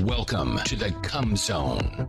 Welcome to the Come Zone.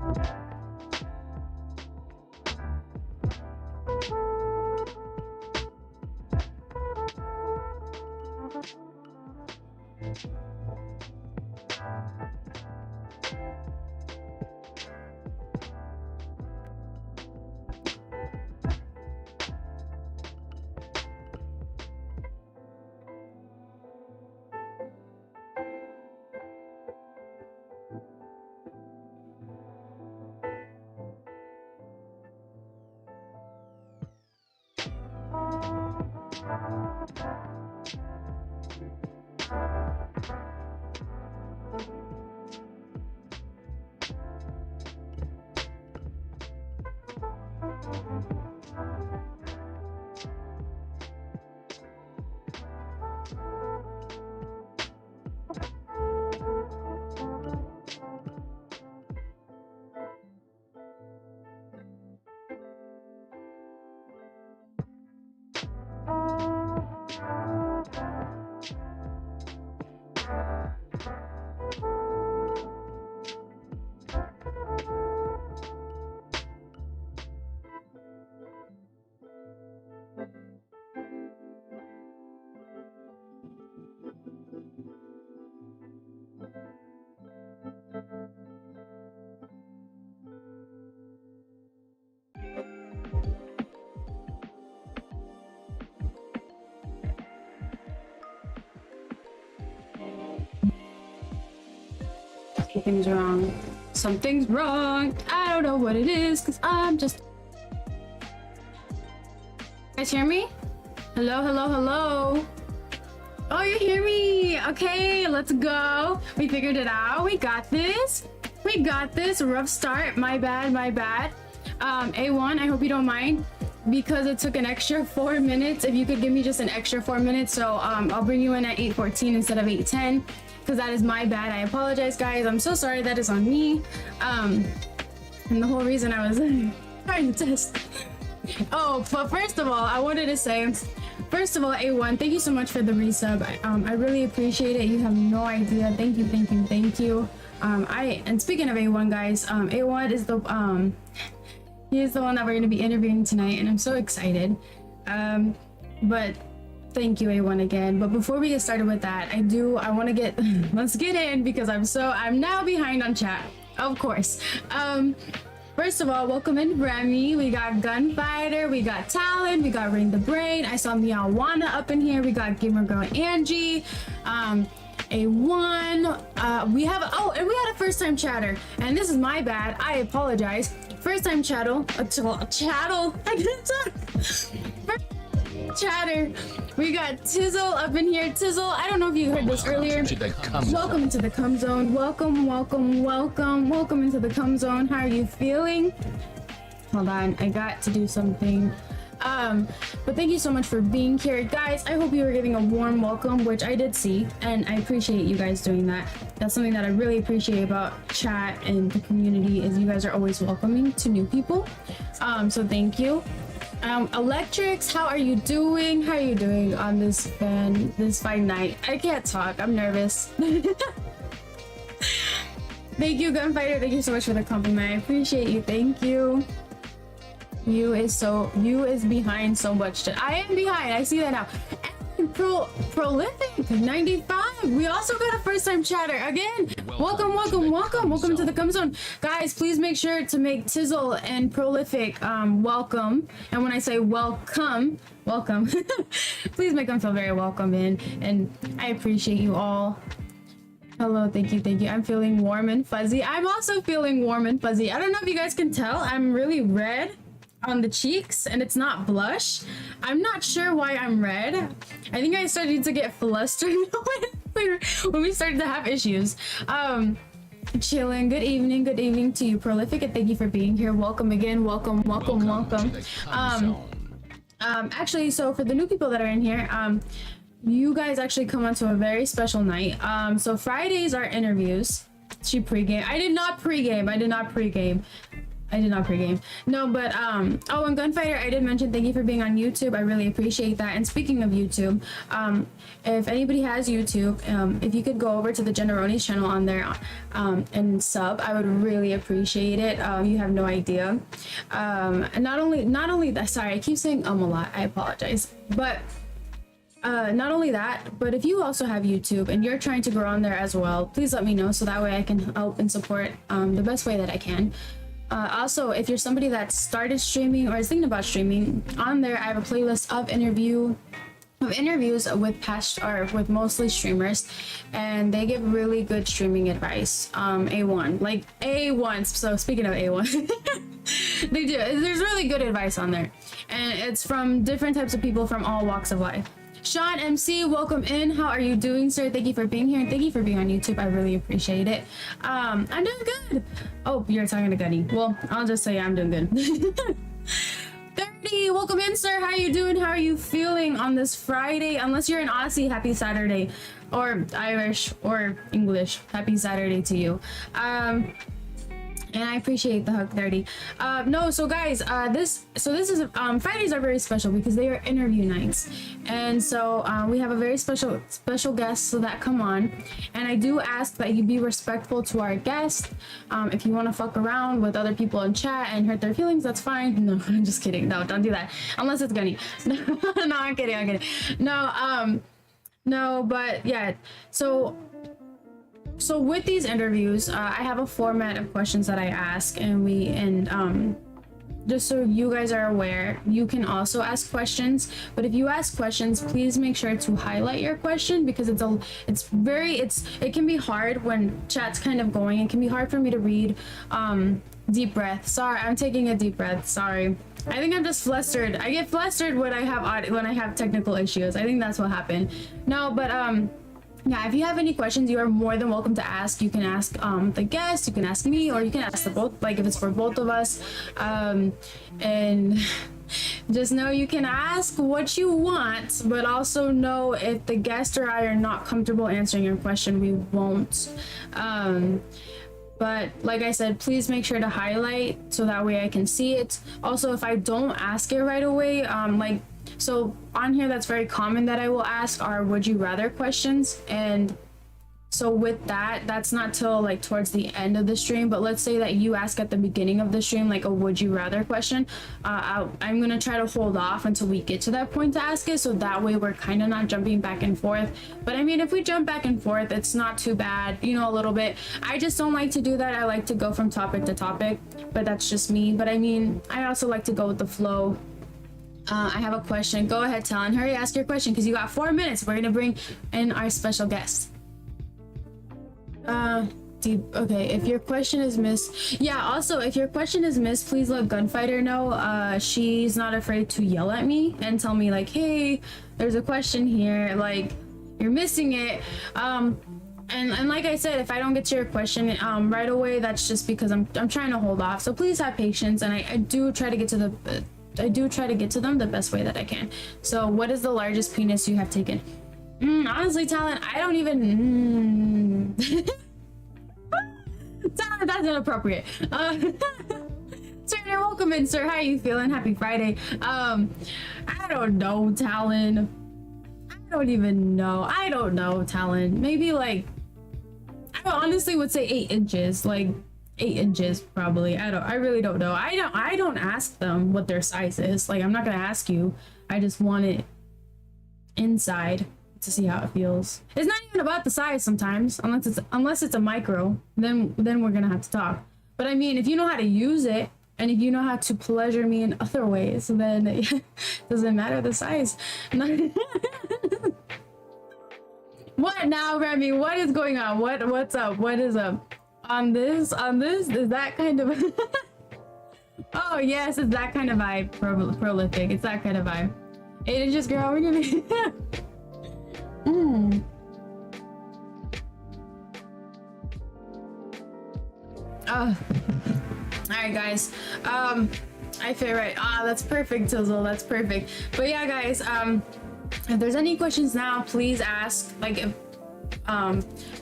Something's wrong. Something's wrong. I don't know what it is because I'm just... You guys hear me? Hello, hello, hello. Oh, you hear me? Okay, let's go. We figured it out. We got this. We got this. Rough start. My bad, my bad. A1, I hope you don't mind because it took an extra 4 minutes. If you could give me just an extra 4 minutes, so I'll bring you in at 8:14 instead of 8:10 because that is my bad. I apologize, guys. I'm so sorry. That is on me. And the whole reason I was trying to test. Oh, but first of all, I wanted to say, first of all, A1, thank you so much for the resub. I really appreciate it. You have no idea. Thank you, thank you, thank you. And speaking of A1, guys, A1 is the he is the one that we're going to be interviewing tonight, and I'm so excited. But thank you, A1, again. But before we get started with that, I want to get let's get in because I'm now behind on chat, of course. First of all, welcome in Remy. We got Gunfighter, we got Talon, we got Rain the Brain. I saw Meowana up in here. We got Gamer Girl Angie, A1. We have and we had a first time chatter, and this is my bad. I apologize. First time chattel. Chattel. I can't talk. Chatter. We got Tizzle up in here. Tizzle, I don't know if you heard this earlier. Welcome into the Cum Zone. Welcome, welcome, welcome. Welcome into the Cum Zone. How are you feeling? Hold on, I got to do something. But thank you so much for being here, guys. I hope you were giving a warm welcome, which I did see, and I appreciate you guys doing that. That's something that I really appreciate about chat and the community is you guys are always welcoming to new people. So thank you. Electrics, how are you doing? How are you doing on this fine night? I can't talk, I'm nervous. Thank you, Gunfighter. Thank you so much for the compliment. I appreciate you. Thank you. You is behind so much. I am behind. I see that now. And prolific 95. We also got a first time chatter again. Welcome to the Cum Zone, guys. Please make sure to make Tizzle and Prolific welcome. And when I say welcome, please make them feel very welcome in. And I appreciate you all. Hello, thank you, thank you. I'm feeling warm and fuzzy. I'm also feeling warm and fuzzy. I don't know if you guys can tell. I'm really red on the cheeks, and it's not blush. I'm not sure why I'm red. I think I started to get flustered when we started to have issues. Chilling. Good evening to you, Prolific, and thank you for being here. Welcome again. Welcome. Actually, so for the new people that are in here, you guys actually come onto a very special night. So Fridays are interviews. She pregame. I did not pregame. No, but oh, and Gunfighter, I did mention thank you for being on YouTube. I really appreciate that. And speaking of YouTube, if anybody has YouTube, if you could go over to the Generoni's channel on there and sub, I would really appreciate it. You have no idea. And not only that, sorry, I keep saying a lot, I apologize, but not only that, but if you also have YouTube and you're trying to grow on there as well, please let me know so that way I can help and support the best way that I can. Also, if you're somebody that started streaming or is thinking about streaming, on there I have a playlist of interviews with mostly streamers, and they give really good streaming advice. A1. So speaking of A1, they do. There's really good advice on there, and it's from different types of people from all walks of life. Sean MC, welcome in. How are you doing, sir? Thank you for being here, and thank you for being on YouTube. I really appreciate it. I'm doing good. Oh, you're talking to Gunny. Well, I'll just say I'm doing good. 30, welcome in, sir. How are you doing? How are you feeling on this Friday? Unless you're an Aussie, happy Saturday. Or Irish or English, happy Saturday to you. And I appreciate the hug, 30. No, so guys, this is Fridays are very special because they are interview nights, and so we have a very special guest that come on, and I do ask that you be respectful to our guest. If you want to fuck around with other people in chat and hurt their feelings, that's fine. No, I'm just kidding. No, don't do that unless it's Gunny. No, I'm kidding. No, but yeah. So with these interviews, I have a format of questions that I ask, and just so you guys are aware, you can also ask questions, but if you ask questions, please make sure to highlight your question, because it can be hard when chat's kind of going. It can be hard for me to read. Deep breath. Sorry, I'm taking a deep breath. Sorry. I think I'm just flustered. I get flustered when I have technical issues. I think that's what happened. No, but yeah, if you have any questions, you are more than welcome to ask. You can ask the guest, you can ask me, or you can ask the both, like if it's for both of us. And just know you can ask what you want, but also know if the guest or I are not comfortable answering your question, we won't. But like I said, please make sure to highlight so that way I can see it. Also, if I don't ask it right away, so on here, that's very common that I will ask are would you rather questions. And so with that, that's not till like towards the end of the stream, but let's say that you ask at the beginning of the stream, like a would you rather question. I'm gonna try to hold off until we get to that point to ask it, so that way we're kind of not jumping back and forth. But I mean, if we jump back and forth, it's not too bad, you know, a little bit. I just don't like to do that. I like to go from topic to topic, but that's just me. But I mean, I also like to go with the flow. I have a question. Go ahead, Talon. Hurry, ask your question, because you got 4 minutes. We're gonna bring in our special guest. Okay, if your question is missed, yeah, also if your question is missed, please let Gunfighter know. She's not afraid to yell at me and tell me like, hey, there's a question here, like you're missing it. And like I said, if I don't get to your question right away, that's just because I'm trying to hold off. So please have patience, and I do try to get to them the best way that I can. So what is the largest penis you have taken? Honestly, Talent, I don't even. Talent, that's inappropriate. Sir, you're welcome in, sir. How are you feeling? Happy Friday. I don't know, Talent. I don't even know. I don't know, Talent. Maybe like, I honestly would say 8 inches. Like 8 inches, probably. I really don't know. I don't ask them what their size is. Like, I'm not gonna ask you. I just want it inside to see how it feels. It's not even about the size sometimes, unless it's a micro, then we're gonna have to talk. But I mean, if you know how to use it, and if you know how to pleasure me in other ways, then it doesn't matter the size. What now, Remy? What is going on? What's up? What is up? On this? Is that kind of oh yes, it's that kind of vibe. Prolific. It's that kind of vibe. 8 inches, girl. We're gonna be Oh. Alright, guys. I feel right. That's perfect, Tizzle. That's perfect. But yeah, guys, if there's any questions now, please ask. Like, if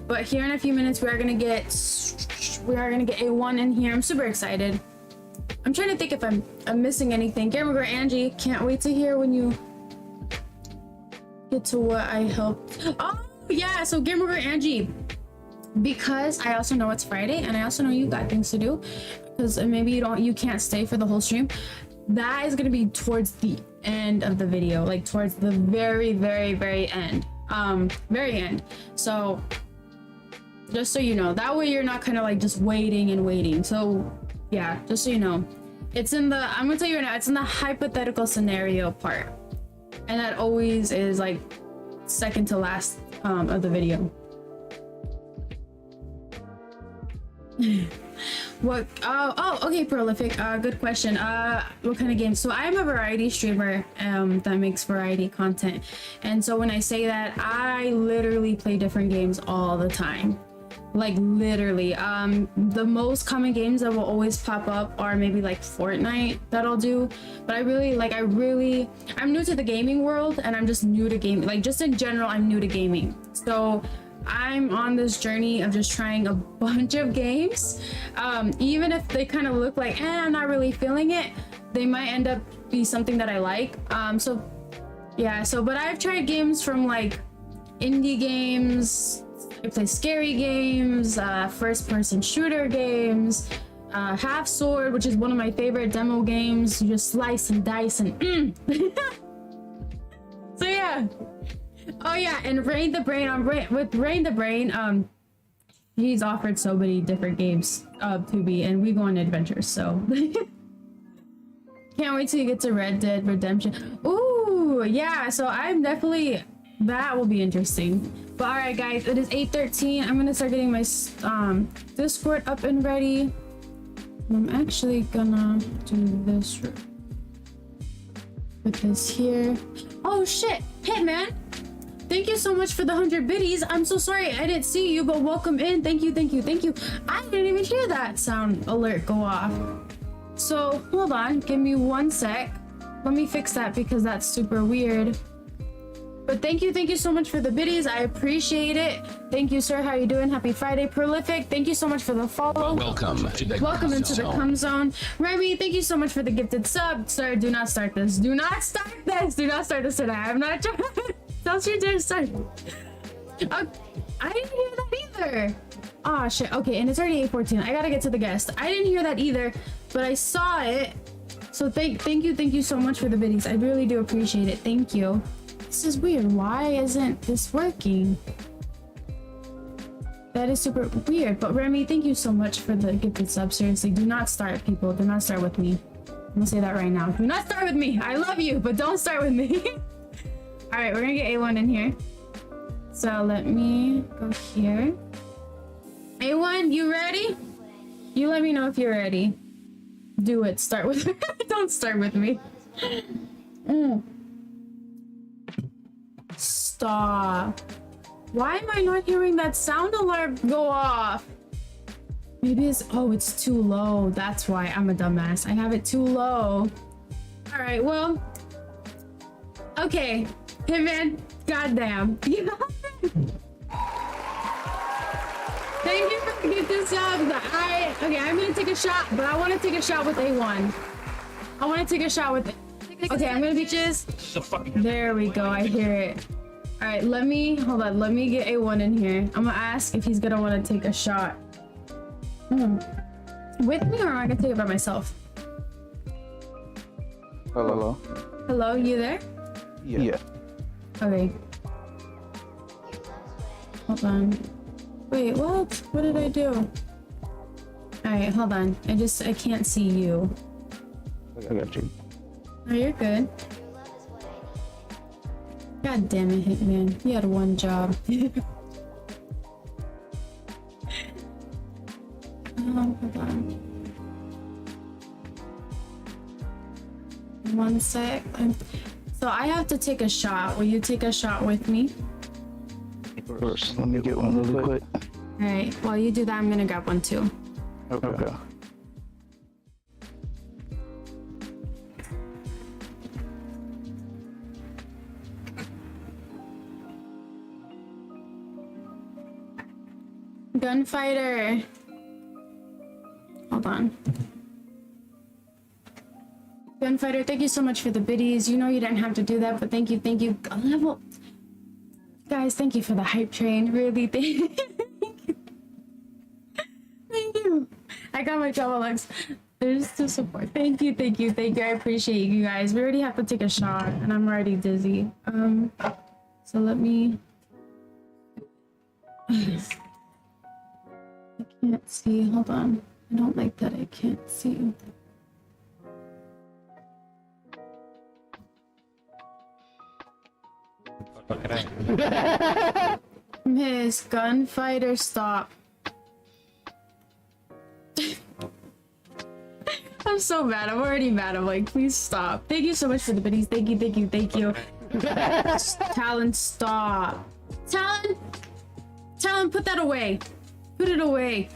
but here in a few minutes we are gonna get A1 in here. I'm super excited. I'm trying to think if I'm missing anything. Gamer Angie, can't wait to hear when you get to what I helped. Oh yeah, so Gamer Angie, because I also know it's Friday and I also know you got things to do, because maybe you can't stay for the whole stream. That is gonna be towards the end of the video, like towards the very end. Very end. So just so you know, that way you're not kind of like just waiting and waiting. So yeah, just so you know, it's in the, I'm gonna tell you right now, it's in the hypothetical scenario part, and that always is like second to last of the video. What? Oh, okay, Prolific. Good question. What kind of games? So I'm a variety streamer that makes variety content, and so when I say that, I literally play different games all the time. Like literally. The most common games that will always pop up are maybe like Fortnite that I'll do, but I'm new to the gaming world, and I'm just new to gaming. Like just in general, I'm new to gaming. So I'm on this journey of just trying a bunch of games. Even if they kind of look like, I'm not really feeling it, they might end up be something that I like. So yeah, but I've tried games from like indie games, I play scary games, first person shooter games, Half Sword, which is one of my favorite demo games. You just slice and dice and So yeah. Oh yeah, and Rain the Brain, with Rain the Brain, he's offered so many different games to be, and we go on adventures, so Can't wait till you get to Red Dead Redemption. Ooh, yeah, so I'm definitely, that will be interesting. But all right, guys, it is 8:13. I'm gonna start getting my Discord up and ready. I'm actually gonna do this. Put this here. Oh shit, Hitman! Thank you so much for the 100 biddies. I'm so sorry I didn't see you, but welcome in. Thank you, thank you, thank you. I didn't even hear that sound alert go off. So hold on, give me 1 sec. Let me fix that because that's super weird. But thank you so much for the biddies. I appreciate it. Thank you, sir. How you doing? Happy Friday, Prolific. Thank you so much for the follow. Welcome to the Welcome into the Come Zone. Remy, thank you so much for the gifted sub. Sir, do not start this. Do not start this. Do not start this today. I'm not trying. Don't you dare start. I didn't hear that either. Oh shit. Okay, and it's already 8:14. I gotta get to the guest. I didn't hear that either, but I saw it. So thank you so much for the biddies. I really do appreciate it. Thank you. This is weird. Why isn't this working? That is super weird. But Remy, thank you so much for the gifted sub. Seriously, do not start, people. Do not start with me. I'm gonna say that right now. Do not start with me. I love you, but don't start with me. All right, we're gonna get A1 in here. So let me go here. A1, you ready? You let me know if you're ready. Do it. Start with me. Don't start with me. Stop. Why am I not hearing that sound alarm go off? Maybe it's, oh, it's too low. That's why. I'm a dumbass. I have it too low. All right, well. Okay. Hey, man. Goddamn. Thank you for the gift subs. Okay, I'm gonna take a shot, but I want to take a shot with A1. I want to take a shot with it. Okay, I'm gonna be just. There we go. I hear it. All right, hold on. Let me get A1 in here. I'm gonna ask if he's gonna want to take a shot. With me, or am I gonna take it by myself? Hello. Hello, you there? Yeah. Okay. Hold on. Wait, what? What did I do? Alright, hold on. I can't see you. I got you. Oh, you're good. God damn it, Hitman. You had one job. Hold on. 1 sec. So I have to take a shot. Will you take a shot with me? First, let me get one really quick. Alright, while you do that, I'm gonna grab one too. Okay. Gunfighter. Hold on. Gunfighter, thank you so much for the biddies. You know you didn't have to do that, but thank you. Level. Guys, thank you for the hype train. Really, thank you. Thank you. I got my travel legs. There's the support. Thank you. I appreciate you guys. We already have to take a shot, and I'm already dizzy. So let me. I can't see. Hold on. I don't like that. I can't see. Miss Gunfighter, stop. I'm so mad. I'm already mad. I'm like, please stop. Thank you so much for the biddies. Thank you. Talon, stop. Talon, put that away. Put it away.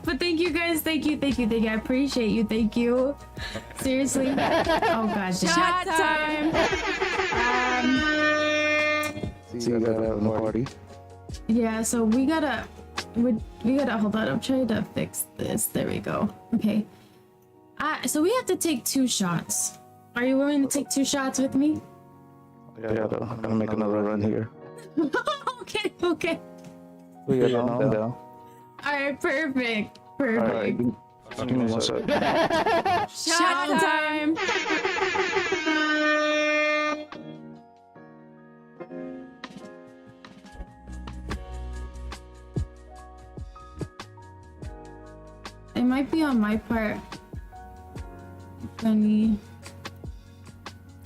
But thank you guys. Thank you. I appreciate you. Thank you. Seriously. Oh god. Shot time. See you guys having a party. Yeah, so we gotta hold on. I'm trying to fix this. There we go. Okay. So we have to take 2 shots. Are you willing to take 2 shots with me? Yeah, I'm gonna make another run here. Okay. Yeah, I'm down. Alright, perfect. Alright, give me 1 sec. Shot time. It might be on my part. funny.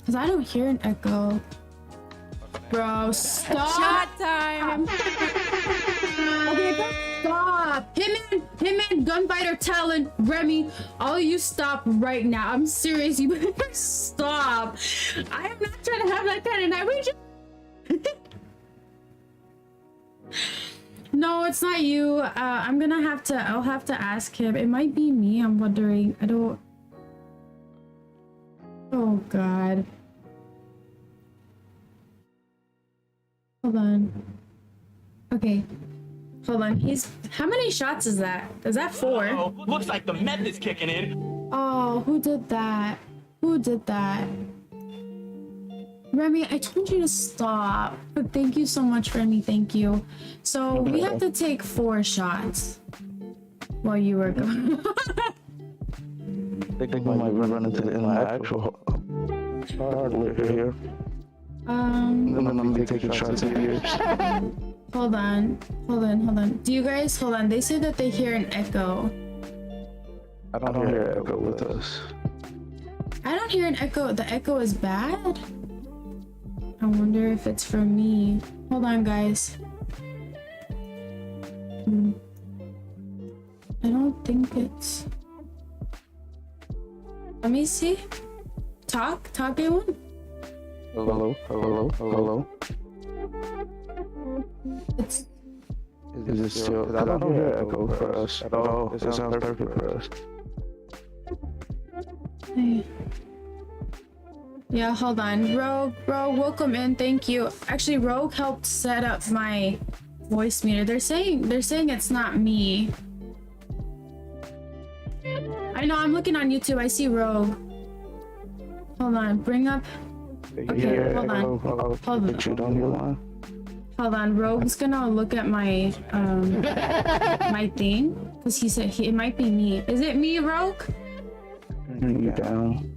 Cause I don't hear an echo. Bro, stop! Shot time! Okay, stop! Hitman, Gunfighter, Talon, Remy, all you stop right now. I'm serious, you better stop. I am not trying to have that kind of night. We just... No, it's not you. I'll have to ask him. It might be me, I'm wondering. I don't... Oh god. Hold on. Okay. Hold on. How many shots is that? Is that 4? Oh, looks like the meth is kicking in. Oh, who did that? Who did that? Remy, I told you to stop. But thank you so much, Remy. Thank you. So we have to take 4 shots while you were gone. I think we might run into in my actual hardware here. And then I'm gonna take shots of yours. Hold on. Do you guys hold on? They say that they hear an echo. I don't hear an echo with us. I don't hear an echo. The echo is bad. I wonder if it's for me. Hold on, guys. I don't think it's. Let me see. Talk, A1. Hello. It's. Is it still? I don't hear an echo for us at all. It sounds perfect for us. Hey. Yeah, hold on. Rogue, welcome in. Thank you. Actually, Rogue helped set up my voice meter. They're saying it's not me. I know. I'm looking on YouTube. I see Rogue. Hold on. Bring up. Okay, hold on. Hold on. Hold on. Rogue's gonna look at my my thing because he said it might be me. Is it me, Rogue? Bring you down.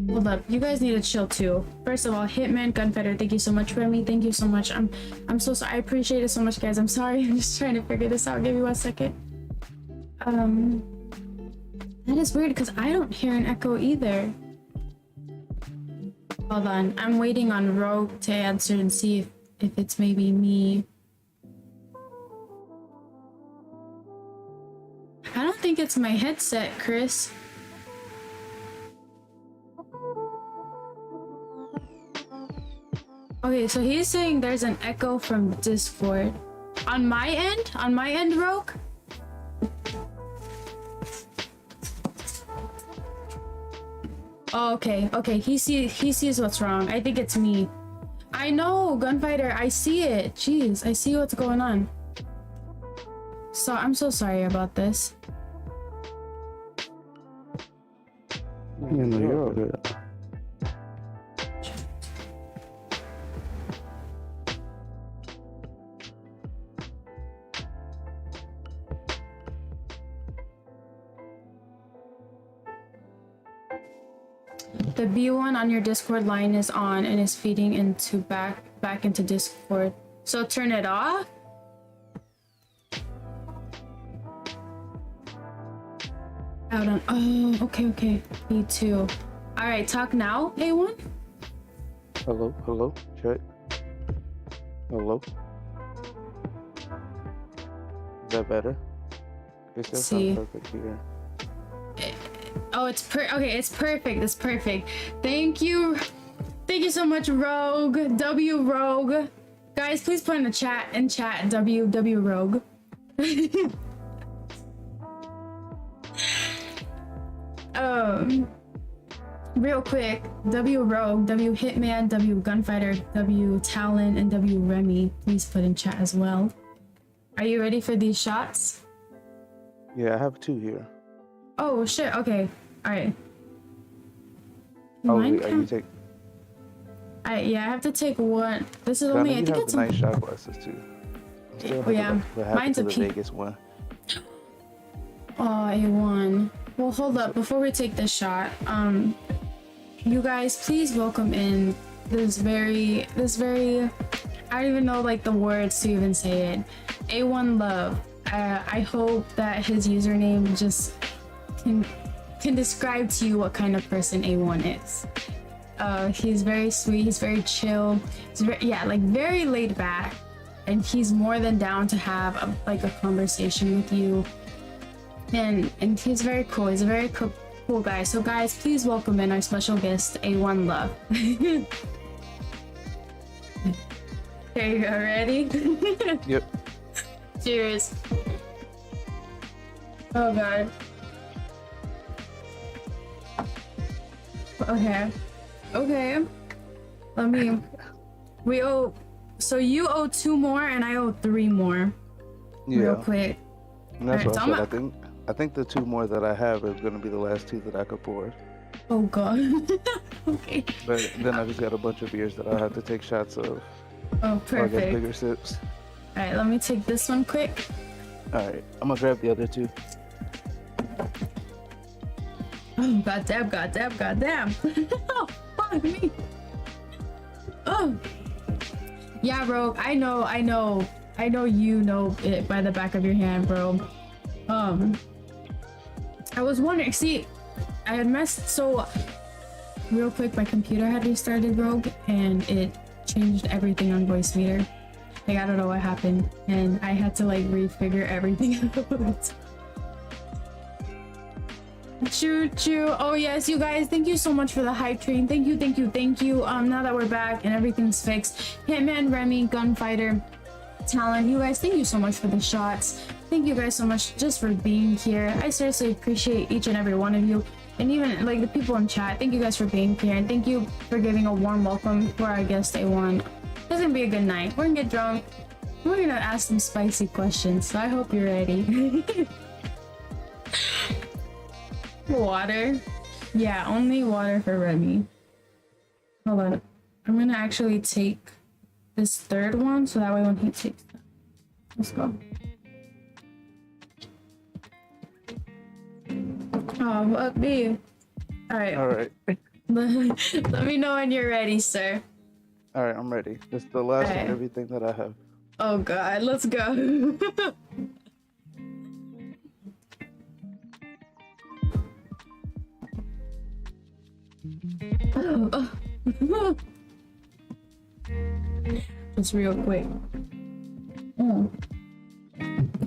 Hold up, you guys need to chill too. First of all, Hitman, Gunfighter, thank you so much, Remy. Thank you so much. I'm so sorry. I appreciate it so much, guys. I'm sorry. I'm just trying to figure this out. Give me 1 second. That is weird because I don't hear an echo either. Hold on, I'm waiting on Rogue to answer and see if it's maybe me. I don't think it's my headset, Chris. Okay, so he's saying there's an echo from Discord. On my end, Rogue? Oh, okay, he sees what's wrong. I think it's me. I know, Gunfighter, I see it. Jeez, I see what's going on. So, I'm so sorry about this. You know, you're all good. The B1 on your Discord line is on and is feeding into back into Discord. So turn it off? Out on. Oh, okay. B2. Alright, talk now, A1? Hello, check. Hello. Is that better? It still sounds perfect here. Oh, it's perfect. It's perfect. Thank you so much, Rogue. W Rogue. Guys, please put in the chat W Rogue. Real quick, W Rogue, W Hitman, W Gunfighter, W Talon, and W Remy. Please put in chat as well. Are you ready for these shots? Yeah, I have 2 here. Oh shit, okay. Alright. Oh, you take... I have to take 1. This is I only, I you think have it's the nice shot glasses too. Oh yeah, mine's a the P. Vegas one. Oh, A1. Well, hold up, before we take this shot, you guys, please welcome in this very, I don't even know like the words to even say it. A1L0VE. I hope that his username just can describe to you what kind of person A1 is. He's very sweet. He's very chill. He's very laid back, and he's more than down to have a conversation with you. And he's very cool. He's a very cool guy. So guys, please welcome in our special guest, A1L0VE. There you go. Ready? Yep. Cheers. Oh god. Okay. So you owe 2 more and I owe 3 more. Yeah. Real quick. And that's Alright, what so I said. I think the 2 more that I have is gonna be the last 2 that I could pour. Oh god. Okay. But then I just got a bunch of beers that I have to take shots of. Oh, Or get perfect. bigger sips. Alright, let me take this one quick. Alright, I'm gonna grab the other 2. Oh, goddamn. Oh, fuck me. Oh. Yeah, bro. I know you know it by the back of your hand, bro. I was wondering, see, I had messed, so real quick, my computer had restarted, bro, and it changed everything on voice meter. Like, I don't know what happened, and I had to refigure everything out. Choo. Oh yes, you guys, thank you so much for the hype train. Thank you. Now that we're back and everything's fixed, Hitman, Remy, Gunfighter, Talon, you guys, thank you so much for the shots. Thank you guys so much just for being here. I seriously appreciate each and every one of you, and even the people in chat. Thank you guys for being here, and thank you for giving a warm welcome for our guest A1. It's gonna be a good night. We're gonna get drunk. We're gonna ask some spicy questions, so I hope you're ready. Water? Yeah, only water for Remy. Hold on. I'm gonna actually take this 3rd one so that way when he takes that. Let's go. Oh, fuck me. Alright. Let me know when you're ready, sir. Alright, I'm ready. This is the last Alright. of everything that I have. Oh god, let's go. Just real quick.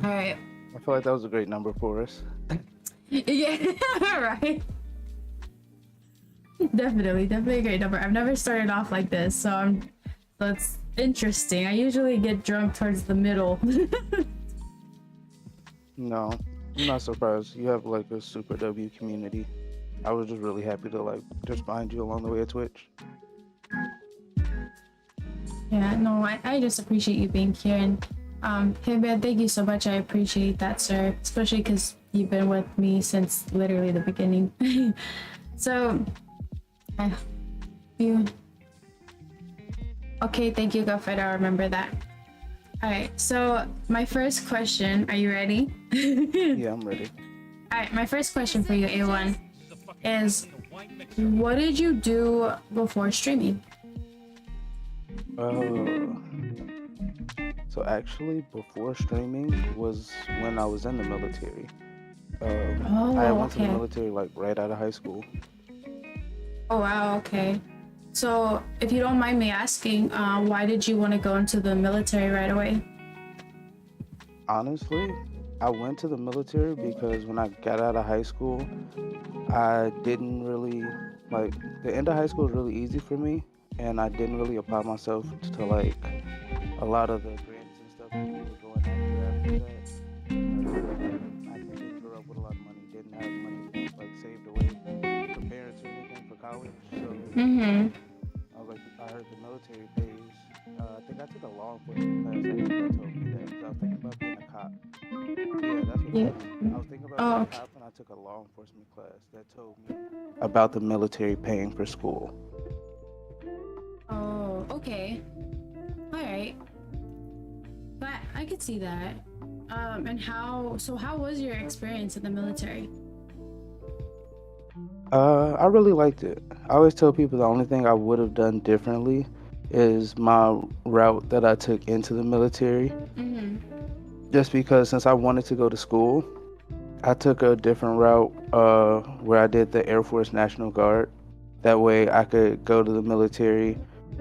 Alright. I feel like that was a great number for us. Yeah, right. Definitely a great number. I've never started off like this, so it's interesting. I usually get drunk towards the middle. No, I'm not surprised. You have a super W community. I was just really happy to just find you along the way at Twitch. Yeah, no, I just appreciate you being here, and hey man, thank you so much. I appreciate that, sir, especially because you've been with me since literally the beginning. So okay, thank you, Gunfighter. I'll remember that. Alright, so my first question, are you ready? Yeah, I'm ready. Alright, my first question for you, A1, is what did you do before streaming? So actually, before streaming was when I was in the military. I went to the military right out of high school. Oh wow, okay. So if you don't mind me asking, why did you want to go into the military right away? Honestly, I went to the military because when I got out of high school, I didn't really the end of high school was really easy for me, and I didn't really apply myself to a lot of the grants and stuff that we were going after that. I didn't grow up with a lot of money, didn't have money saved away for parents or anything for college. So I was I heard the military pays. I think I took a law enforcement class. I think that told me that 'cause I was thinking about being a cop. Yeah, that's what it was. I was thinking about being a cop, and I took a law enforcement class that told me about the military paying for school. Oh, okay. Alright. But I could see that. And how was your experience in the military? I really liked it. I always tell people the only thing I would have done differently is my route that I took into the military. Just because since I wanted to go to school, I took a different route where I did the Air Force National Guard. That way I could go to the military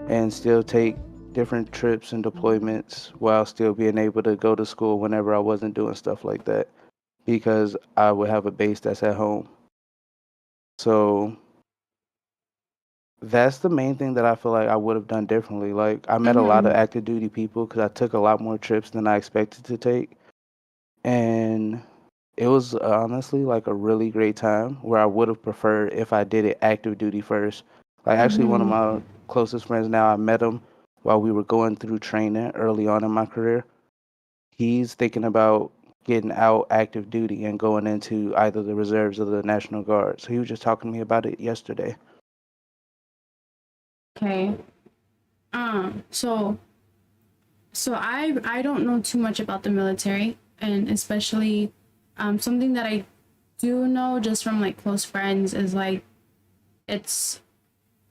and still take different trips and deployments while still being able to go to school whenever I wasn't doing stuff like that because I would have a base that's at home. So that's the main thing that I feel like I would have done differently. Like I met a lot of Mm-hmm. active duty people because I took a lot more trips than I expected to take. And it was honestly like a really great time where I would have preferred if I did it active duty first. Like actually one of Mm-hmm. my closest friends now, I met him while we were going through training early on in my career. He's thinking about getting out active duty and going into either the reserves or the National Guard. So he was just talking to me about it yesterday. Okay. So I don't know too much about the military, and especially something that I do know just from like close friends is like it's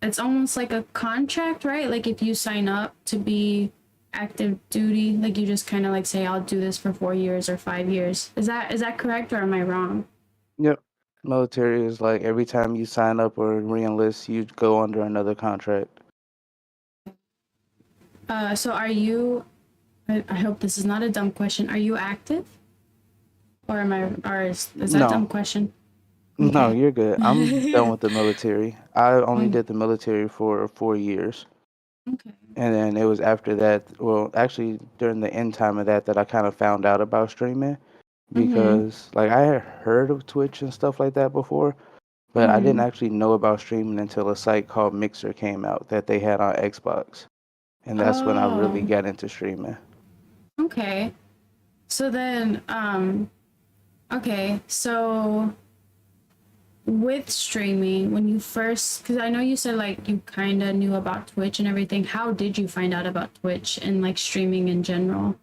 it's almost like a contract, right? Like if you sign up to be active duty, like you just kind of like say I'll do this for 4 years or 5 years. Is that correct or am I wrong? Yep. Military is like every time you sign up or re-enlist, you go under another contract. So are you? I hope this is not a dumb question. Are you active, or am I? Or is that a dumb No, question? no, Okay. you're good. I'm done with the military. I only Um, did the military for 4 years. okay. And then it was after that, well, actually during the end time of that, that I kind of found out about streaming Mm-hmm. because like I had heard of Twitch and stuff like that before, but I didn't Mm-hmm. actually know about streaming until a site called Mixer came out that they had on Xbox. And that's when I really Oh. got into streaming. Okay. So then, okay. So with streaming, when you first, because I know you said like you kind of knew about Twitch and everything. How did you find out about Twitch and like streaming in general?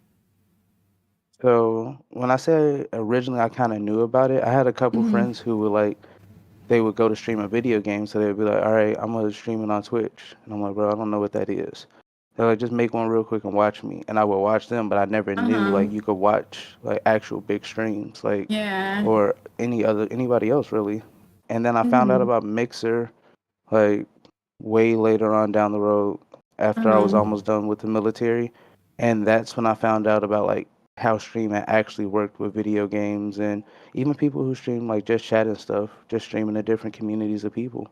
So when I say originally I kind of knew about it, I had a couple Mm-hmm. friends who were like, they would go to stream a video game, so they'd be like, "All right, I'm gonna stream it on Twitch," and I'm like, "Bro, I don't know what that is." They're like, "Just make one real quick and watch me," and I would watch them, but I never knew Uh-huh. like you could watch like actual big streams, like Yeah. or anybody else really. And then I found out Mm-hmm. about Mixer like way later on down the road after I was Uh-huh. almost done with the military, and that's when I found out about like how streaming actually worked with video games and even people who stream like just chat and stuff, just streaming to different communities of people.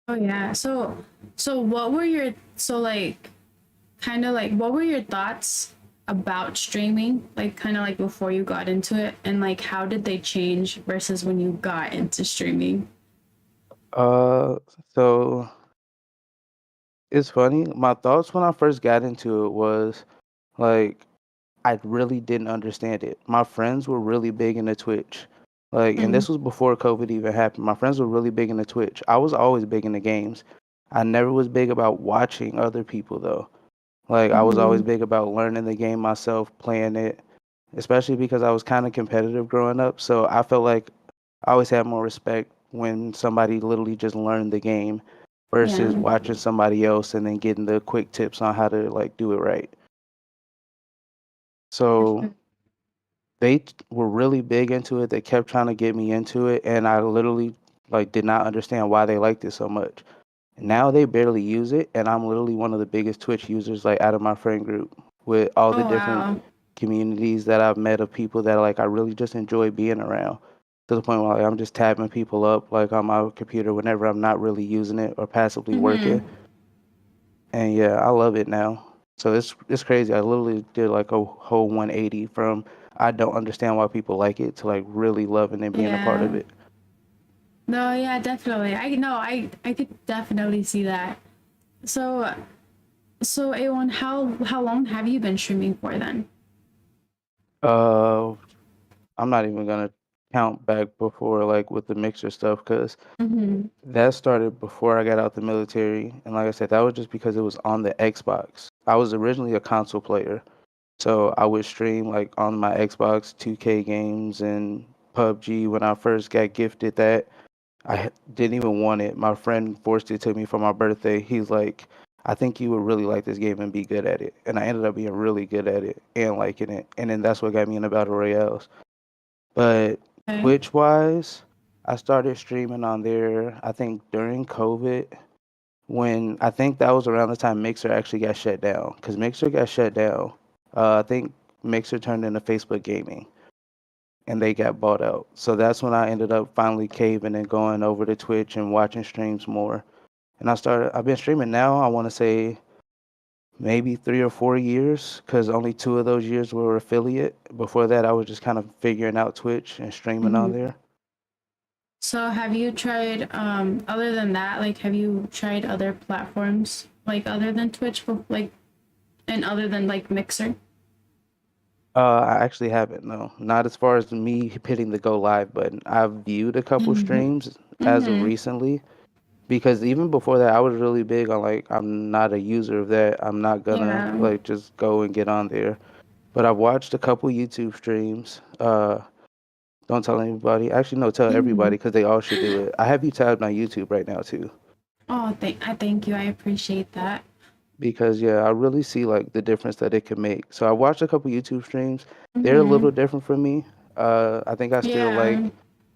Oh yeah. So what were your so like kind of like what were your thoughts about streaming like kind of like before you got into it and like how did they change versus when you got into streaming? Uh, so it's funny. My thoughts when I first got into it was like I really didn't understand it. My friends were really big into Twitch. Like, and Mm, this was before COVID even happened. My friends were really big into Twitch. I was always big into games. I never was big about watching other people though. Like, I was always mm-hmm. big about learning the game myself, playing it, especially because I was kind of competitive growing up. So I felt like I always had more respect when somebody literally just learned the game Yeah. versus watching somebody else and then getting the quick tips on how to like do it right. So were really big into it. They kept trying to get me into it, and I literally like did not understand why they liked it so much. Now they barely use it, and I'm literally one of the biggest Twitch users like out of my friend group with all the Oh different wow. communities that I've met of people that like I really just enjoy being around. To the point where like, I'm just tapping people up like on my computer whenever I'm not really using it or passively working. Mm-hmm. And yeah, I love it now. So it's crazy. I literally did like a whole 180 from I don't understand why people like it to like really loving and being a part of Yeah. it. No, yeah, definitely. I no, I could definitely see that. So so A1, how long have you been streaming for then? Uh, I'm not even gonna count back before like with the mixer stuff because Mm-hmm. that started before I got out the military, and like I said, that was just because it was on the Xbox. I was originally a console player, so I would stream like on my Xbox 2K games and PUBG when I first got gifted that. Didn't even want it. My friend forced it to me for my birthday. He's like, I think you would really like this game and be good at it. And I ended up being really good at it and liking it. And then that's what got me into battle royales. But Okay. Twitch wise, I started streaming on there, I think during COVID, when I think that was around the time Mixer actually got shut down. Because Mixer got shut down. I think Mixer turned into Facebook Gaming and they got bought out. So that's when I ended up finally caving and going over to Twitch and watching streams more. And I've been streaming now, I want to say maybe 3 or 4 years, because only 2 of those years were affiliate. Before that, I was just kind of figuring out Twitch and streaming on Mhm. there. So have you tried other than that, like have you tried other platforms like other than Twitch like and other than like Mixer? I actually haven't, no. Not as far as me hitting the go live button. I've viewed a couple Mhm. streams as of Mhm. recently, because even before that, I was really big on like, I'm not a user of that. I'm not gonna Yeah. like just go and get on there. But I've watched a couple YouTube streams. Don't tell anybody. Actually, no, tell everybody Mhm. because they all should do it. I have you tabbed on YouTube right now too. Oh, I thank you. I appreciate that. Because yeah, I really see like the difference that it can make. So I watched a couple YouTube streams. They're a Mhm. little different from me. I think I still Yeah. like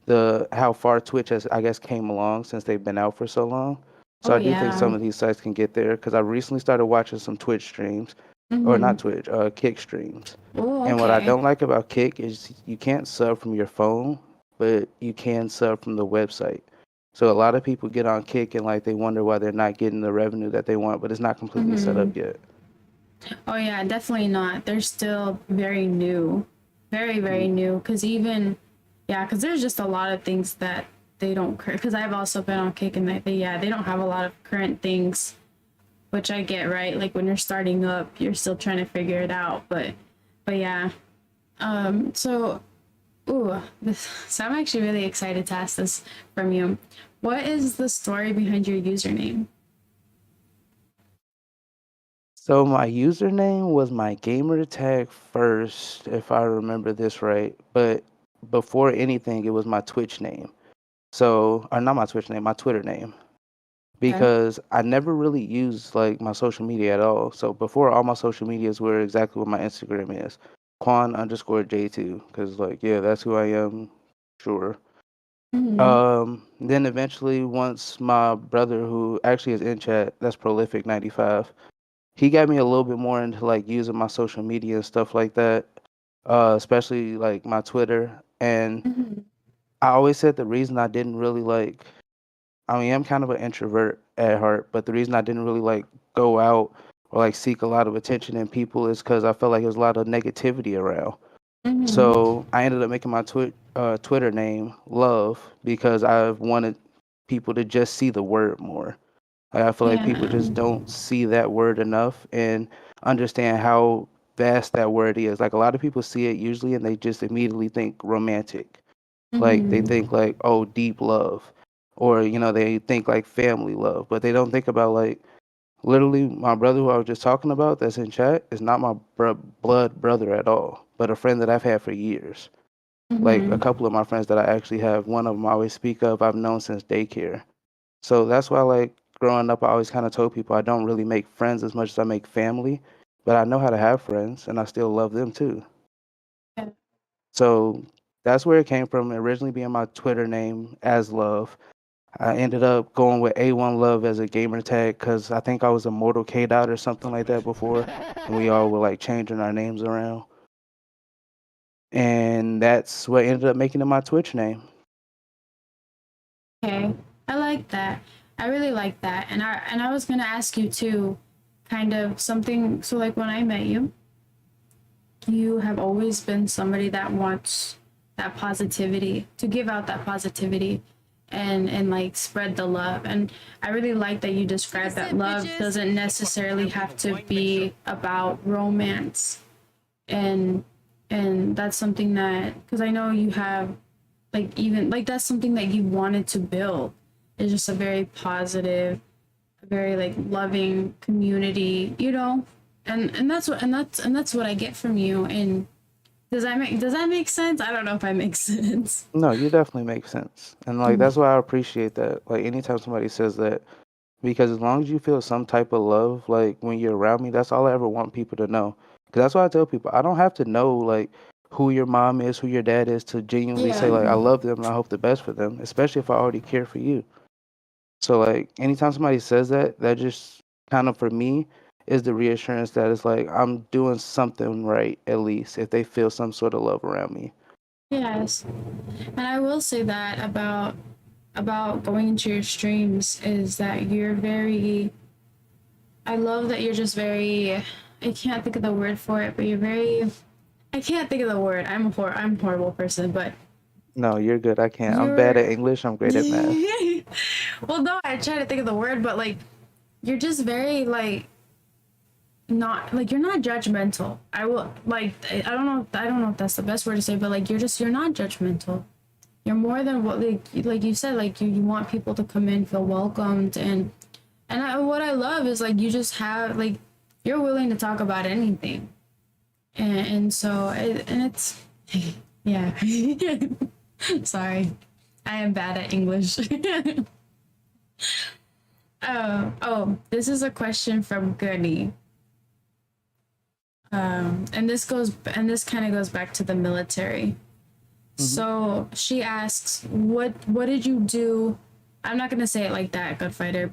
the how far Twitch has, I guess, came along since they've been out for so long. So Oh I do think yeah. some of these sites can get there because I recently started watching some Twitch streams, or not Mhm. Twitch, Kick streams. Oh, And what I okay. don't like about Kick is you can't sub from your phone, but you can sub from the website. So a lot of people get on Kick and like they wonder why they're not getting the revenue that they want, but it's not completely set up Mhm. yet. Oh yeah, definitely not. They're still very new. Very, very Mm. new. Cause even yeah, cause there's just a lot of things that they don't cause I've also been on Kick and they don't have a lot of current things, which I get, right? Like when you're starting up, you're still trying to figure it out. But yeah. So so I'm actually really excited to ask this from you. What is the story behind your username? So my username was my gamer tag first, if I remember this right. But before anything, it was my Twitch name. So, or not my Twitch name, my Twitter name. Okay. Because I never really used like my social media at all. So before, all my social medias were exactly what my Instagram is, Quan_J2. Because like, yeah, that's who I am. Sure. Mm-hmm. Then eventually, once my brother, who actually is in chat, that's Prolific95, he got me a little bit more into like using my social media and stuff like that, especially like my Twitter. And Mm-hmm. I always said the reason I didn't really like, I mean, I'm kind of an introvert at heart, but the reason I didn't really like go out or like seek a lot of attention in people is because I felt like there was a lot of negativity around. Mm-hmm. So I ended up making my Twitter name Love because I wanted people to just see the word more. Like, I feel like people Yeah. just don't see that word enough and understand how vast that word is. Like a lot of people see it usually and they just immediately think romantic. Like they Mm-hmm. think like, oh, deep love. Or, they think like family love. But they don't think about like literally my brother who I was just talking about that's in chat is not my blood brother at all, but a friend that I've had for years. Like a Mm-hmm. couple of my friends that I actually have, one of them I always speak of, I've known since daycare. So that's why, like, growing up, I always kind of told people I don't really make friends as much as I make family, but I know how to have friends and I still love them too. Yeah. So that's where it came from, originally being my Twitter name as Love. I ended up going with A1L0VE as a gamer tag because I think I was a Mortal K Dot or something like that before, and we all were like changing our names around. And that's what ended up making it my Twitch name. Okay. I like that. I really like that. And I was gonna ask you too, kind of something so like when I met you, you have always been somebody that wants that positivity, to give out that positivity and like spread the love. And I really like that you described that love doesn't necessarily have to be about romance. And that's something that, because I know you have like even like that's something that you wanted to build. It's just a very positive, a very like loving community, and that's what I get from you. And does that make sense? I don't know if I make sense. No, you definitely make sense. And like that's why I appreciate that. Like anytime somebody says that, because as long as you feel some type of love, like when you're around me, that's all I ever want people to know. Because that's why I tell people I don't have to know like who your mom is, who your dad is, to genuinely say Yeah. like I love them and I hope the best for them, especially if I already care for you. So like anytime somebody says that, that just kind of for me is the reassurance that it's like I'm doing something right at least if they feel some sort of love around me. Yes. And I will say that about going into your streams is that you're very, I love that you're just very, I can't think of the word for it, but you're very, I can't think of the word. I'm a horrible person, but No, you're good. I can't. I'm bad at you're English. I'm great at math. well, no, I try to think of the word, but like you're just very like not like you're not judgmental. I will like I don't know if that's the best word to say, but like you're not judgmental. You're more than what like you said, like you want people to come in, feel welcomed, what I love is like you just have like you're willing to talk about anything, and so and it's yeah. Sorry, I am bad at English. Oh, this is a question from Goody. And this kind of goes back to the military. Hmm. So she asks, what did you do? I'm not gonna say it like that, good fighter.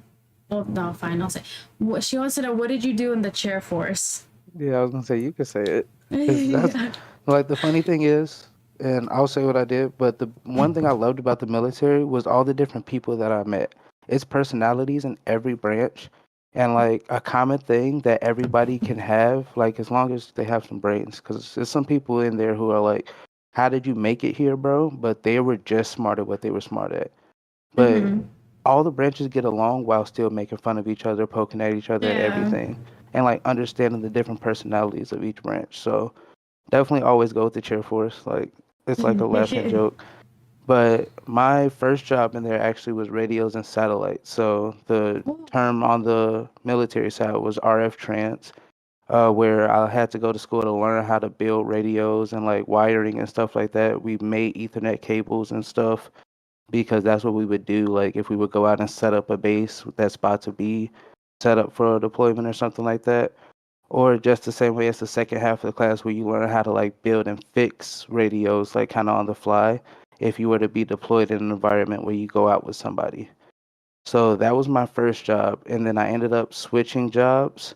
Well, no, fine, I'll say. What she wants to know, what did you do in the chair force? Yeah, I was gonna say you could say it because that's like the funny thing is, and I'll say what I did. But the one thing I loved about the military was all the different people that I met. It's personalities in every branch, and like a common thing that everybody can have, like as long as they have some brains. Because there's some people in there who are like, "How did you make it here, bro?" But they were just smart at what they were smart at. But Mm-hmm. all the branches get along while still making fun of each other, poking at each other, Yeah. everything, and like understanding the different personalities of each branch. So definitely always go with the cheer force. Like it's like a laughing joke. But my first job in there actually was radios and satellites. So the term on the military side was RF trans, where I had to go to school to learn how to build radios and like wiring and stuff like that. We made Ethernet cables and stuff because that's what we would do. Like if we would go out and set up a base that's about to be set up for a deployment or something like that. Or just the same way as the second half of the class where you learn how to like build and fix radios like kind of on the fly if you were to be deployed in an environment where you go out with somebody. So that was my first job. And then I ended up switching jobs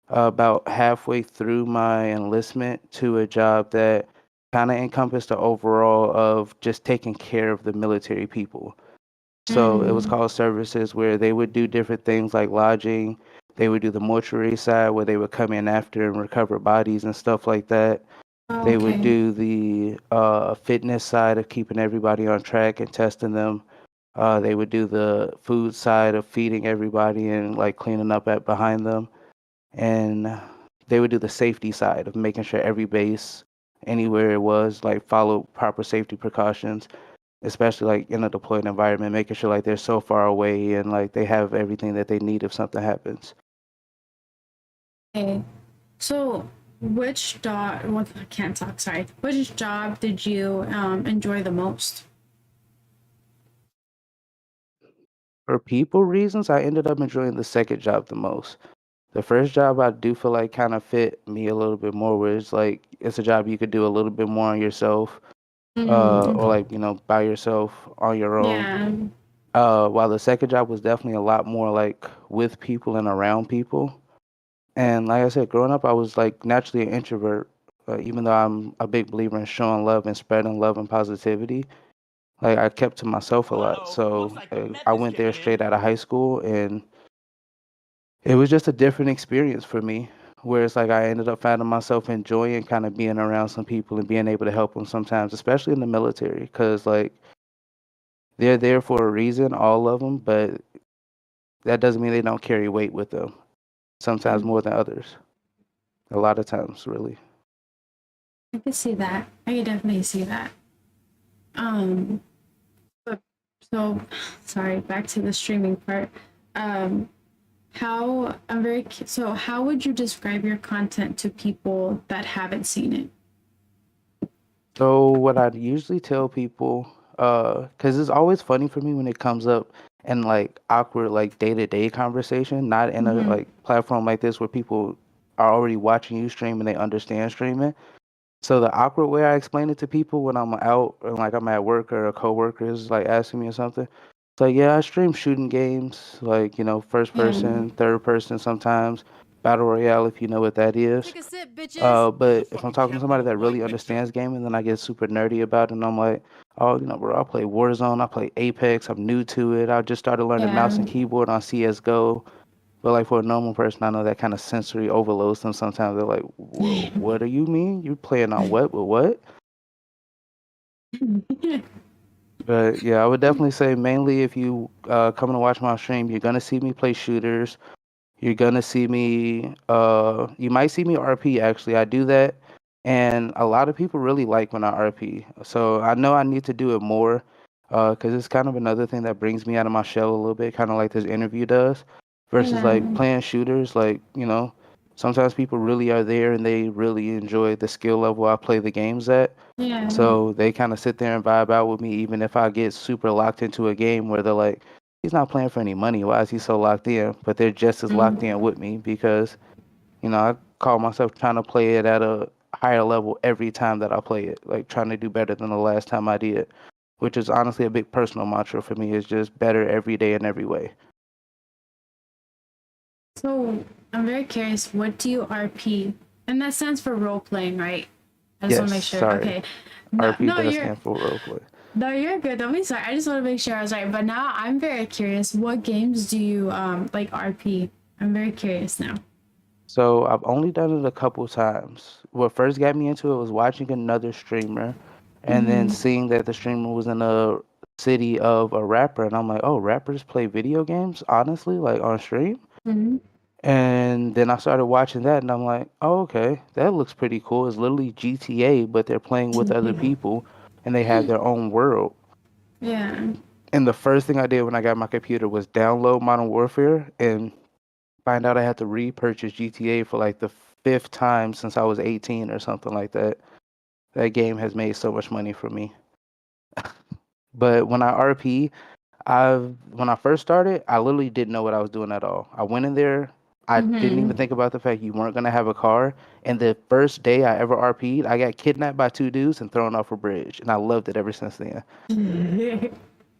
about halfway through my enlistment to a job that kind of encompassed the overall of just taking care of the military people. So it was Mm. called services where they would do different things like lodging. They would do the mortuary side where they would come in after and recover bodies and stuff like that. They would Okay. do the fitness side of keeping everybody on track and testing them. They would do the food side of feeding everybody and like cleaning up at behind them. And they would do the safety side of making sure every base, anywhere it was, like followed proper safety precautions, especially like in a deployed environment, making sure like they're so far away and like they have everything that they need if something happens. Okay. So which job? What I can't talk. Sorry. Which job did you enjoy the most? For people reasons, I ended up enjoying the second job the most. The first job I do feel like kind of fit me a little bit more, where it's like it's a job you could do a little bit more on yourself, or Mm. like by yourself on your own. Yeah. While the second job was definitely a lot more like with people and around people. And like I said, growing up, I was like naturally an introvert. Even though I'm a big believer in showing love and spreading love and positivity, like I kept to myself a lot. Uh-oh, looks So like the meth I is went there kicking in. straight out of high school, and it was just a different experience for me. Where it's like I ended up finding myself enjoying kind of being around some people and being able to help them sometimes, especially in the military, because like they're there for a reason, all of them, but that doesn't mean they don't carry weight with them. Sometimes more than others. A lot of times, really. I can see that. I can definitely see that. Um, but so sorry, back to the streaming part. Um, how I'm very so how would you describe your content to people that haven't seen it? So what I usually tell people, because it's always funny for me when it comes up in like awkward like day-to-day conversation, not in a Mm-hmm. like platform like this where people are already watching you stream and they understand streaming. So the awkward way I explain it to people when I'm out or like I'm at work or a coworker is like asking me or something. It's like, yeah, I stream shooting games, like, first Yeah. person, third person sometimes, battle royale if you know what that is. Take a sip, bitches. But if I'm talking to somebody that really understands gaming, then I get super nerdy about it and I'm like, oh, bro, I play Warzone, I play Apex, I'm new to it. I just started learning mouse Yeah. and keyboard on CS:GO. But like for a normal person, I know that kind of sensory overloads them. Sometimes they're like, "Whoa, what do you mean? You playing on what with what?" But yeah, I would definitely say mainly if you come to watch my stream, you're gonna see me play shooters. You're gonna see me. You might see me RP. Actually, I do that, and a lot of people really like when I RP. So I know I need to do it more, because it's kind of another thing that brings me out of my shell a little bit, kind of like this interview does, versus Yeah. like playing shooters. Like sometimes people really are there and they really enjoy the skill level I play the games at. Yeah. So they kind of sit there and vibe out with me, even if I get super locked into a game where they're like, he's not playing for any money. Why is he so locked in? But they're just as locked in with me because, I call myself trying to play it at a higher level every time that I play it, like trying to do better than the last time I did, which is honestly a big personal mantra for me, is just better every day in every way. So I'm very curious. What do you RP? And that stands for role playing, right? I just want Yes, to make sure. sorry. Okay. No, RP no, does you're stand for roleplay. no, you're good. Don't be sorry. I just want to make sure I was right. But now I'm very curious. What games do you like RP? I'm very curious now. So I've only done it a couple times. What first got me into it was watching another streamer and then seeing that the streamer was in a city of a rapper and I'm like, "Oh, rappers play video games, honestly, like on stream?" Mm-hmm. And then I started watching that and I'm like, "Oh, okay. That looks pretty cool. It's literally GTA, but they're playing with other people and they have their own world." Yeah. And the first thing I did when I got my computer was download Modern Warfare and find out I had to repurchase GTA for like the fifth time since I was 18 or something like that. That game has made so much money for me. But when I RP, when I first started, I literally didn't know what I was doing at all. I went in there, I didn't even think about the fact you weren't gonna have a car. And the first day I ever RP'd, I got kidnapped by two dudes and thrown off a bridge, and I loved it ever since then.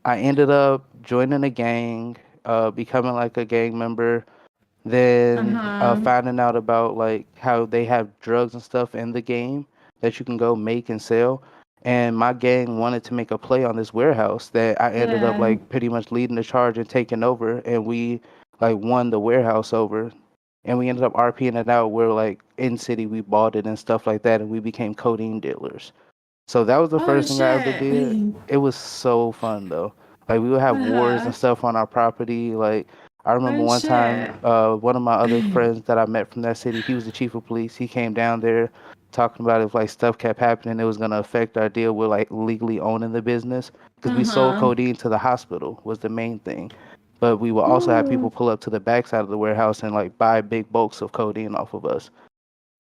I ended up joining a gang, becoming like a gang member, then Uh-huh. finding out about like how they have drugs and stuff in the game that you can go make and sell. And my gang wanted to make a play on this warehouse that I ended up Yeah. like pretty much leading the charge and taking over, and we like won the warehouse over. And we ended up RPing it out where like in city we bought it and stuff like that, and we became codeine dealers. So that was the Oh first thing I ever shit. did. It was so fun though. Like we would have wars Uh-huh. and stuff on our property. Like I remember Oh one time, shit. one of my other friends that I met from that city, he was the chief of police. He came down there talking about if like stuff kept happening, it was gonna affect our deal with like legally owning the business because we sold Uh-huh. codeine to the hospital was the main thing. But we would also have Ooh. people pull up to the backside of the warehouse and like buy big bulks of codeine off of us.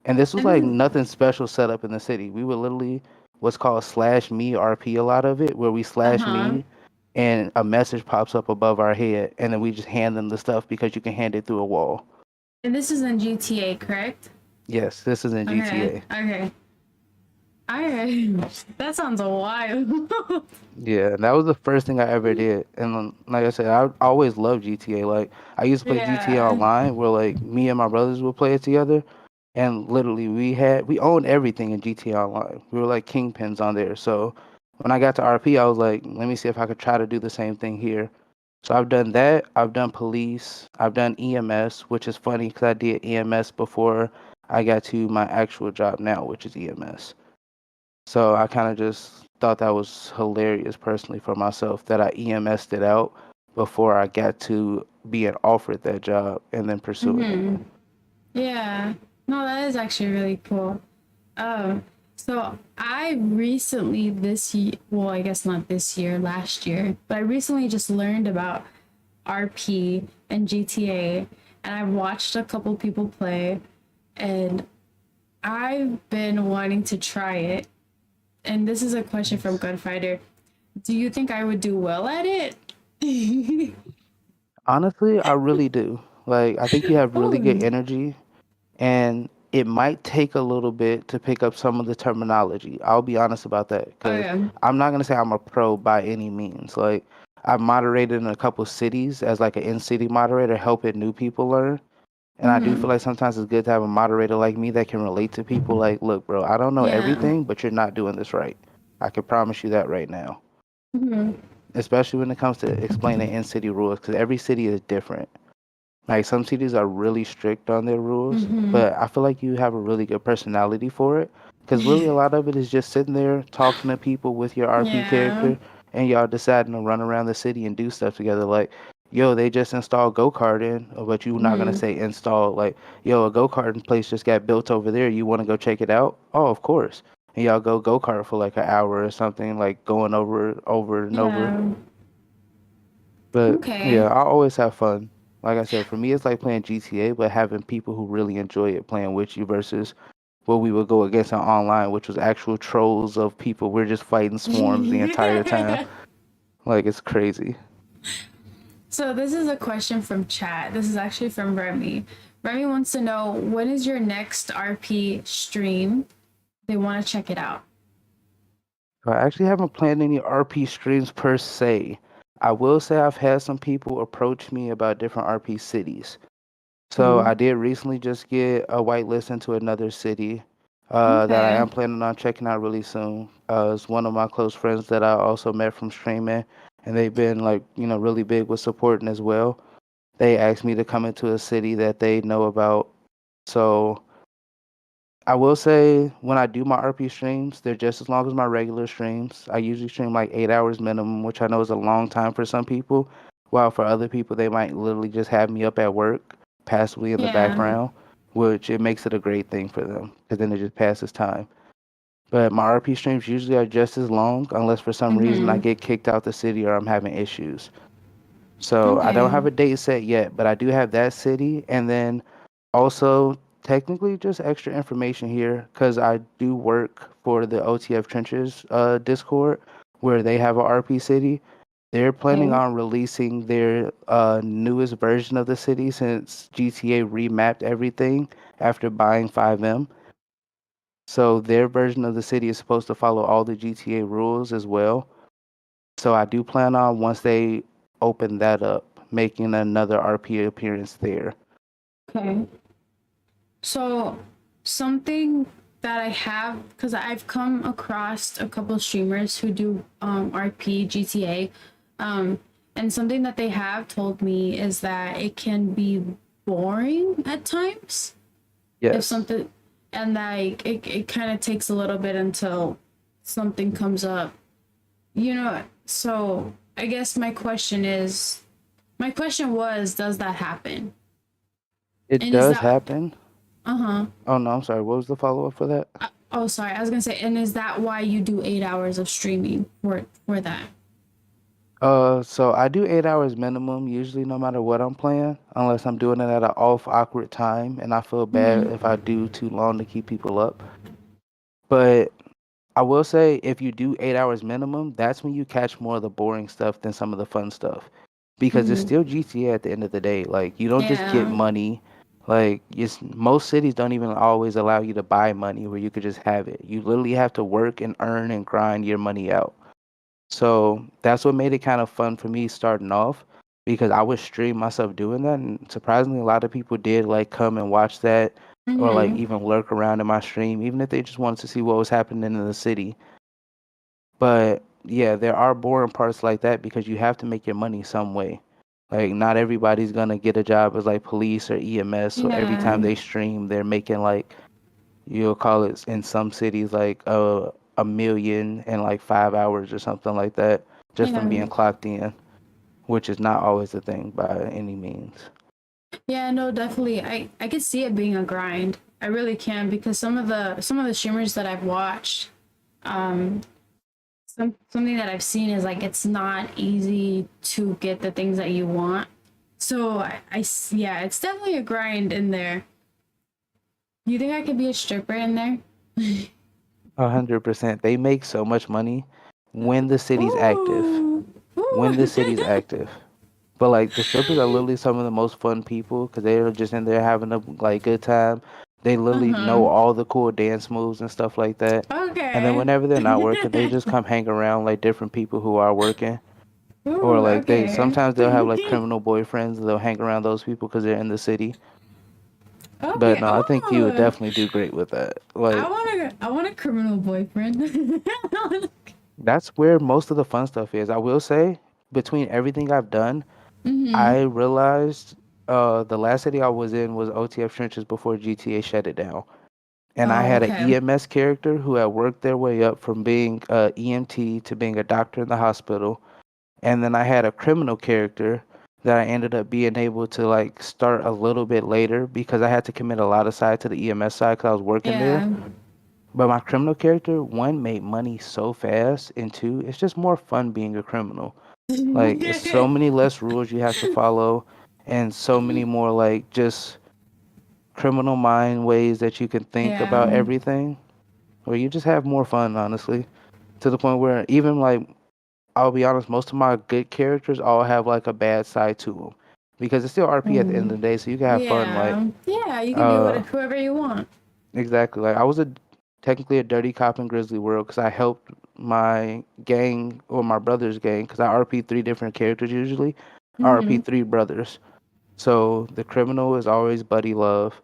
And this was And like then, nothing special set up in the city. We were literally what's called slash me RP a lot of it, where we slash uh-huh. me and a message pops up above our head and then we just hand them the stuff because you can hand it through a wall. And this is in GTA, correct? Yes, this is in Okay. GTA. Okay. Alright. That sounds wild. Yeah, and that was the first thing I ever did. And like I said, I always loved GTA. Like I used to play GTA Yeah. online where like me and my brothers would play it together. And literally we owned everything in GTA Online. We were like kingpins on there. So when I got to RP, I was like, let me see if I could try to do the same thing here. So I've done that. I've done police. I've done EMS, which is funny because I did EMS before I got to my actual job now, which is EMS. So I kind of just thought that was hilarious personally for myself that I EMS'd it out before I got to being offered that job and then pursuing it. Yeah. No, that is actually really cool. Oh, so I recently this year, well, I guess not this year, last year, but I recently just learned about RP and GTA, and I've watched a couple people play, and I've been wanting to try it. And this is a question from Gunfighter. Do you think I would do well at it? Honestly, I really do. Like, I think you have really good Oh, energy. And it might take a little bit to pick up some of the terminology. I'll be honest about that Oh because yeah. I'm not gonna say I'm a pro by any means. Like I've moderated in a couple cities as like an in-city moderator, helping new people learn. And I do Mm-hmm. feel like sometimes it's good to have a moderator like me that can relate to people. Like, look, bro, I don't know Yeah. everything, but you're not doing this right. I can promise you that right now. Mm-hmm. Especially when it comes to explaining in-city rules, because every city is different. Like some cities are really strict on their rules, Mm-hmm. but I feel like you have a really good personality for it. Because really, a lot of it is just sitting there talking to people with your RP Yeah. character, and y'all deciding to run around the city and do stuff together. Like, yo, they just installed go karting, but you're not gonna Mm-hmm. say install. Like, yo, a go karting place just got built over there. You want to go check it out? Oh, of course. And y'all go kart for like an hour or something, like going over and over. Yeah. But Okay. yeah, I always have fun. Like I said, for me, it's like playing GTA, but having people who really enjoy it playing with you versus what we would go against on online, which was actual trolls of people. We're just fighting swarms the entire time. Like it's crazy. So this is a question from chat. This is actually from Remy. Remy wants to know, when is your next RP stream? They want to check it out. I actually haven't planned any RP streams per se. I will say I've had some people approach me about different RP cities. So Ooh. I did recently just get a whitelist into another city that I Okay. am planning on checking out really soon. It's one of my close friends that I also met from streaming, and they've been like, really big with supporting as well. They asked me to come into a city that they know about. So I will say when I do my RP streams, they're just as long as my regular streams. I usually stream like 8 hours minimum, which I know is a long time for some people, while for other people they might literally just have me up at work, passively in the Yeah. background, which it makes it a great thing for them because then it just passes time. But my RP streams usually are just as long, unless for some reason I Mm-hmm. get kicked out the city or I'm having issues. So I don't Okay. have a date set yet, but I do have that city. And then also, technically, just extra information here because I do work for the OTF Trenches Discord where they have a RP city. They're planning Okay. on releasing their newest version of the city since GTA remapped everything after buying 5M. So their version of the city is supposed to follow all the GTA rules as well. So I do plan on once they open that up, making another RP appearance there. Okay. So something that I have, because I've come across a couple streamers who do RP GTA, um, and something that they have told me is that it can be boring at times if Yes, something, and like it kind of takes a little bit until something comes up, so I guess my question was, does that happen? it And is does that, happen. uh-huh. Oh no, I'm sorry. What was the follow up for that? Oh, sorry. I was gonna say, and is that why you do 8 hours of streaming for that? So I do 8 hours minimum usually, no matter what I'm playing, unless I'm doing it at an off awkward time, and I feel bad Mm-hmm. if I do too long to keep people up. But I will say if you do 8 hours minimum, that's when you catch more of the boring stuff than some of the fun stuff. Because it's Mm-hmm. still GTA at the end of the day. Like you don't just get Yeah. money. Like most cities don't even always allow you to buy money where you could just have it. You literally have to work and earn and grind your money out. So that's what made it kind of fun for me starting off because I would stream myself doing that and surprisingly a lot of people did like come and watch that or like Mm-hmm. even lurk around in my stream even if they just wanted to see what was happening in the city. But yeah, there are boring parts like that because you have to make your money some way. Like not everybody's gonna get a job as like police or EMS. So every time Yeah. they stream, they're making like you'll call it in some cities like a million in like 5 hours or something like that just from Yeah. being clocked in, which is not always a thing by any means. Yeah. No, definitely. I could see it being a grind. I really can, because some of the streamers that I've watched, um, something that I've seen is like it's not easy to get the things that you want. So yeah, it's definitely a grind in there. You think I could be a stripper in there? 100%. They make so much money when the city's active. Ooh. When the Ooh. city's active. But like the strippers are literally some of the most fun people because they're just in there having a like good time. They literally know Uh-huh. all the cool dance moves and stuff like that. And then Okay. whenever they're not working, they just come hang around like different people who are working. Or Ooh, like they okay. sometimes they'll have like criminal boyfriends. They'll hang around those people because they're in the city. But Okay. no, I think you would Oh, definitely do great with that. Like I want a criminal boyfriend. that's where most of the fun stuff is. I will say, between everything I've done, Mm-hmm. I realized the last city I was in was OTF Trenches before GTA shut it down. And I Oh, had an okay. EMS character who had worked their way up from being a EMT to being a doctor in the hospital. And then I had a criminal character that I ended up being able to like start a little bit later because I had to commit a lot of side to the EMS side because I was working there. Yeah. But my criminal character, one, made money so fast, and two, it's just more fun being a criminal. Like, it's so many less rules you have to follow, and so many more, like, just criminal mind ways that you can think about Yeah. everything, where you just have more fun, honestly. To the point where, even, like, I'll be honest, most of my good characters all have, like, a bad side to them. Because it's still RP at the end Mm. of the day, so you can have fun, like, Yeah. Yeah, you can be uh, whoever you want. exactly. Like I was a technically a dirty cop in Grizzly World because I helped my gang or my brother's gang because I RP three different characters usually. I RP Mm-hmm. three brothers. So the criminal is always buddy love.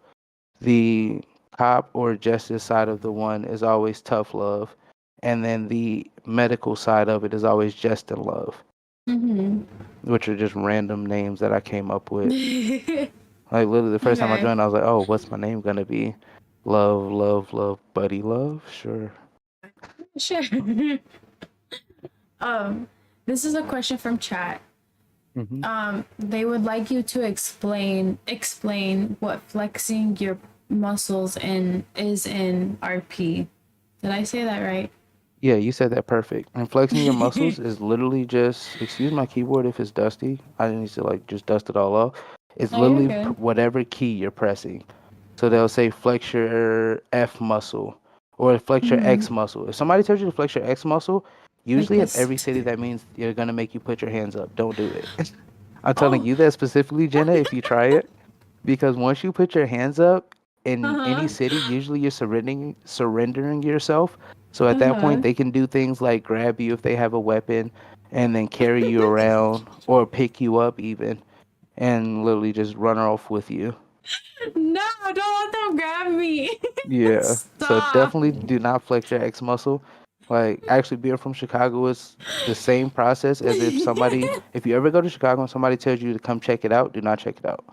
The cop or justice side of the one is always tough love, and then the medical side of it is always just in love, Mm-hmm. which are just random names that I came up with. Like literally the first time I Okay. joined, I was like, "Oh, what's my name gonna be? Love, love, love, buddy, love. Sure." Sure. um, this is a question from chat. Hmm. They would like you to explain what flexing your muscles in is in RP. Did I say that right? Yeah, you said that perfect. And flexing your muscles is literally just, excuse my keyboard if it's dusty. I need to like just dust it all off. It's Oh, you're literally good. whatever key you're pressing. So they'll say flex your F muscle or flex your Mm-hmm. X muscle. If somebody tells you to flex your X muscle, Like usually in this. every city that means they're gonna make you put your hands up. Don't do it. I'm telling Oh. you that specifically, Jenna, if you try it. Because once you put your hands up in any Uh-huh. city, usually you're surrendering yourself. So at that point, Uh-huh. they can do things like grab you if they have a weapon, and then carry you around or pick you up even, and literally just run off with you. No, don't let them grab me. Yeah. So Stop. definitely do not flex your X muscle. Like actually being from Chicago is the same process as if you ever go to Chicago and somebody tells you to come check it out, do not check it out.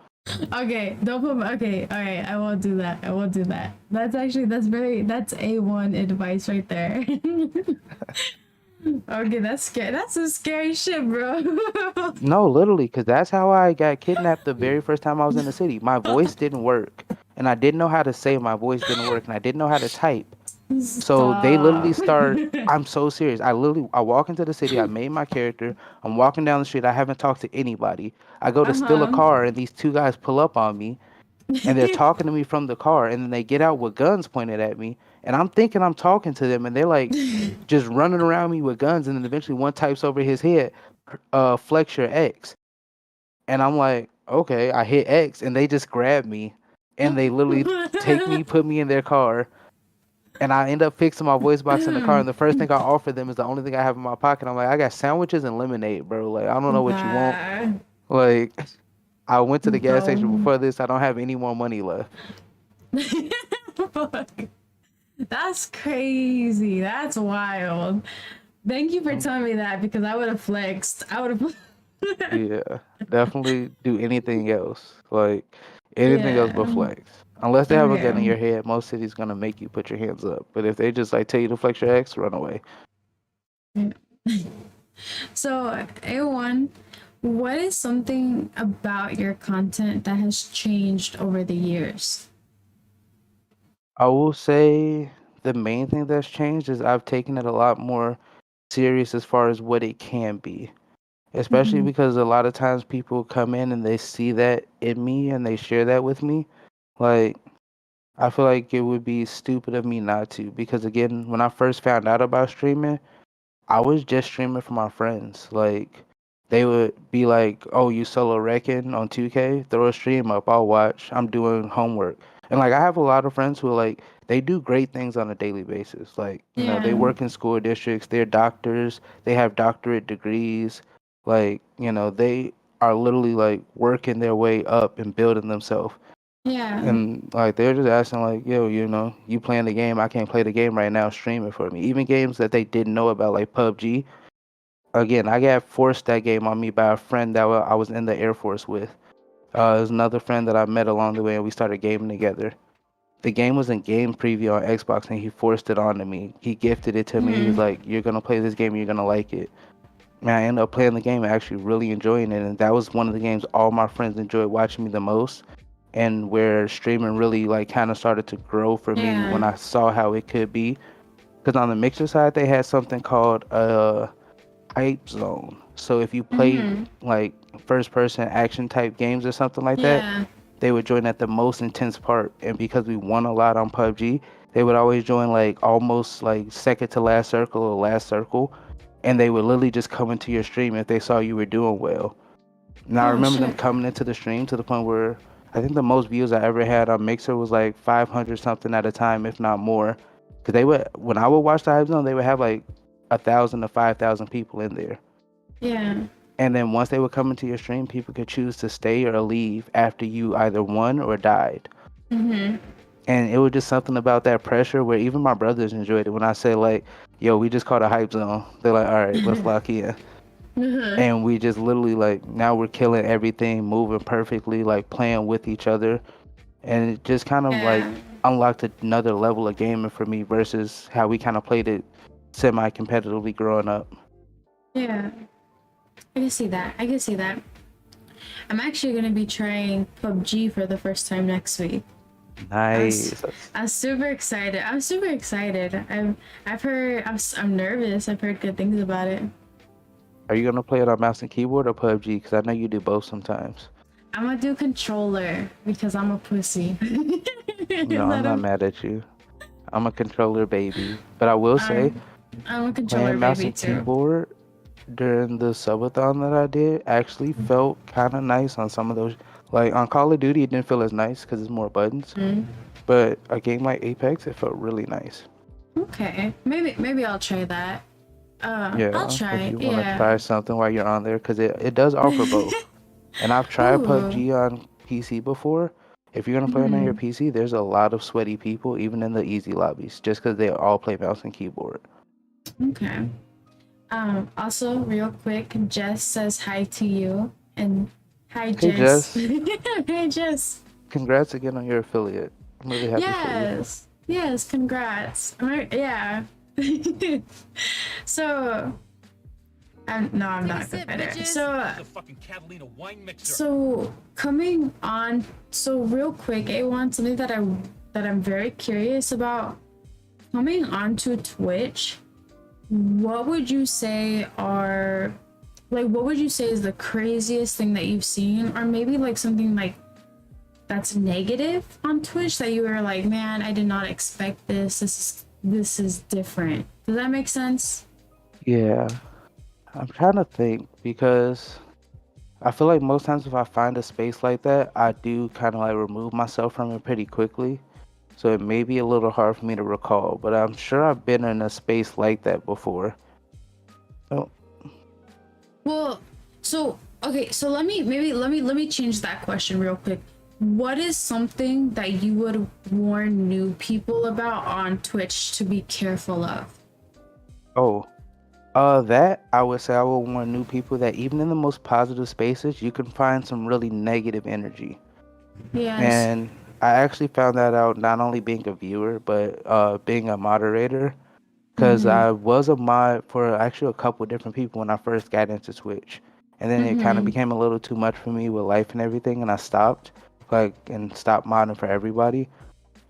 Okay, don't put my, okay, all right, I won't do that. I won't do that. That's A1 advice right there. Okay, that's scary. That's some scary shit, bro. No, literally, because that's how I got kidnapped the very first time I was in the city. My voice didn't work, and I didn't know how to say my voice didn't work, and I didn't know how to type. So they literally Stop. start. I'm so serious. I walk into the city. I made my character. I'm walking down the street. I haven't talked to anybody. I go to steal a Uh-huh. car, and these two guys pull up on me, and they're talking to me from the car, and then they get out with guns pointed at me, and I'm thinking I'm talking to them, and they're like just running around me with guns, and then eventually one types over his head, flex your X. And I'm like, okay, I hit X and they just grab me and they literally take me, put me in their car. And I end up fixing my voice box in the car. And the first thing I offer them is the only thing I have in my pocket. I'm like, I got sandwiches and lemonade, bro. Like, I don't know what you want. Nah. Like, I went to the gas station Bro. before this. I don't have any more money left. Fuck. That's crazy. That's wild. Thank you for Mm, telling me that because I would have flexed. I would have. yeah, definitely do anything else. Like, anything else but Yeah. flex. Unless they have a gun in Okay. your head, most cities gonna make you put your hands up. But if they just like tell you to flex your X, run away. So, A1, what is something about your content that has changed over the years? I will say the main thing that's changed is I've taken it a lot more serious as far as what it can be. Especially Mm-hmm. because a lot of times people come in and they see that in me and they share that with me. Like, I feel like it would be stupid of me not to. Because again, when I first found out about streaming, I was just streaming for my friends. Like, they would be like, "Oh, you solo wrecking on 2K? Throw a stream up. I'll watch. I'm doing homework." And like I have a lot of friends who like they do great things on a daily basis. Like, they Yeah. work in school districts, they're doctors, they have doctorate degrees. Like, they are literally like working their way up and building themselves. Yeah. And like they're just asking like, yo, you playing the game, I can't play the game right now, stream it for me. Even games that they didn't know about, like PUBG. Again, I got forced that game on me by a friend that I was in the Air Force with. There's another friend that I met along the way, and we started gaming together. The game was in game preview on Xbox, and he forced it onto me. He gifted it to me. He was Mm-hmm. like, "You're gonna play this game. You're gonna like it." And I ended up playing the game and actually really enjoying it. And that was one of the games all my friends enjoyed watching me the most, and where streaming really like kind of started to grow for me when Yeah. I saw how it could be. Because on the mixer side, they had something called hype zone. So if you played Mm-hmm. like first person action type games or something like that, Yeah. they would join at the most intense part. And because we won a lot on PUBG, they would always join like almost like second to last circle or last circle. And they would literally just come into your stream if they saw you were doing well. Now I Oh remember them shit. coming into the stream to the point where I think the most views I ever had on Mixer was like 500 something at a time, if not more. Because they would, when I would watch the Hype Zone, they would have like 1,000 to 5,000 people in there. Yeah. And then once they would come into your stream, people could choose to stay or leave after you either won or died. Mm-hmm. And it was just something about that pressure where even my brothers enjoyed it. When I say like, yo, we just caught a Hype Zone, they're like, all right, let's lock in. Uh-huh. And we just literally like now we're killing everything, moving perfectly, like playing with each other. And it just kind of like Yeah. unlocked another level of gaming for me versus how we kind of played it semi competitively growing up. Yeah. I can see that. I can see that. I'm actually gonna be trying PUBG for the first time next week. Nice. I'm super excited. I'm super excited. I've heard. I'm nervous. I've heard good things about it. Are you gonna play it on mouse and keyboard or PUBG? Because I know you do both sometimes. I'm gonna do controller because I'm a pussy. Is No, I'm that not a? mad at you. I'm a controller baby. But I will say, I'm a controller playing mouse baby and too. keyboard during the subathon that I did actually felt kind of nice on some of those. Like on Call of Duty, it didn't feel as nice because it's more buttons. Mm. But a game like Apex, it felt really nice. Okay, maybe I'll try that. I'll Yeah, if try. you want to Yeah. try something while you're on there, because it does offer both. And I've tried Ooh. PUBG on PC before. If you're gonna play it on your Hmm. PC, there's a lot of sweaty people, even in the easy lobbies, just because they all play mouse and keyboard. Okay. Also, real quick, Jess says hi to you, and hi, Hey Jess. Jess, Hey, Jess. congrats again on your affiliate. I'm really happy for you. Yes. Yes. Congrats. Yeah. So, I'm not a competitor. So coming on. So real quick, A1, something that I'm very curious about. Coming onto Twitch, what would you say are what would you say is the craziest thing that you've seen, or maybe like something like that's negative on Twitch that you were like, man, I did not expect this. This is different. Does that make sense? Yeah, I'm trying to think because I feel like most times if I find a space like that, I do kind of like remove myself from it pretty quickly. So it may be a little hard for me to recall, but I'm sure I've been in a space like that before. Oh, Well, so okay, so let me change that question real quick. What is something that you would warn new people about on Twitch to be careful of? oh, that I would say I would warn new people that even in the most positive spaces, you can find some really negative energy. Yes. And I actually found that out not only being a viewer, but being a moderator. Because Mm-hmm. I was a mod for actually a couple different people when I first got into Twitch. And then it kind of Mm-hmm. became a little too much for me with life and everything, and I stopped, and stopped modding for everybody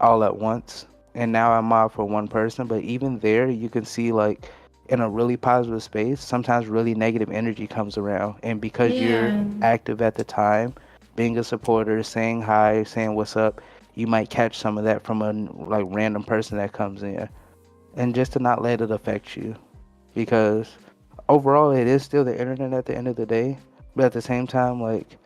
all at once. And now I mod for one person, but even there, you can see like in a really positive space, sometimes really negative energy comes around. And because you're Yeah. active at the time, being a supporter, saying hi, saying what's up, you might catch some of that from a like random person that comes in, and just to not let it affect you, because overall it is still the internet at the end of the day, but at the same time, like,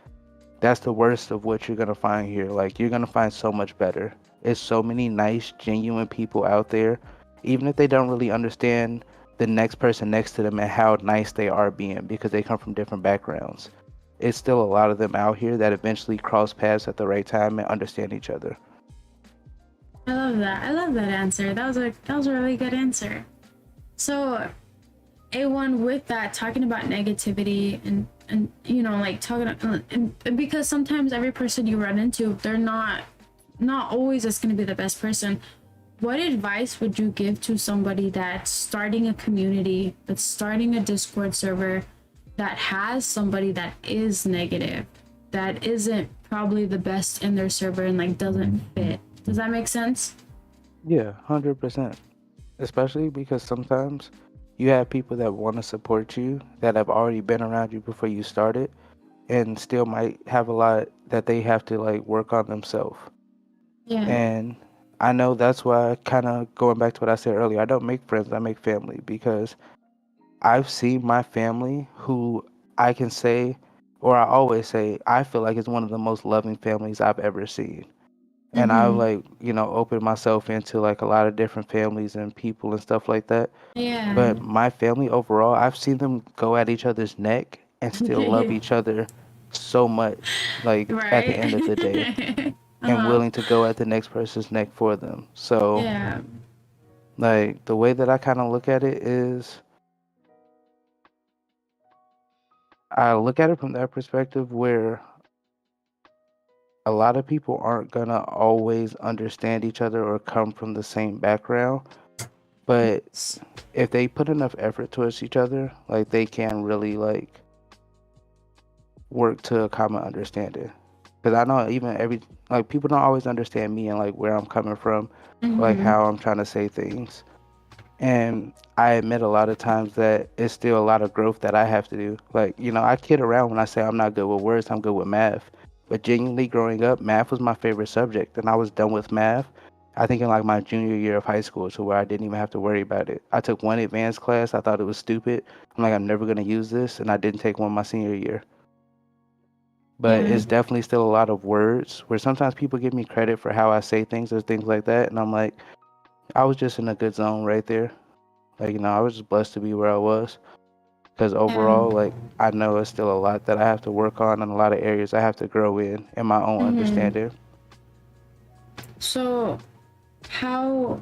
that's the worst of what you're gonna find here. Like, you're gonna find so much better. It's so many nice, genuine people out there, even if they don't really understand the next person next to them and how nice they are being because they come from different backgrounds. It's still a lot of them out here that eventually cross paths at the right time and understand each other. I love that. I love that answer. That was a really good answer. So, A1, with that, talking about negativity and you know, like talking and because sometimes every person you run into, they're not always just going to be the best person. What advice would you give to somebody that's starting a community, that's starting a Discord server, that has somebody that is negative, that isn't probably the best in their server and like doesn't fit? Does that make sense? Yeah, 100%. Especially because sometimes you have people that want to support you that have already been around you before you started and still might have a lot that they have to like work on themselves. Yeah. And I know that's why, kind of going back to what I said earlier, I don't make friends, I make family, because I've seen my family who I can say, or I always say, I feel like it's one of the most loving families I've ever seen. And I've Mm-hmm. like, opened myself into like a lot of different families and people and stuff like that. Yeah. But my family overall, I've seen them go at each other's neck and still love each other so much, like at the end of the day, Right. and Uh-huh. willing to go at the next person's neck for them. So, Yeah. like, the way that I kind of look at it is I look at it from that perspective where a lot of people aren't gonna always understand each other or come from the same background, but if they put enough effort towards each other, like they can really like work to a common understanding. Because I know even like people don't always understand me and like where I'm coming from, or like Mm-hmm. how I'm trying to say things. And I admit a lot of times that it's still a lot of growth that I have to do. Like, I kid around when I say I'm not good with words, I'm good with math. But genuinely growing up, math was my favorite subject. And I was done with math, I think in like my junior year of high school, to where I didn't even have to worry about it. I took one advanced class, I thought it was stupid. I'm like, I'm never going to use this. And I didn't take one my senior year. But Yeah. it's definitely still a lot of words where sometimes people give me credit for how I say things or things like that. And I'm like, I was just in a good zone right there. Like, I was just blessed to be where I was. Because Yeah. overall, like, I know it's still a lot that I have to work on and a lot of areas I have to grow in my own Mm-hmm. understanding. So how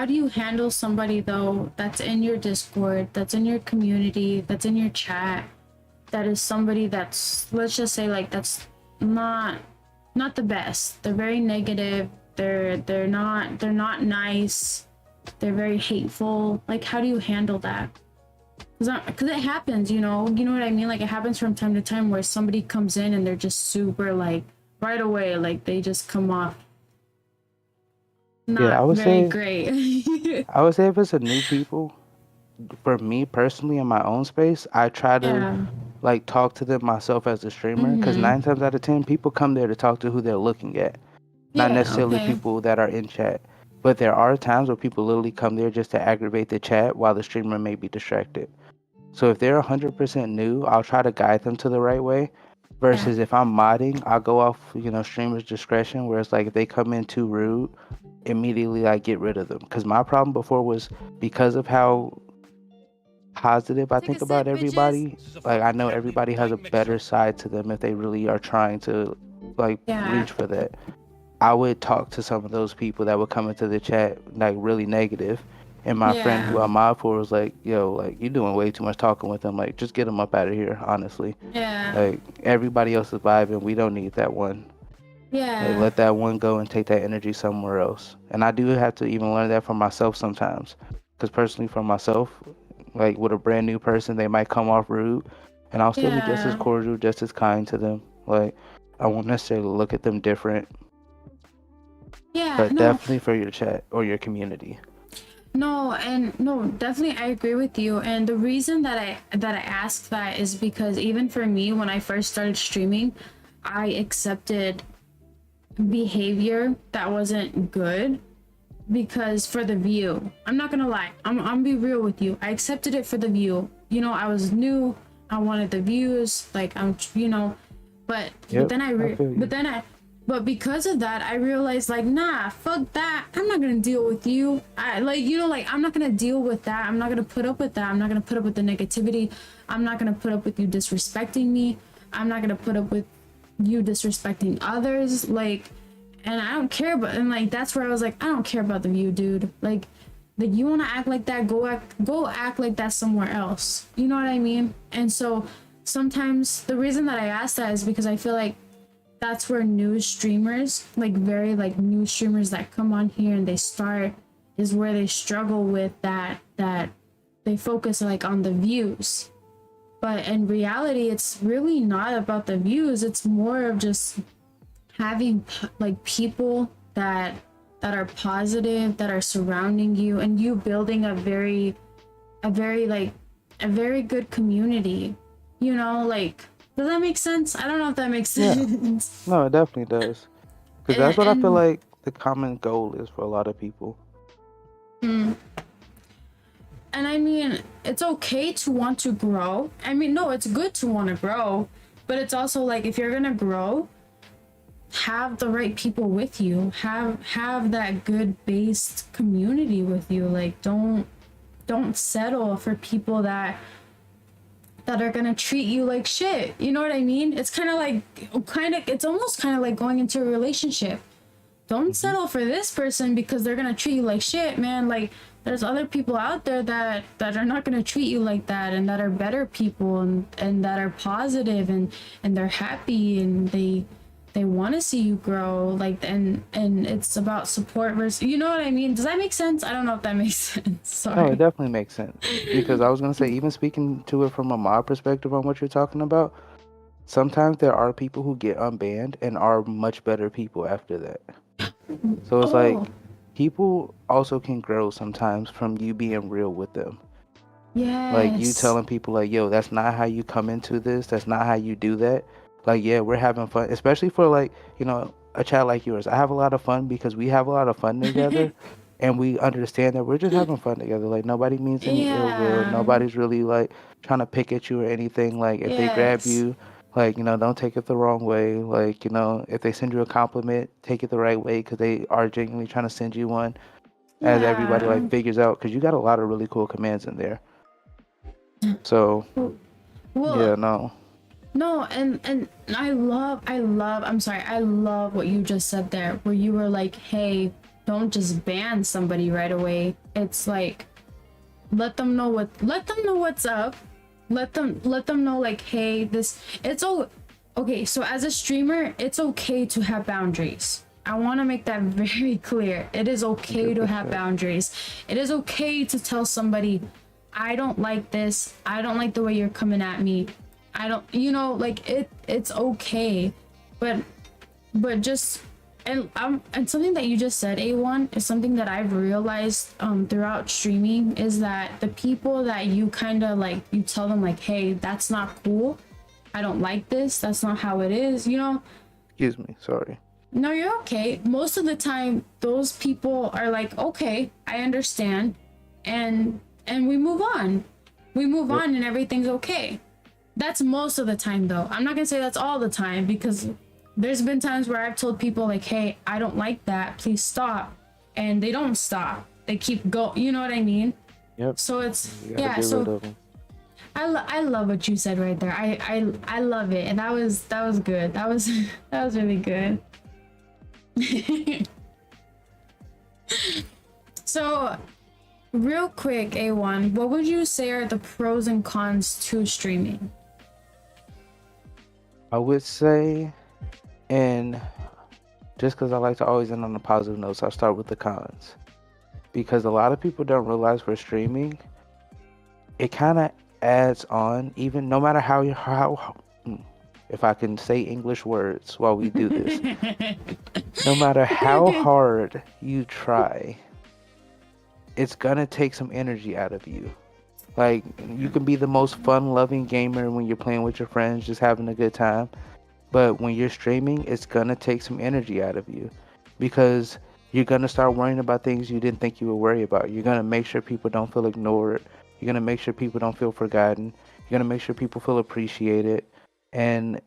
do you handle somebody though that's in your Discord, that's in your community, that's in your chat, that is somebody that's, let's just say, like, that's not the best. They're very negative. They're not nice. They're very hateful. Like, how do you handle that? Because it happens, you know what I mean? Like, it happens from time to time where somebody comes in and they're just super, like, right away, like they just come off Yeah, not I would very say, great. I would say if it's a new people, for me personally in my own space, I try to Yeah. like talk to them myself as a streamer. Because Mm-hmm. 9 times out of 10, people come there to talk to who they're looking at, not Yeah, necessarily okay. people that are in chat. But there are times where people literally come there just to aggravate the chat while the streamer may be distracted. So if they're 100% new, I'll try to guide them to the right way. Yeah. Versus if I'm modding, I'll go off, streamer's discretion, where it's like if they come in too rude, immediately I get rid of them. Because my problem before was because of how positive I Take a think about sip, bitches. everybody. Like I know everybody has a better side to them if they really are trying to like Yeah. reach for that. I would talk to some of those people that would come into the chat like really negative, and my friend Yeah. who I'm mod for was like, "Yo, like you doing way too much talking with them. Like just get them up out of here, honestly. Yeah. Like everybody else is vibing. We don't need that one. Like Yeah. let that one go and take that energy somewhere else." And I do have to even learn that for myself sometimes, because personally for myself, like with a brand new person, they might come off rude, and I'll still be just as Yeah. cordial, just as kind to them. Like I won't necessarily look at them different, Yeah. but No. definitely for your chat or your community. No, and no, definitely I agree with you. And the reason that I asked that is because even for me, when I first started streaming, I accepted behavior that wasn't good because for the view. I'm not gonna lie. I'm be real with you. I accepted it for the view. I was new. I wanted the views. Like but Yep, then I feel but you. then But because of that, I realized like, nah, fuck that. I'm not gonna deal with you. I like, you know, like I'm not gonna deal with that. I'm not gonna put up with that. I'm not gonna put up with the negativity. I'm not gonna put up with you disrespecting me. I'm not gonna put up with you disrespecting others. Like, and I don't care about, and like that's where I was like, I don't care about the view, dude. Like you want to act like that, go act like that somewhere else. You know what I mean? And so sometimes the reason that I ask that is because I feel like that's where new streamers, like very like new streamers that come on here and they start, is where they struggle with that they focus like on the views. But in reality, it's really not about the views. It's more of just having like people that are positive, that are surrounding you, and you building a very good community. You know, like, does that make sense? I don't know if that makes sense. No, it definitely does. Because that's what I feel like the common goal is for a lot of people. And I mean, it's okay to want to grow. I mean, no, it's good to want to grow, but it's also like, if you're gonna grow, have the right people with you. Have that good based community with you. Like, don't settle for people that are gonna treat you like shit. You know what I mean? It's it's almost kind of like going into a relationship. Don't settle for this person because they're gonna treat you like shit, man. Like, there's other people out there that are not gonna treat you like that, and that are better people, and that are positive, and they're happy, and they want to see you grow. Like, and it's about support versus, you know what I mean? Does that make sense? I don't know if that makes sense. Sorry. No, it definitely makes sense. Because I was gonna say, even speaking to it from a mod perspective on what you're talking about, sometimes there are people who get unbanned and are much better people after that. So it's like, people also can grow sometimes from you being real with them. Yes. Like, you telling people like, yo, that's not how you come into this. That's not how you do that. Like, yeah, we're having fun, especially for like, you know, a chat like yours. I have a lot of fun because we have a lot of fun together. And we understand that we're just having fun together. Like, nobody means any ill will. Nobody's really like trying to pick at you or anything. Like, if they grab you, like, you know, don't take it the wrong way. Like, you know, if they send you a compliment, take it the right way, because they are genuinely trying to send you one. As everybody like figures out, because you got a lot of really cool commands in there. So, yeah, no. No, and I love what you just said there, where you were like, hey, don't just ban somebody right away. It's like, let them know what's up. Let them know, like, hey, okay, so as a streamer, it's okay to have boundaries. I want to make that very clear. It is okay to have boundaries. It is okay to tell somebody, I don't like this. I don't like the way you're coming at me. I don't, you know, like, it's okay. But just, and something that you just said, A1, is something that I've realized throughout streaming, is that the people that you kind of like, you tell them like, hey, that's not cool. I don't like this. That's not how it is, you know? Excuse me, sorry. No, you're okay. Most of the time, those people are like, okay, I understand. And we move on. We move on and everything's okay. That's most of the time, though. I'm not gonna say that's all the time, because there's been times where I've told people like, hey, I don't like that, please stop. And they don't stop. They keep going, you know what I mean? Yep. So it's, yeah, so I love what you said right there. I love it. And that was good. That was really good. So, real quick, A1, what would you say are the pros and cons to streaming? I would say, and just because I like to always end on the positive notes, I'll start with the cons. Because a lot of people don't realize for streaming, it kind of adds on, even no matter how if I can say English words while we do this, no matter how hard you try, it's gonna take some energy out of you. Like, you can be the most fun-loving gamer when you're playing with your friends, just having a good time. But when you're streaming, it's gonna take some energy out of you, because you're gonna start worrying about things you didn't think you would worry about. You're gonna make sure people don't feel ignored. You're gonna make sure people don't feel forgotten. You're gonna make sure people feel appreciated. And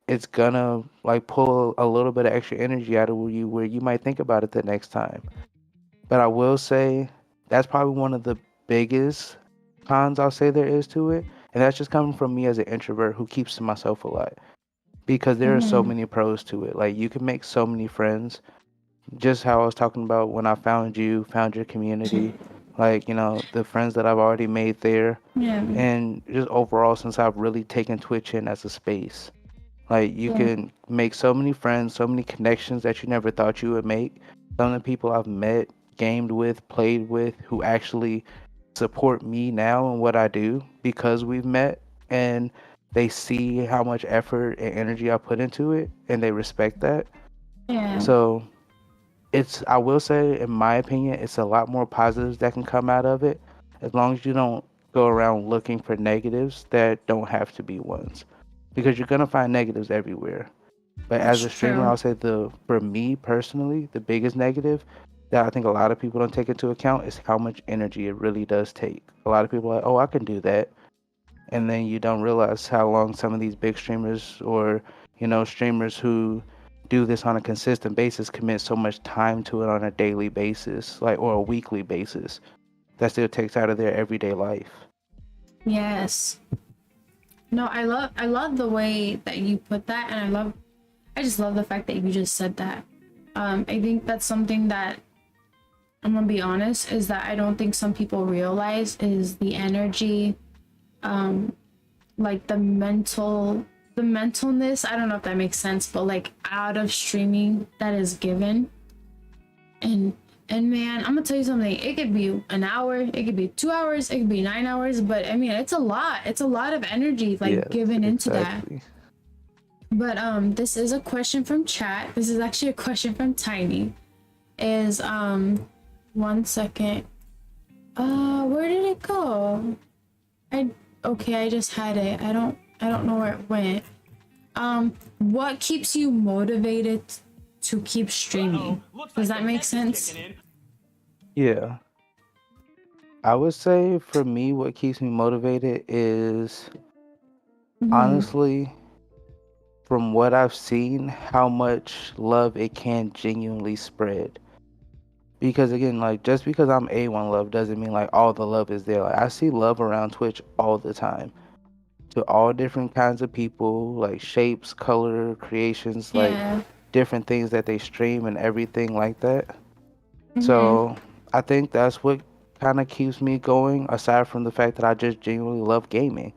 it's gonna like pull a little bit of extra energy out of you where you might think about it the next time. But I will say that's probably one of the biggest cons I'll say there is to it. And that's just coming from me as an introvert who keeps to myself a lot. Because there are so Mm-hmm. many pros to it. Like you can make so many friends. Just how I was talking about when I found you, found your community, like, the friends that I've already made there. Yeah. And just overall since I've really taken Twitch in as a space. Like you Yeah. can make so many friends, so many connections that you never thought you would make. Some of the people I've met, gamed with, played with, who actually support me now and what I do because we've met and they see how much effort and energy I put into it and they respect that. Yeah. So I will say, in my opinion, it's a lot more positives that can come out of it as long as you don't go around looking for negatives that don't have to be ones because you're going to find negatives everywhere. But as That's a streamer, true. I'll say for me personally, the biggest negative that I think a lot of people don't take into account is how much energy it really does take. A lot of people are like, oh, I can do that. And then you don't realize how long some of these big streamers or, streamers who do this on a consistent basis commit so much time to it on a daily basis, like, or a weekly basis that still takes out of their everyday life. Yes. No, I love the way that you put that, and I just love the fact that you just said that. I think that's something that I'm gonna be honest is that I don't think some people realize is the energy, like the mentalness. I don't know if that makes sense, but like out of streaming that is given, and and man, I'm gonna tell you something. It could be an hour, it could be 2 hours, it could be 9 hours, but I mean, it's a lot. It's a lot of energy like Yes, given into that. exactly. But this is a question from chat. This is actually a question from Tiny. Is 1 second. Where did it go? I just had it. I don't know where it went. What keeps you motivated to keep streaming? Does that make sense? Yeah. I would say for me, what keeps me motivated is Mm-hmm. honestly, from what I've seen, how much love it can genuinely spread. Because again, like just because I'm A1 Love doesn't mean like all the love is there. Like I see love around Twitch all the time to all different kinds of people, like shapes, color, creations, like Yeah. different things that they stream and everything like that. Mm-hmm. So I think that's what kind of keeps me going, aside from the fact that I just genuinely love gaming.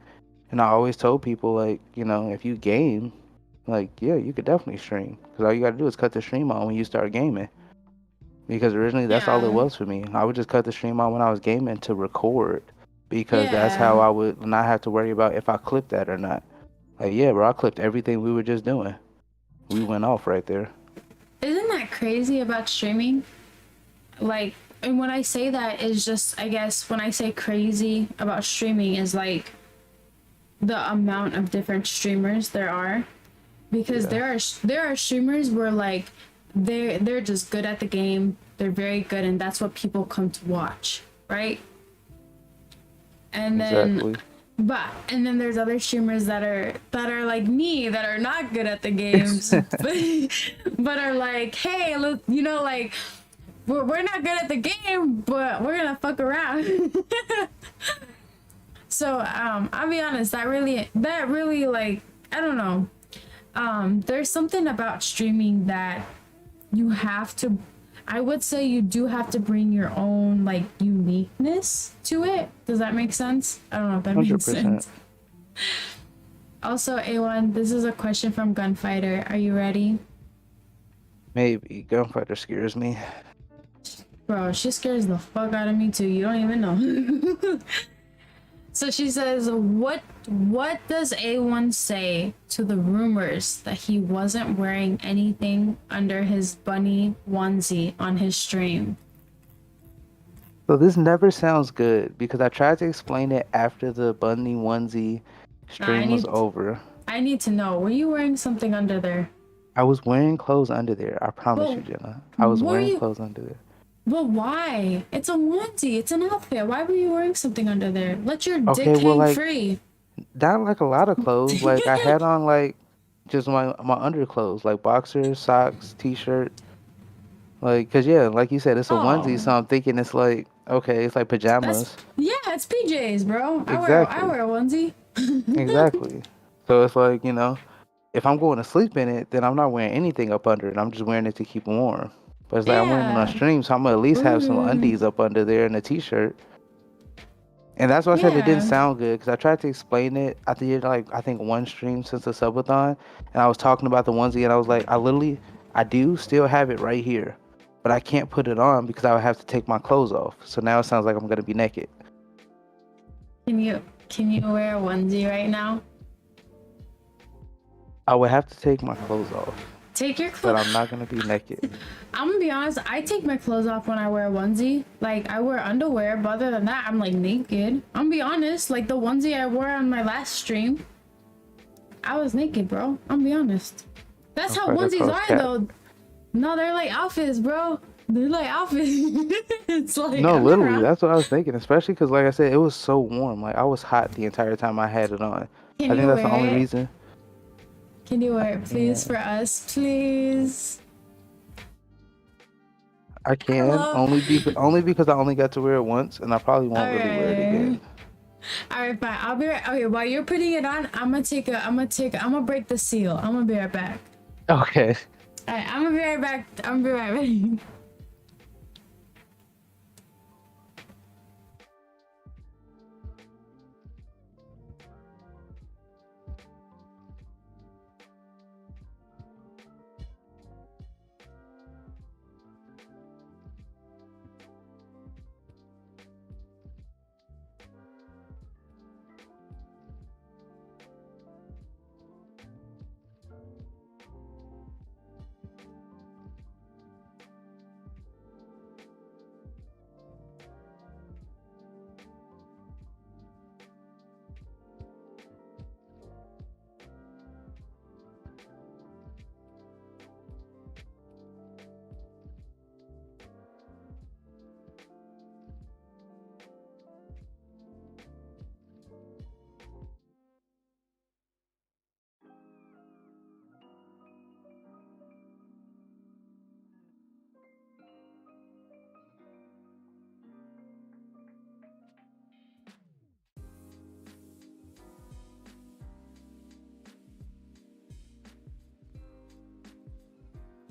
And I always told people, like, if you game, like, yeah, you could definitely stream. Because all you got to do is cut the stream on when you start gaming. Because originally that's all it Yeah. was for me. I would just cut the stream on when I was gaming to record. Because that's how Yeah. I would not have to worry about if I clipped that or not. Like, yeah, bro, I clipped everything we were just doing. We went off right there. Isn't that crazy about streaming? Like, and when I say that is just, I guess, when I say crazy about streaming is like the amount of different streamers there are, because Yeah, there are streamers where like they're just good at the game, they're very good, and that's what people come to watch, right? And then exactly. and then there's other streamers that are like me, that are not good at the games, but are like, hey, look, like we're not good at the game, but we're gonna fuck around. So I'll be honest, that really like, I don't know. There's something about streaming that you have to, I would say you do have to bring your own like uniqueness to it. Does that make sense? I don't know if that makes 100%. sense. Also, A1, this is a question from Gunfighter. Are you ready? Maybe. Gunfighter scares me. Bro, she scares the fuck out of me too. You don't even know. So she says, what does A1 say to the rumors that he wasn't wearing anything under his bunny onesie on his stream? So this never sounds good because I tried to explain it after the Bunny onesie Nah, I stream was need over. I need to know. Were you wearing something under there? I was wearing clothes under there. I promise you, Well, Jenna. I was were wearing you? clothes under there. But why? It's a onesie. It's an outfit. Why were you wearing something under there? Let your Okay, dick well, hang like, free. not like a lot of clothes. Like, I had on, like, just my underclothes, like boxers, socks, t-shirt. Like, cause yeah, like you said, it's a onesie, so Oh, I'm thinking it's like okay, it's like that's pajamas. yeah, it's PJs, bro. I Exactly, wear a onesie. exactly. So it's like if I'm going to sleep in it, then I'm not wearing anything up under it. I'm just wearing it to keep warm. But it's like I'm wearing it on Yeah. stream, so I'm gonna at least have some Ooh. undies up under there and a t-shirt. And that's why I said it didn't Yeah. sound good because I tried to explain it. I did like I think one stream since the subathon, and I was talking about the onesie, and I was like, I do still have it right here, but I can't put it on because I would have to take my clothes off. So now it sounds like I'm gonna be naked. Can you wear a onesie right now? I would have to take my clothes off, Take your but clothes. I'm not gonna be naked. I'm gonna be honest. I take my clothes off when I wear a onesie. Like I wear underwear, but other than that, I'm like naked. I'm gonna be honest. Like the onesie I wore on my last stream, I was naked, bro. I'm gonna be honest. That's how Okay, that onesies calls are, cat. though. No, they're like outfits, bro. They're like outfits. It's like No, I've been literally, around. that's what I was thinking. Especially because, like I said, it was so warm. Like I was hot the entire time I had it on. Can I think you that's the wear only it? reason. Can you wear it, please, Yeah, for us, please? I I can love. only because I only got to wear it once, and I probably won't really wear it Alright. again. Alright, fine. I'll be right. Okay, while you're putting it on, I'm gonna break the seal. I'm gonna be right back. Okay. Alright, I'm gonna be right back. I'm gonna be right back.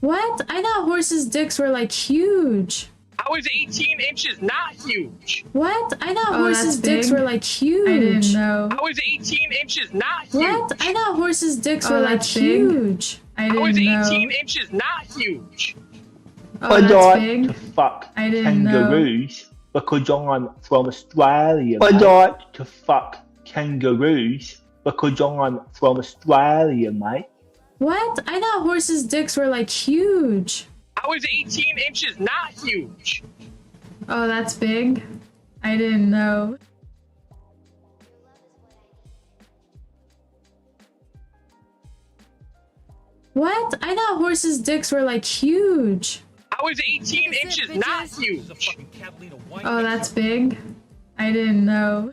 What? I thought horses' dicks were like huge. How is 18 inches not huge? What? I thought Oh, horses' that's dicks big. were like huge. I didn't know. How is 18 inches not huge? What? I thought horses' dicks Oh, were like that's big. huge. I How is didn't 18 know. inches not huge? Oh, I that's like big. to fuck I didn't know. kangaroos because I'm from Australia. I like to fuck kangaroos because I'm from Australia, mate. What? I thought horses' dicks were like huge. How is 18 inches not huge? Oh, that's big. I didn't know. What? I thought horses' dicks were like huge. How is 18 inches not huge? Oh, that's big. I didn't know.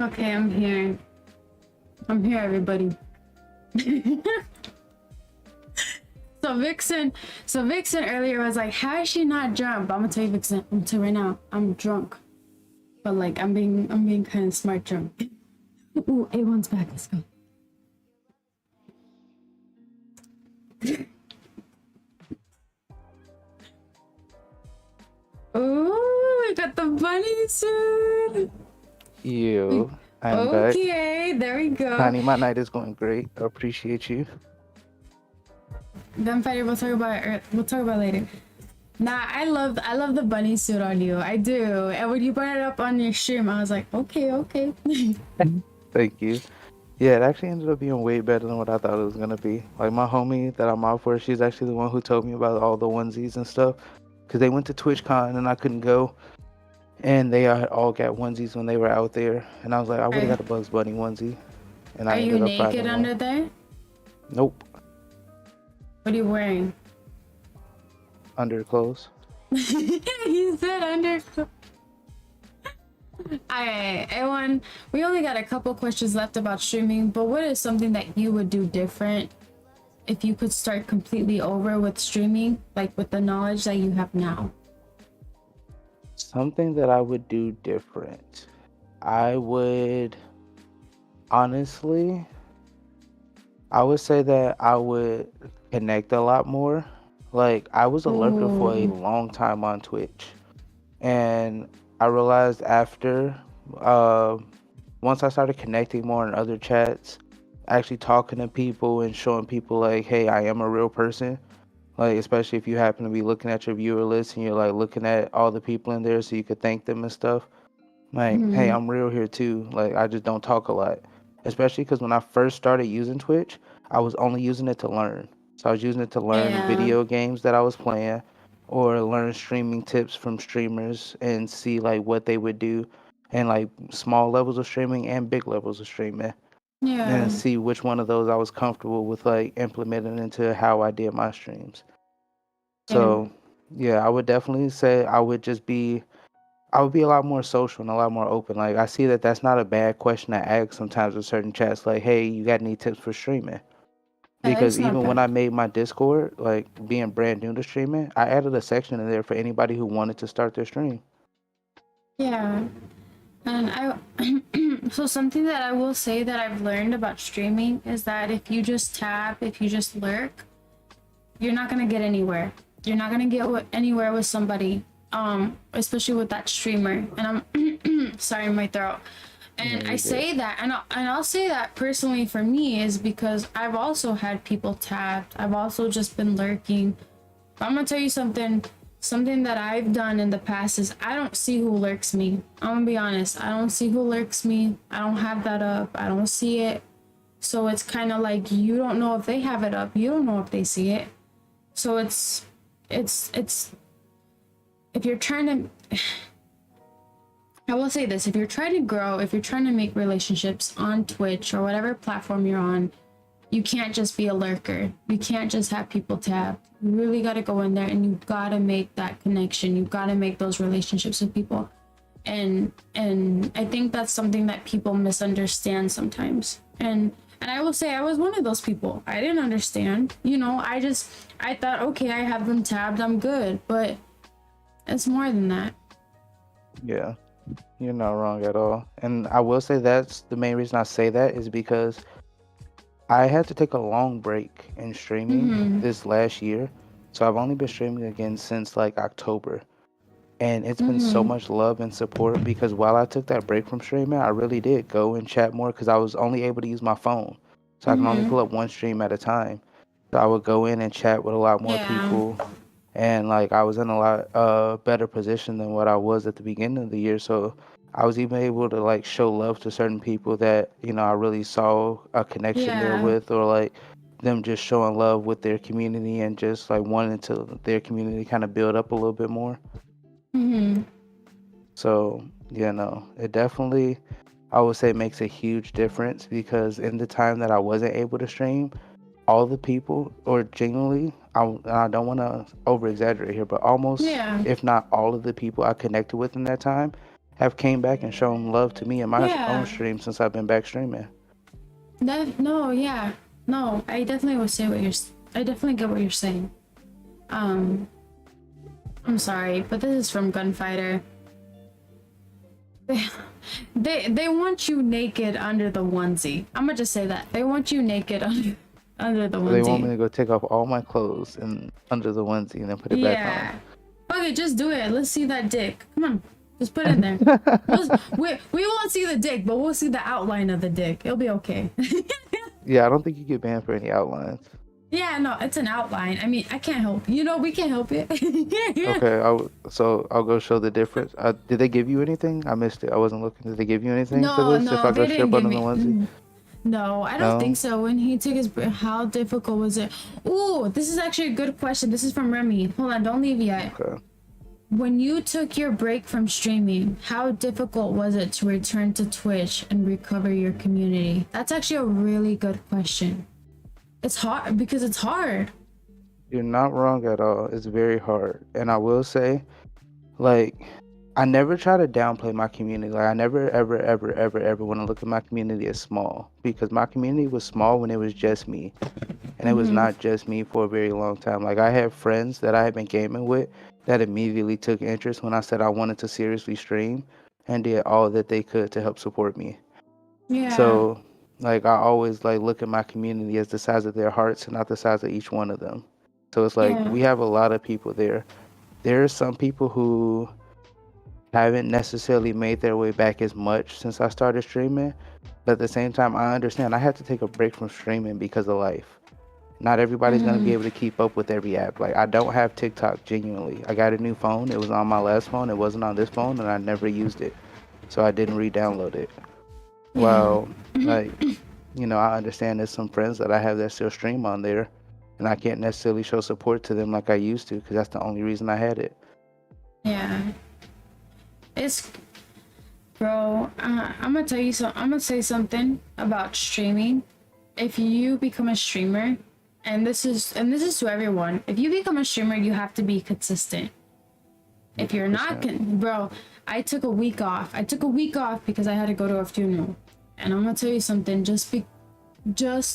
Okay, I'm here. I'm here, everybody. So Vixen earlier was like, how is she not drunk? But I'm gonna tell you, Vixen, I'm gonna tell you right now, I'm drunk. But like I'm being kind of smart drunk. Ooh, A1's back, let's go. Ooh, we got the bunny suit. You, I'm back. Okay, there we go. Honey, my night is going great. I appreciate you. Gunfighter, we'll talk about it. We'll talk about it later. Nah, I love the bunny suit on you. I do. And when you brought it up on your stream, I was like, okay. Thank you. Yeah, it actually ended up being way better than what I thought it was gonna be. Like my homie that I'm out for, she's actually the one who told me about all the onesies and stuff. Cause they went to TwitchCon and I couldn't go, and they all got onesies when they were out there. And I was like, I would have got a Bugs Bunny onesie, and I Are you ended up naked finding under one. there? Nope, What are you wearing? underclothes. He said under. Alright, A1, we only got a couple questions left about streaming, but what is something that you would do different if you could start completely over with streaming, like with the knowledge that you have now? Something that I would do different. I would honestly, I would say that I would connect a lot more. Like I was a lurker for a Ooh. long time on Twitch, and I realized after, uh, once I started connecting more in other chats, actually talking to people and showing people like, hey, I am a real person. Like especially if you happen to be looking at your viewer list and you're like looking at all the people in there so you could thank them and stuff. Like, hey, Mm-hmm. I'm real here too. Like, I just don't talk a lot. Especially because when I first started using Twitch, I was only using it to learn. So I was using it to learn Yeah. video games that I was playing or learn streaming tips from streamers and see like what they would do and like small levels of streaming and big levels of streaming Yeah. and see which one of those I was comfortable with like implementing into how I did my streams. Same. So, yeah, I would definitely say I would be a lot more social and a lot more open. Like I see that that's not a bad question to ask sometimes in certain chats. Like, hey, you got any tips for streaming? Because It's not even when bad. I made my Discord, like being brand new to streaming, I added a section in there for anybody who wanted to start their stream. Yeah. And I, so something that I will say that I've learned about streaming is that if you just tap, if you just lurk, you're not gonna get anywhere. You're not gonna get anywhere with somebody, especially with that streamer. And I'm sorry, my throat. And Yeah, I you good. say that, and I'll say that personally for me is because I've also had people tapped. I've also just been lurking. But I'm gonna tell you something. Something that I've done in the past is I don't see who lurks me. I'm gonna be honest. I don't see who lurks me. I don't have that up. I don't see it. So it's kind of like you don't know if they have it up. You don't know if they see it. So it's if you're trying to I will say this, if you're trying to grow, if you're trying to make relationships on Twitch or whatever platform you're on, you can't just be a lurker. You can't just have people tab. You really got to go in there and you got to make that connection. You got to make those relationships with people. And I think that's something that people misunderstand sometimes. And I will say I was one of those people. I didn't understand. You know, I thought, okay, I have them tabbed, I'm good. But it's more than that. Yeah, you're not wrong at all. And I will say that's the main reason I say that is because I had to take a long break in streaming this last year. So I've only been streaming again since like October. And it's been so much love and support because while I took that break from streaming, I really did go and chat more because I was only able to use my phone. So I can only pull up one stream at a time. So I would go in and chat with a lot more Yeah. people. And like I was in a lot better position than what I was at the beginning of the year. So I was even able to like show love to certain people that, you know, I really saw a connection there Yeah. with, or like them just showing love with their community and just like wanting to their community kind of build up a little bit more. So, you know, it definitely, I would say, makes a huge difference because in the time that I wasn't able to stream, all the people, or genuinely, I don't want to over exaggerate here, but almost, Yeah. if not all of the people I connected with in that time, have came back and shown love to me in my Yeah. own stream since I've been back streaming. No, yeah. No, I definitely would say I definitely get what you're saying. I'm sorry, but this is from Gunfighter. They want you naked under the onesie. I'm gonna just say that. They want you naked under the onesie. They want me to go take off all my clothes and under the onesie and then put it back Yeah. on. Okay, just do it. Let's see that dick. Come on. Just put it in there. We won't see the dick, but we'll see the outline of the dick. It'll be okay. Yeah, I don't think you get banned for any outlines. Yeah, no, it's an outline. I mean, I can't help. You know, we can't help it. Okay, so I'll go show the difference. Did they give you anything? I missed it. I wasn't looking. Did they give you anything for this? If I they go didn't strip give under me. the onesie? No, I don't No? think so. When he took his break, how difficult was it? Ooh, this is actually a good question. This is from Remy. Hold on, don't leave yet. Okay. When you took your break from streaming, how difficult was it to return to Twitch and recover your community? That's actually a really good question. It's hard because it's hard. You're not wrong at all. It's very hard. And I will say, like, I never try to downplay my community. Like I never ever ever ever ever want to look at my community as small because my community was small when it was just me, and it was Mm-hmm. not just me for a very long time. Like I had friends that I had been gaming with that immediately took interest when I said I wanted to seriously stream, and did all that they could to help support me. Yeah. So like I always like look at my community as the size of their hearts and not the size of each one of them. So it's like Yeah. we have a lot of people there. There are some people who haven't necessarily made their way back as much since I started streaming. But at the same time, I understand I had to take a break from streaming because of life. Not everybody's gonna be Mm-hmm. able to keep up with every app. Like I don't have TikTok genuinely. I got a new phone. It was on my last phone. It wasn't on this phone, and I never used it, so I didn't re-download it. Yeah. Well, like I understand there's some friends that I have that still stream on there, and I can't necessarily show support to them like I used to because that's the only reason I had it. Yeah. It's bro. I'm gonna tell you so. I'm gonna say something about streaming. If you become a streamer, and this is to everyone. If you become a streamer, you have to be consistent. If you're not, 100%. bro, I took a week off. I took a week off because I had to go to a funeral. And I'm gonna tell you something. Just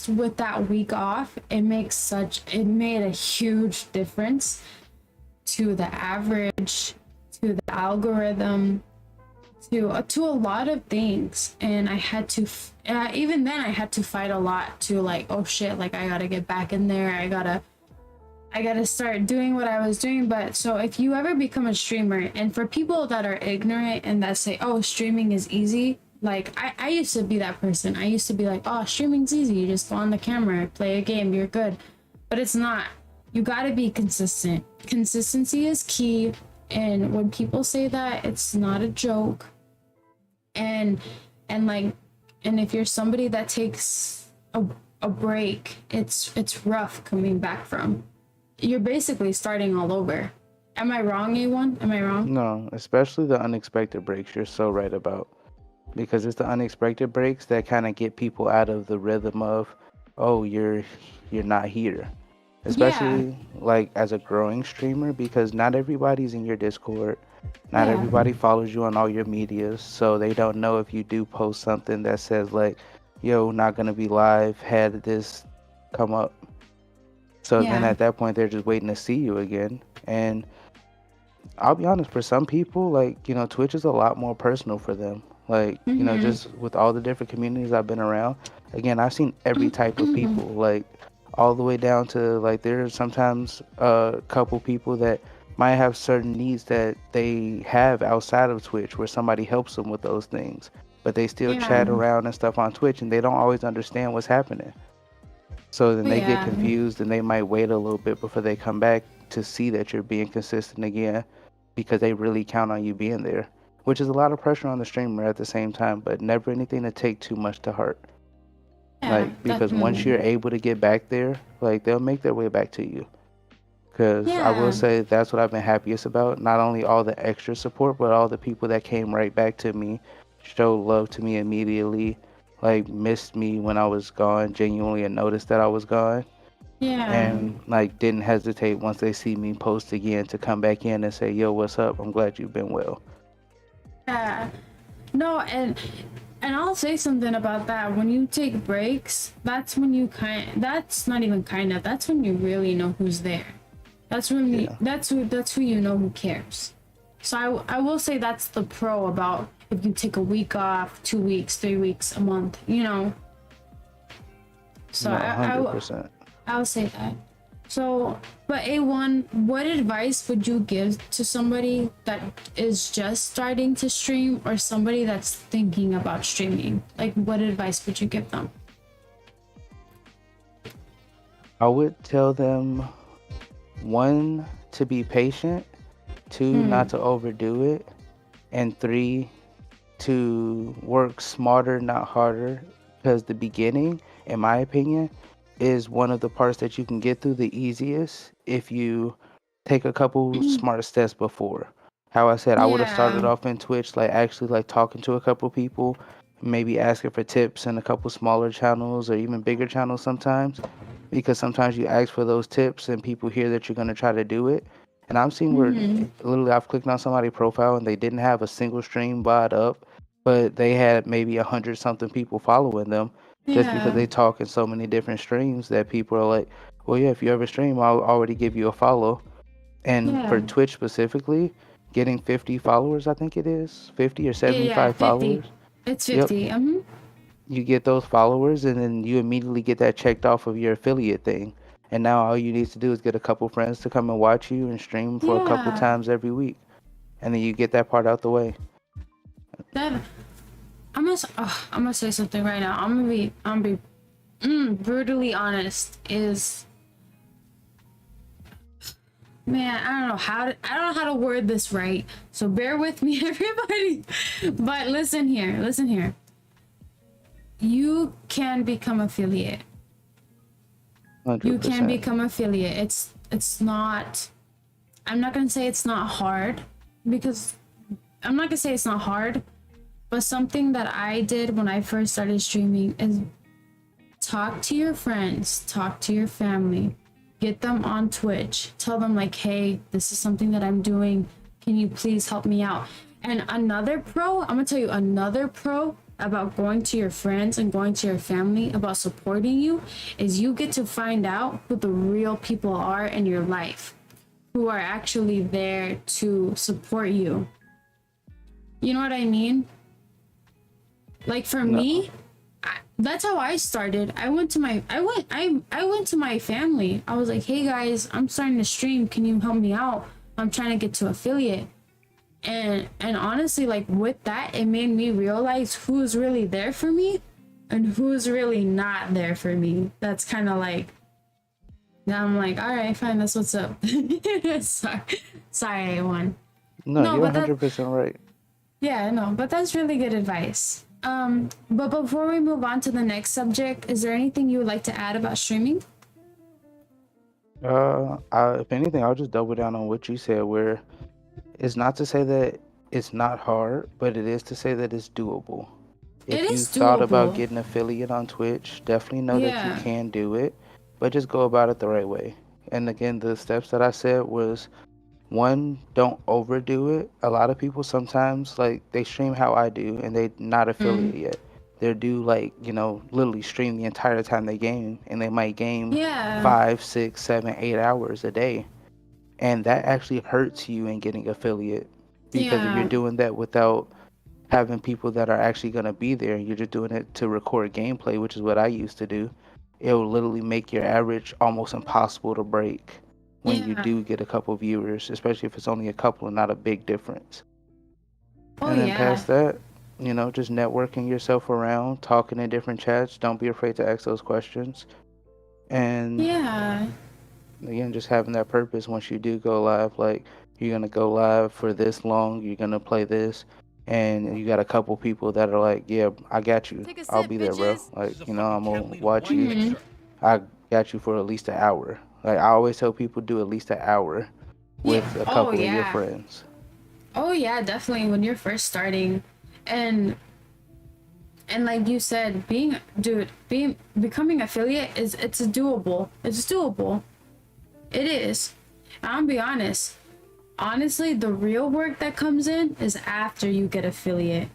with that week off, it made a huge difference to the average, to the algorithm, to a lot of things. And I had to even then I had to fight a lot to like, oh shit, like I gotta get back in there. I gotta start doing what I was doing. But so if you ever become a streamer, and for people that are ignorant and that say, oh, streaming is easy, like I used to be that person. I used to be like, oh, streaming's easy. You just go on the camera, play a game, you're good. But it's not. You gotta be consistent. Consistency is key. And when people say that, it's not a joke. And like, and if you're somebody that takes a break, it's rough coming back from. You're basically starting all over. Am I wrong, A1? Am I wrong? No, especially the unexpected breaks, you're so right about. Because it's the unexpected breaks that kind of get people out of the rhythm of, oh, you're not here. Yeah, Especially like as a growing streamer, because not everybody's in your Discord. Not yeah, everybody follows you on all your medias, so they don't know if you do post something that says like, yo, not gonna be live, had this come up. So then yeah, at that point they're just waiting to see you again. And I'll be honest, for some people, like, Twitch is a lot more personal for them. Like, mm-hmm. just with all the different communities I've been around, again, I've seen every type of people, like, all the way down to, like, there's sometimes a couple people that might have certain needs that they have outside of Twitch where somebody helps them with those things. But they still Yeah, chat around and stuff on Twitch and they don't always understand what's happening. So then they get yeah, confused and they might wait a little bit before they come back to see that you're being consistent again because they really count on you being there, which is a lot of pressure on the streamer at the same time, but never anything to take too much to heart. yeah, Like, because once definitely. you're able to get back there, like, they'll make their way back to you. Because I will Yeah, say that's what I've been happiest about. Not only all the extra support, but all the people that came right back to me, showed love to me immediately, like, missed me when I was gone, genuinely, and noticed that I was gone yeah, and like didn't hesitate once they see me post again to come back in and say, yo, what's up, I'm glad you've been well. yeah. No, and I'll say something about that. When you take breaks, that's when you that's not even kind of, that's when you really know who's there. That's when Yeah, that's who you know who cares. So I will say that's the pro about if you take a week off, 2 weeks, 3 weeks, a month, you know. So no, 100%. I'll say that. So, but A1, what advice would you give to somebody that is just starting to stream or somebody that's thinking about streaming? Like, what advice would you give them? I would tell them, one, to be patient, two, Hmm. not to overdo it, and three, to work smarter, not harder, because the beginning, in my opinion, is one of the parts that you can get through the easiest if you take a couple smart steps before. How I said, I would have started Yeah. off in Twitch, like actually like talking to a couple people, maybe asking for tips in a couple smaller channels or even bigger channels sometimes, because sometimes you ask for those tips and people hear that you're going to try to do it, And I've seen where literally I've clicked on somebody's profile and they didn't have a single stream bot up, but they had maybe 100 something people following them just because Yeah. they talk in so many different streams that people are like, well, yeah, if you ever stream, I'll already give you a follow. And for Yeah. Twitch specifically, getting 50 followers, I think it is 50 or Yeah, yeah, 75 50. followers. It's Yep. 50. You get those followers and then you immediately get that checked off of your affiliate thing. And now all you need to do is get a couple friends to come and watch you and stream for a couple Yeah. times every week. And then you get that part out the way. That I'm gonna say something right now. I'm gonna be brutally honest. Is man, I don't know how to word this right. So bear with me, everybody. But listen here. You can become affiliate. 100%. You can become affiliate. It's not. I'm not gonna say it's not hard because I'm not gonna say it's not hard. But something that I did when I first started streaming is talk to your friends, talk to your family, get them on Twitch, tell them like, hey, this is something that I'm doing. Can you please help me out? And another pro, I'm gonna tell you another pro about going to your friends and going to your family about supporting you is you get to find out who the real people are in your life, who are actually there to support you. You know what I mean? Like for me, that's how I started. I went to my family. I was like, "Hey guys, I'm starting to stream. Can you help me out? I'm trying to get to affiliate." And honestly, like with that, it made me realize who's really there for me and who's really not there for me. That's kind of like now I'm like, "All right, fine. That's what's up." Sorry, A1. No, you're but that- 100% right. Yeah, no, but that's really good advice. But before we move on to the next subject, is there anything you would like to add about streaming? If anything, I'll just double down on what you said, where it's not to say that it's not hard, but it is to say that it's doable. If It you is thought about doable. getting affiliate on Twitch, definitely know that Yeah. you can do it, but just go about it the right way. And again, the steps that I said was one, don't overdo it. A lot of people sometimes like they stream how I do and they not affiliate yet. They'll do like, literally stream the entire time they game and they might game Yeah. 5, 6, 7, 8 hours a day. And that actually hurts you in getting affiliate because if Yeah. you're doing that without having people that are actually going to be there, you're just doing it to record gameplay, which is what I used to do. It will literally make your average almost impossible to break when you Yeah. do get a couple viewers, especially if it's only a couple and not a big difference. Oh And then yeah. past that, just networking yourself around, talking in different chats. Don't be afraid to ask those questions. And Yeah. again, just having that purpose once you do go live, like you're going to go live for this long, you're going to play this. And you got a couple people that are like, yeah, I got you. Take a I'll sip, be there, bro. bitches. Like, I'm going to watch you. I got you for at least an hour. Like, I always tell people do at least an hour with Yeah. a couple of your yeah. friends. Oh yeah, definitely when you're first starting. And like you said, becoming affiliate it's doable. It's doable. It is. I'll be honest. Honestly, the real work that comes in is after you get affiliate.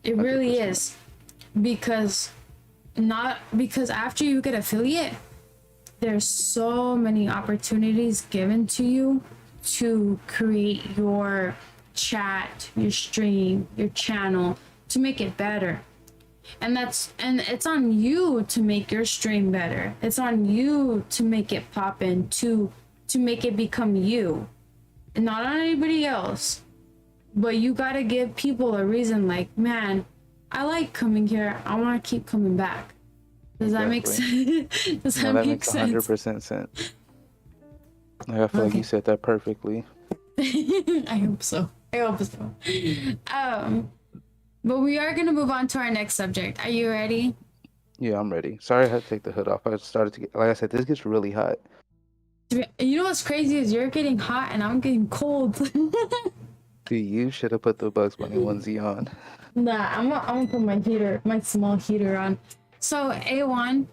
It really 100%. is. Because after you get affiliate, there's so many opportunities given to you to create your chat, your stream, your channel to make it better. And it's on you to make your stream better. It's on you to make it pop in, to make it become you. And not on anybody else. But you gotta give people a reason like, man, I like coming here. I wanna keep coming back. Does that make sense? Does that That make makes sense? 100% sense. Like, I feel like Okay. you said that perfectly. I hope so. But we are gonna move on to our next subject. Are you ready? Yeah, I'm ready. Sorry I had to take the hood off. I started to get, like I said, this gets really hot. You know what's crazy is you're getting hot and I'm getting cold. See, you should have put the Bugs Bunny onesie on. Nah, I'm gonna put my small heater on. So A1,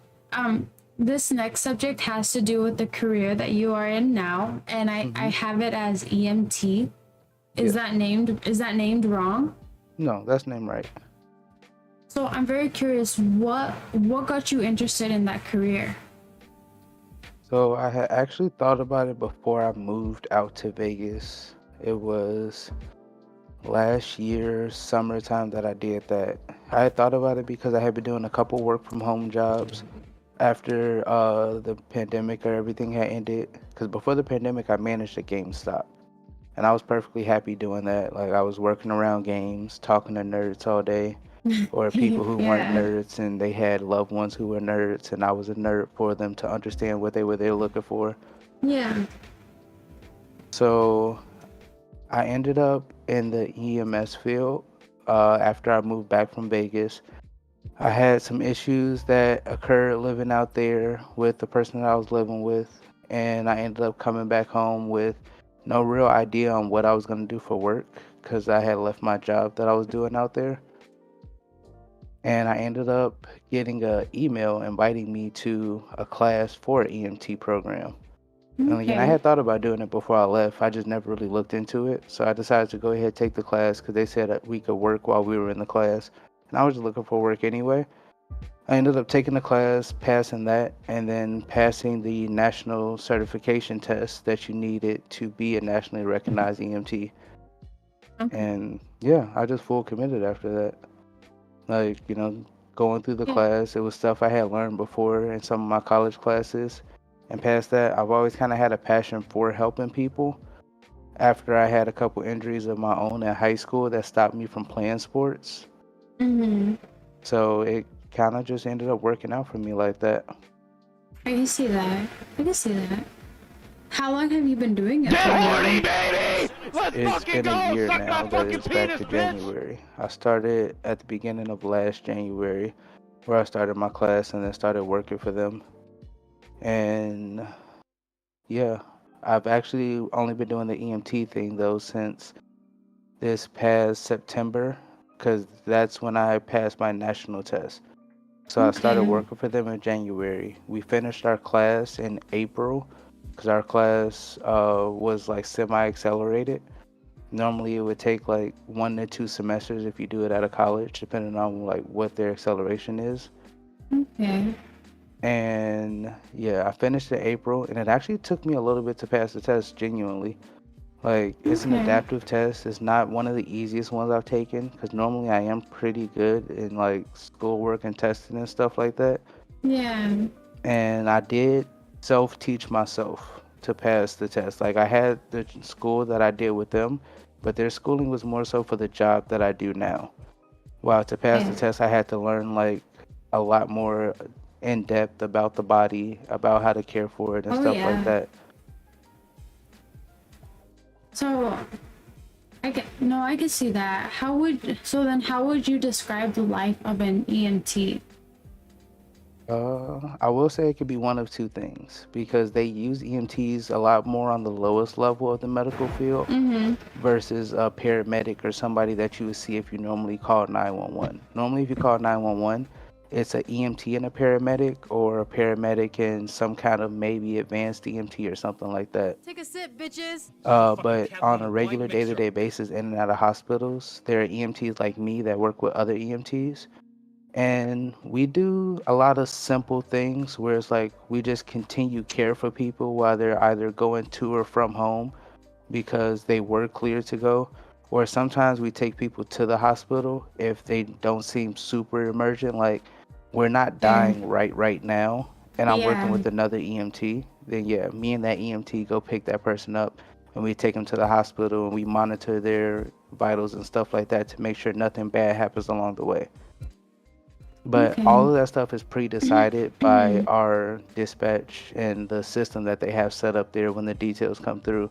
this next subject has to do with the career that you are in now, and I have it as EMT. Is Yeah. that named wrong? No, that's named right. So I'm very curious, what got you interested in that career? So I had actually thought about it before I moved out to Vegas. It was last year, summertime, that I did that. I had thought about it because I had been doing a couple work from home jobs after the pandemic or everything had ended. Because before the pandemic, I managed a GameStop. And I was perfectly happy doing that. Like, I was working around games, talking to nerds all day, or people who weren't Yeah. nerds and they had loved ones who were nerds, and I was a nerd for them to understand what they were there looking for. Yeah. So I ended up in the EMS field after I moved back from Vegas. I had some issues that occurred living out there with the person that I was living with, and I ended up coming back home with no real idea on what I was going to do for work because I had left my job that I was doing out there. And I ended up getting an email inviting me to a class for an EMT program. And again, I Okay. had thought about doing it before I left. I just never really looked into it. So I decided to go ahead and take the class because they said that we could work while we were in the class. And I was just looking for work anyway. I ended up taking the class, passing that, and then passing the national certification test that you needed to be a nationally recognized EMT. Okay. And yeah, I just full committed after that. Like, going through the Yeah. class, it was stuff I had learned before in some of my college classes. And past that, I've always kind of had a passion for helping people. After I had a couple injuries of my own in high school that stopped me from playing sports. So it kind of just ended up working out for me like that. I can see that. I can see that. How long have you been doing it for now? It's been a year now that it's back to January. I started at the beginning of last January where I started my class and then started working for them. And yeah, I've actually only been doing the EMT thing though since this past September because that's when I passed my national test. So I started Okay. working for them in January. We finished our class in April because our class was like semi-accelerated. Normally it would take like 1 to 2 semesters if you do it at a college, depending on like what their acceleration is. Okay. And yeah, I finished in April, and it actually took me a little bit to pass the test, genuinely. Like, it's an Okay. adaptive test. It's not one of the easiest ones I've taken, because normally I am pretty good in like schoolwork and testing and stuff like that. Yeah. And I did self-teach myself to pass the test. Like, I had the school that I did with them, but their schooling was more so for the job that I do now. While to pass the Yeah. test, I had to learn like a lot more in depth about the body, about how to care for it and Oh stuff like yeah. that. So I can see that. How would you describe the life of an EMT? I will say it could be one of two things because they use EMTs a lot more on the lowest level of the medical field versus a paramedic or somebody that you would see if you normally call 911. Normally, if you call 911, it's an EMT and a paramedic, or a paramedic and some kind of maybe advanced EMT or something like that. Take a sip, bitches. But on a regular day-to-day basis in and out of hospitals, there are EMTs like me that work with other EMTs. And we do a lot of simple things where it's like we just continue care for people while they're either going to or from home because they were clear to go. Or sometimes we take people to the hospital if they don't seem super emergent, like we're not Yeah. dying right now, and I'm working Yeah. with another EMT. Then yeah, me and that EMT go pick that person up and we take them to the hospital and we monitor their vitals and stuff like that to make sure nothing bad happens along the way. But all Okay. of that stuff is pre-decided by our dispatch and the system that they have set up there when the details come through.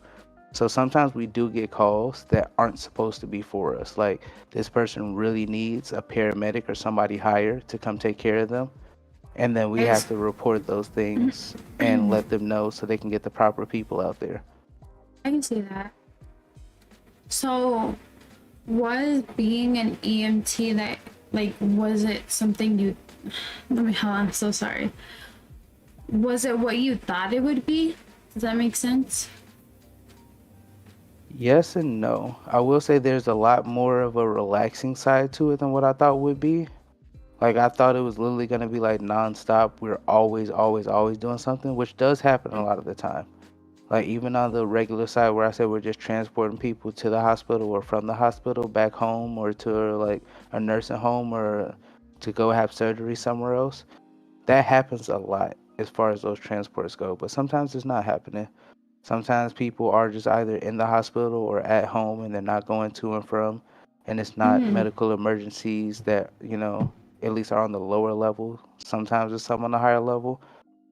So sometimes we do get calls that aren't supposed to be for us. Like, this person really needs a paramedic or somebody higher to come take care of them. And then we have It's, to report those things and let them know so they can get the proper people out there. I can see that. So, was being an EMT was it something you? Let me. Hold on, I'm so sorry. Was it what you thought it would be? Does that make sense? Yes and no. I will say there's a lot more of a relaxing side to it than what I thought would be. Like I thought it was literally gonna be like nonstop. We're always doing something, which does happen a lot of the time. Like even on the regular side where I said we're just transporting people to the hospital or from the hospital back home or to like a nursing home or to go have surgery somewhere else. That happens a lot as far as those transports go, but sometimes it's not happening. Sometimes people are just either in the hospital or at home and they're not going to and from, and it's not Mm-hmm. medical emergencies that, at least are on the lower level. Sometimes it's some on the higher level.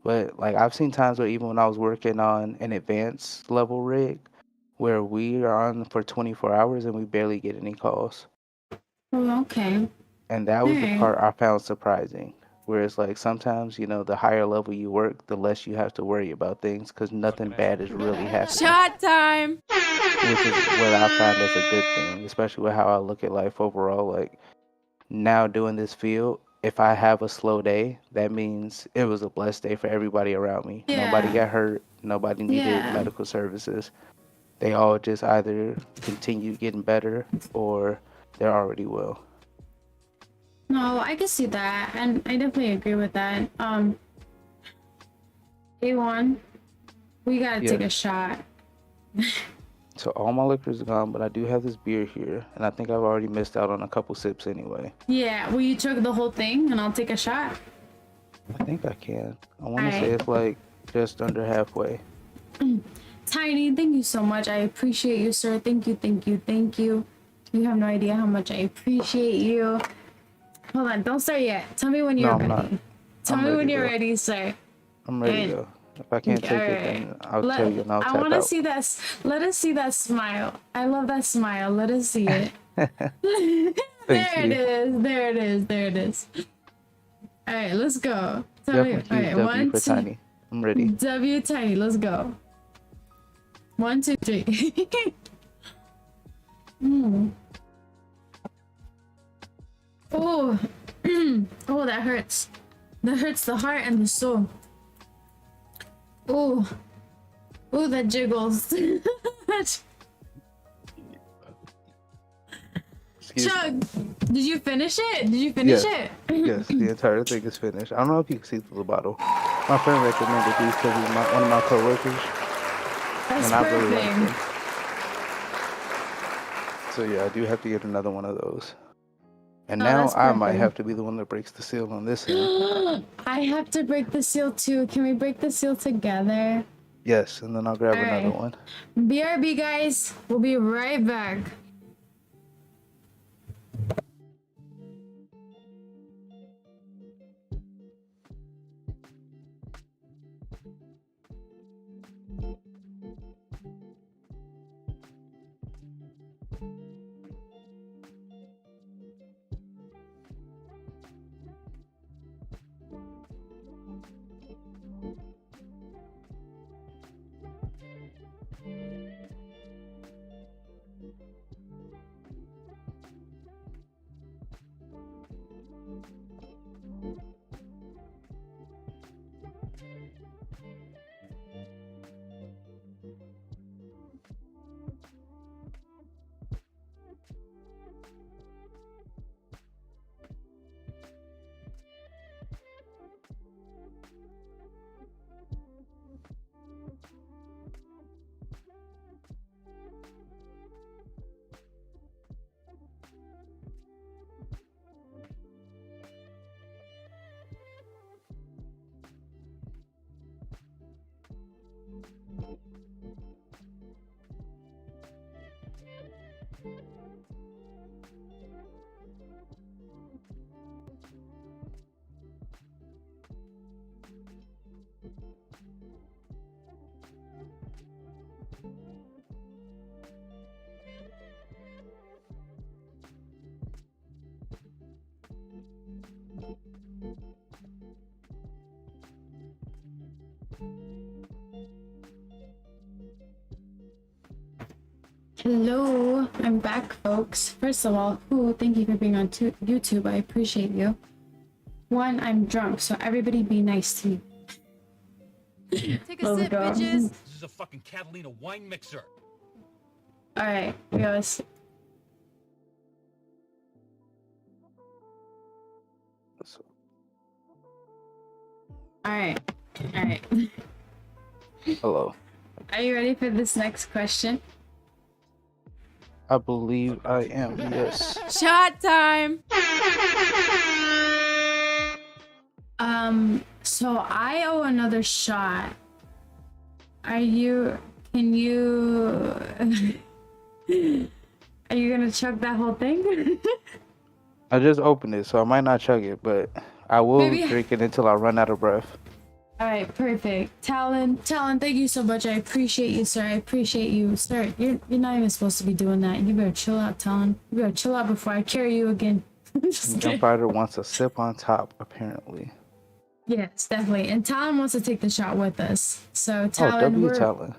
But like I've seen times where even when I was working on an advanced level rig where we are on for 24 hours and we barely get any calls. Oh, okay. And that All was the right. part I found surprising. Whereas like sometimes, the higher level you work, the less you have to worry about things because nothing bad is really happening. Shot time. Which is what I find as a good thing, especially with how I look at life overall. Like now doing this field, if I have a slow day, that means it was a blessed day for everybody around me. Nobody Yeah. got hurt, nobody needed Yeah. medical services. They all just either continue getting better or they're already well. No, I can see that, and I definitely agree with that. A1, we gotta take Yeah. a shot. So all my liquor's gone, but I do have this beer here, and I think I've already missed out on a couple sips anyway. Yeah, will you chug the whole thing and I'll take a shot? I think I can. I want to say Alright. it's like just under halfway. Tiny, thank you so much. I appreciate you, sir. Thank you, thank you, thank you. You have no idea how much I appreciate you. Hold on, don't start yet. Tell me when you're No, I'm ready. not. Tell I'm me when ready, you're though. ready, sir. I'm ready And- though. If I can't take it, Alright. then I'll tell you and I'll I tap want to out. see that. Let us see that smile. I love that smile. Let us see it. There Thank it you. is. There it is. There it is. All right, let's go. Tell me. Definitely All choose right, W one, for two. Tiny. I'm ready. W Tiny. Let's go. 1, 2, 3. Oh, oh, that hurts. That hurts the heart and the soul. Oh, oh, that jiggles. Excuse me. Chug, did you finish it? Did you finish Yes. it? Yes, the entire thing is finished. I don't know if you can see through the bottle. My friend recommended these because he's one of my coworkers, That's and I really like them. perfect. So yeah, I do have to get another one of those. And Oh, now that's I might perfect. have to be the one that breaks the seal on this end. I have to break the seal too. Can we break the seal together? Yes, and then I'll grab All another right. one. BRB, guys. We'll be right back. Hello, I'm back, folks. First of all, thank you for being on YouTube. I appreciate you. 1, I'm drunk, so everybody be nice to me. Take a Let's sip, go. bitches. This is a fucking Catalina wine mixer. All right, we gotta see. All right. Hello. Are you ready for this next question? I believe I am. Yes. Shot time. So I owe another shot. Can you are you gonna chug that whole thing? I just opened it, so I might not chug it, but I will Maybe- drink it until I run out of breath. All right, perfect. Talon, thank you so much. I appreciate you, sir. I appreciate you, sir. You're not even supposed to be doing that. You better chill out, Talon. You better chill out before I carry you again. Just kidding. Gunfighter wants a sip on top, apparently. Yes, definitely. And Talon wants to take the shot with us. So Oh, Talon, W Talon.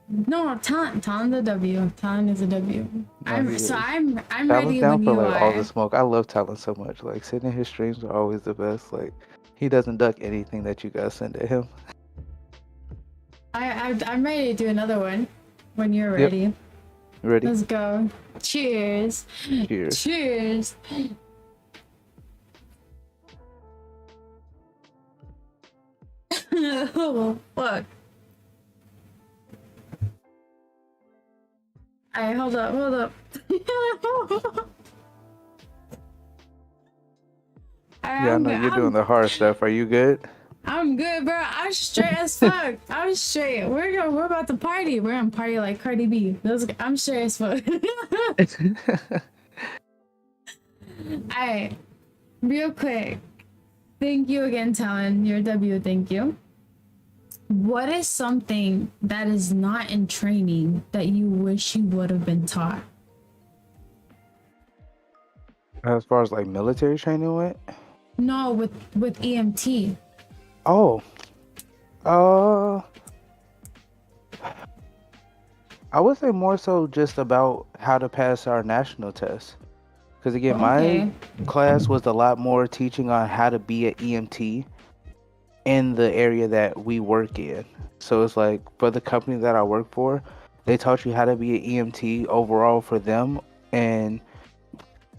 no, Talon the W. Talon is a W. I'm he is. I'm Talon's ready down when for you like all are. the smoke. I love Talon so much. Like sitting in his streams are always the best. Like he doesn't duck anything that you guys send at him. I'm ready to do another one when you're Yep. ready. You ready? Let's go. Cheers. Cheers. Cheers. Oh, fuck. Alright, hold up. Yeah, I know you're doing the hard stuff. Are you good? I'm good, bro. I'm straight as fuck. I'm straight. We're about to party. We're gonna party like Cardi B. I'm straight as fuck. Alright, real quick. Thank you again, Talon. Your W, thank you. What is something that is not in training that you wish you would have been taught? As far as like military training went? No, with EMT. Oh. I would say more so just about how to pass our national test. Because again, Okay. my class was a lot more teaching on how to be an EMT in the area that we work in. So it's like for the company that I work for, they taught you how to be an EMT overall for them, and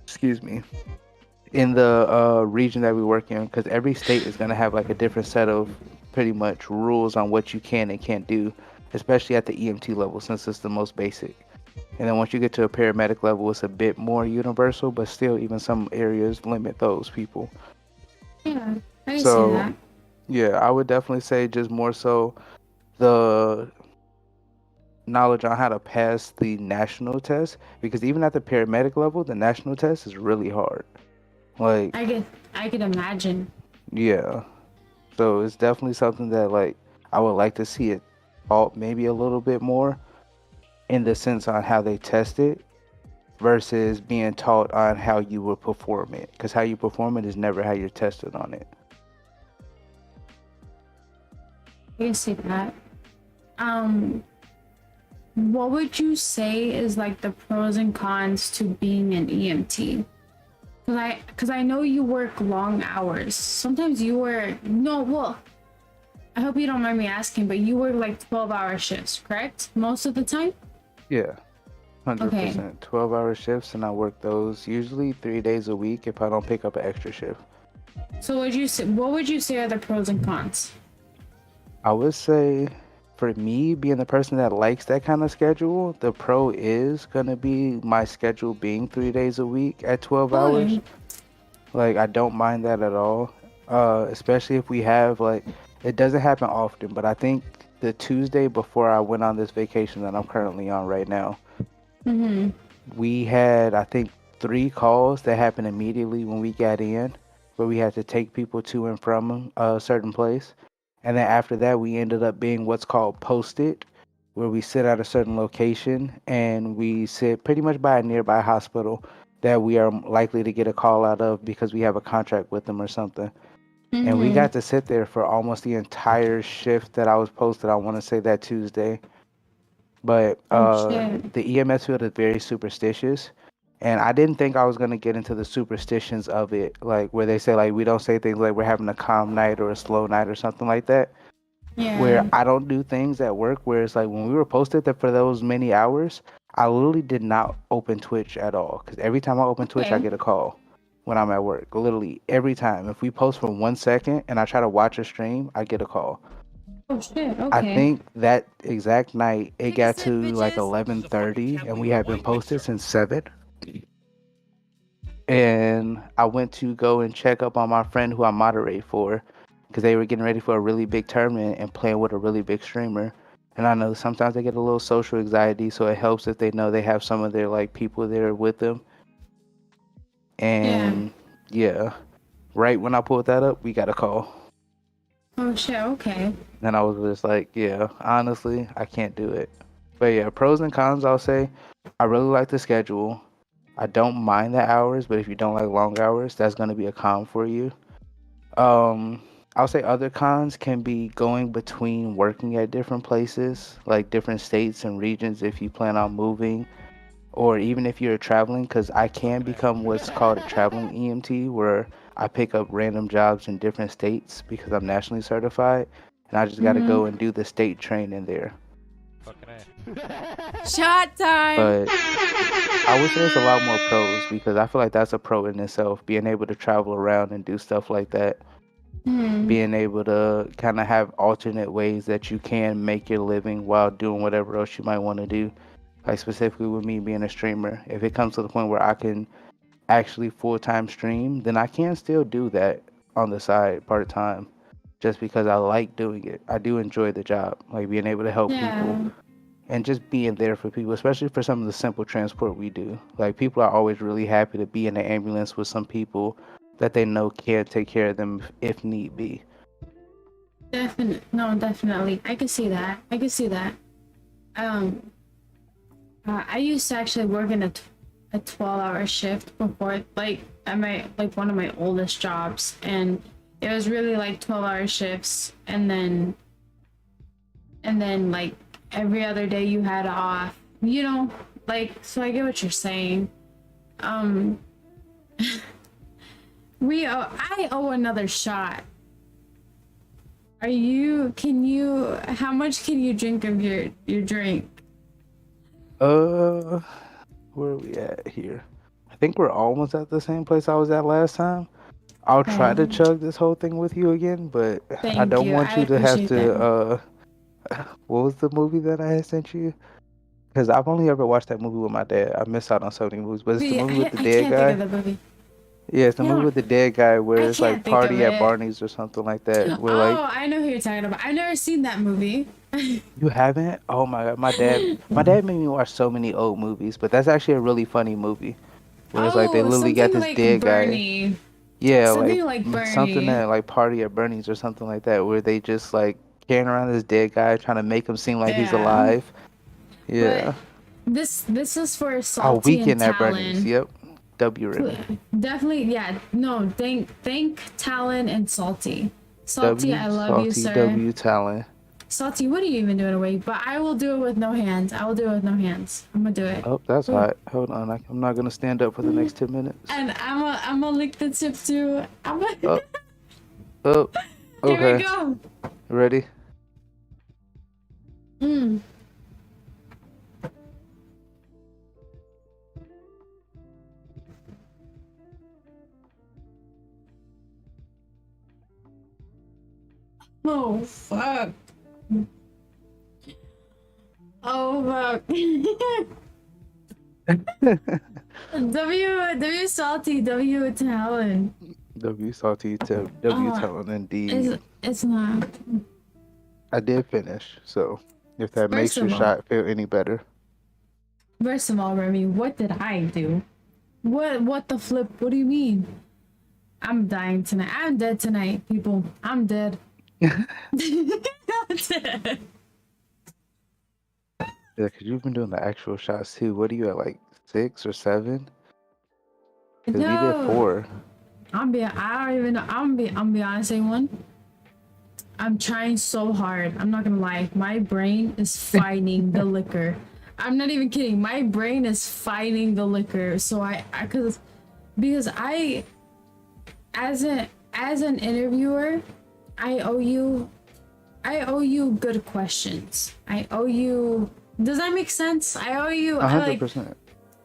excuse me, in the region that we work in, because every state is going to have like a different set of pretty much rules on what you can and can't do, especially at the EMT level since it's the most basic. And then once you get to a paramedic level, it's a bit more universal, but still even some areas limit those people. Yeah, I can see So that. yeah, I would definitely say just more so the knowledge on how to pass the national test, because even at the paramedic level, the national test is really hard. Like, I could imagine. yeah. So it's definitely something that like I would like to see it taught maybe a little bit more in the sense on how they test it versus being taught on how you would perform it, because how you perform it is never how you're tested on it. I can see that. What would you say is like the pros and cons to being an EMT? Cause I know you work long hours. Sometimes you work I hope you don't mind me asking, but you work like 12-hour shifts, correct? Most of the time? Yeah, 100%. Okay. 12-hour shifts, and I work those usually 3 days a week if I don't pick up an extra shift. So what would you say are the pros and cons? I would say for me, being the person that likes that kind of schedule, the pro is going to be my schedule being 3 days a week at 12 hours. Fine. Like, I don't mind that at all. Especially if we have, like, it doesn't happen often, but I think the Tuesday before I went on this vacation that I'm currently on right now, Mm-hmm. we had, I think, 3 calls that happened immediately when we got in, where we had to take people to and from a certain place. And then after that, we ended up being what's called posted, where we sit at a certain location and we sit pretty much by a nearby hospital that we are likely to get a call out of because we have a contract with them or something. And we got to sit there for almost the entire shift that I was posted. I want to say that Tuesday. But the EMS field is very superstitious. And I didn't think I was going to get into the superstitions of it, like where they say, like, we don't say things like we're having a calm night or a slow night or something like that. Yeah. I don't do things at work where it's like when we were posted that for those many hours, I literally did not open Twitch at all. Because every time I open Twitch, I Okay. get a call when I'm at work. Literally every time. If we post for 1 second and I try to watch a stream, I get a call. Oh shit. I Okay. think that exact night it Take a got sip, to like bitches. This is a fucking 11:30 and we Catalina had been wine posted mixer. since 7. And I went to go and check up on my friend who I moderate for because they were getting ready for a really big tournament and playing with a really big streamer. And I know sometimes they get a little social anxiety, so it helps if they know they have some of their like people there with them. Yeah. And yeah, right when I pulled that up, we got a call. Oh shit. Okay. And I was just like, yeah, honestly, I can't do it. But yeah, pros and cons, I'll say, I really like the schedule. I don't mind the hours, but if you don't like long hours, that's going to be a con for you. I'll say other cons can be going between working at different places, like different states and regions if you plan on moving, or even if you're traveling, because I can become what's called a traveling EMT, where I pick up random jobs in different states because I'm nationally certified, and I just got to Mhm. go and do the state training there. Shot time. But I would say it's a lot more pros because I feel like that's a pro in itself, being able to travel around and do stuff like that. Hmm. Being able to kind of have alternate ways that you can make your living while doing whatever else you might want to do. Like specifically with me being a streamer, if it comes to the point where I can actually full-time stream, then I can still do that on the side part-time just because I like doing it. I do enjoy the job, like being able to help people Yeah. and just being there for people, especially for some of the simple transport we do. Like people are always really happy to be in the ambulance with some people that they know can take care of them if need be. Definitely. I can see that. I can see that. Um, I used to actually work in a 12-hour shift before, like at my like one of my oldest jobs, and it was really like 12-hour shifts, and then like every other day you had off. You know, like so I get what you're saying. Um, I owe another shot. How much can you drink of your drink? Where are we at here? I think we're almost at the same place I was at last time. I'll try to chug this whole thing with you again, but I Thank don't you. want I you to have appreciate that. to what was the movie that I had sent you? Because I've only ever watched that movie with my dad. I missed out on so many movies, but it's the movie with the I dead can't think of guy. the movie. Yeah, it's the I movie don't. with the dead guy where I it's like can't think of Party at it. Barney's or something like that. Where like Oh, I know who you're talking about. I've never seen that movie. you haven't? Oh my god, my dad made me watch so many old movies, but that's actually a really funny movie. Where it's like they Oh, literally got something this like dead guy. Bernie. Yeah, like Something like something Bernie. that like Party at Bernie's or something like that, where they just like carrying around this dead guy trying to make him seem like he's Yeah. alive. But Yeah. this is for Oh, Salty and Weekend at Bernie's. Talon. Yep. W Remy. Definitely, yeah. No, thank Talon and Salty. Salty, W I love you, Salty sir. W Talent. Salty, what are you even doing awake? But I will do it with no hands. I will do it with no hands. I'm gonna do it. Oh, that's Ooh. hot. Hold on, I'm not gonna stand up for the next 10 minutes. And I'm gonna lick the tip too. Oh, oh, Here we okay. go. Ready? Mm. Oh fuck. Oh fuck. W Salty, W Talon. W Salty to W Oh, Talent indeed. It's not. I did finish, so if that makes First your of all, shot feel any better. first of all, Remy, what did I do? What the flip? What do you mean? I'm dying tonight. I'm dead tonight, people. I'm dead. I'm dead. Yeah, because you've been doing the actual shots too. What are you at, like 6 or 7? Because we did 4. I don't even know. I'm be honest, everyone. I'm trying so hard. I'm not gonna lie. My brain is fighting the liquor. I'm not even kidding. My brain is fighting the liquor. So because as an interviewer, I owe you I owe you good questions. I owe you. Does that make sense? I owe you. I like. 100%.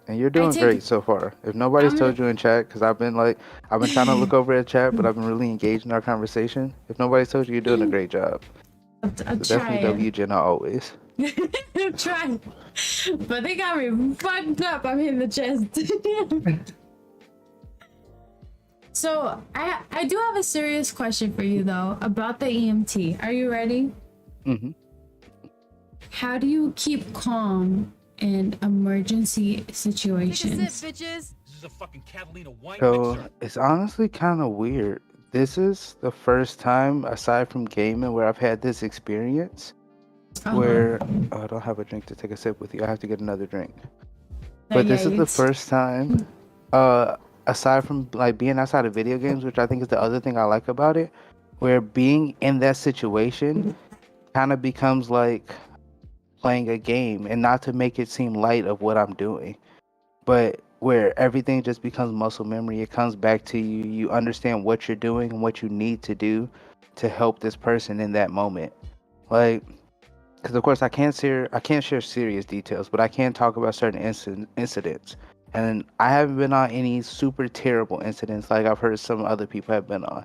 And you're doing take- great so far. If nobody's I'm told you in chat, because I've been trying to look over at chat, but I've been really engaged in our conversation. If nobody's told you, you're doing a great job. I'll So definitely try. W Jenna always. I'm trying. But they got me fucked up. I'm in the chest. So I do have a serious question for you though about the EMT. Are you ready? Mm-hmm. How do you keep calm in emergency situations? This is a fucking Catalina wine So mixer. it's honestly kind of weird. This is the first time, aside from gaming, where I've had this experience where I don't have a drink to take a sip with you. I have to get another drink. But this is the first time, aside from like being outside of video games, which I think is the other thing I like about it, where being in that situation kind of becomes like playing a game, and not to make it seem light of what I'm doing, but where everything just becomes muscle memory. It comes back to you. You understand what you're doing and what you need to do to help this person in that moment. Like, because of course I can't share serious details, but I can talk about certain incidents. And I haven't been on any super terrible incidents like I've heard some other people have been on.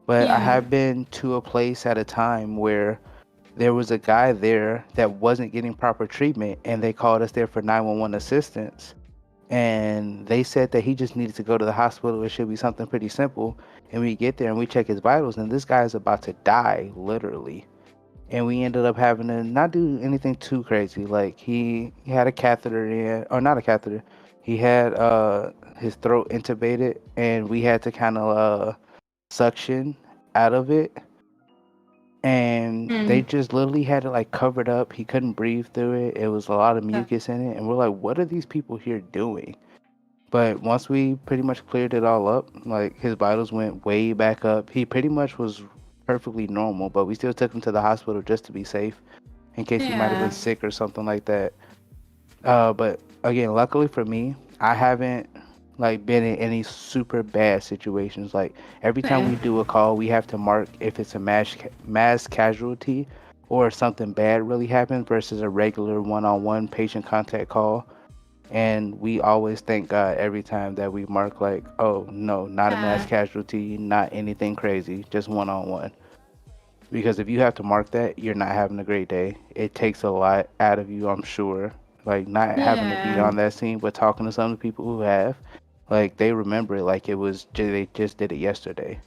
But I have been to a place at a time where there was a guy there that wasn't getting proper treatment, and they called us there for 911 assistance. And they said that he just needed to go to the hospital. It should be something pretty simple. And we get there and we check his vitals, and this guy is about to die, literally. And we ended up having to not do anything too crazy. Like he had a catheter in, or not a catheter. He had his throat intubated, and we had to kind of suction out of it. And they just literally had it like covered up. He couldn't breathe through it. It was a lot of mucus in it. And we're like, what are these people here doing? But once we pretty much cleared it all up, like his vitals went way back up. He pretty much was perfectly normal, but we still took him to the hospital just to be safe in case he might have been sick or something like that. But again, luckily for me, I haven't like been in any super bad situations. Like every time we do a call, we have to mark if it's a mass casualty or something bad really happened versus a regular one-on-one patient contact call. And we always thank God every time that we mark like, oh no, not a mass casualty, not anything crazy, just one-on-one. Because if you have to mark that, you're not having a great day. It takes a lot out of you, I'm sure. Like not having to be on that scene, but talking to some of the people who have, like they remember it like it was they just did it yesterday.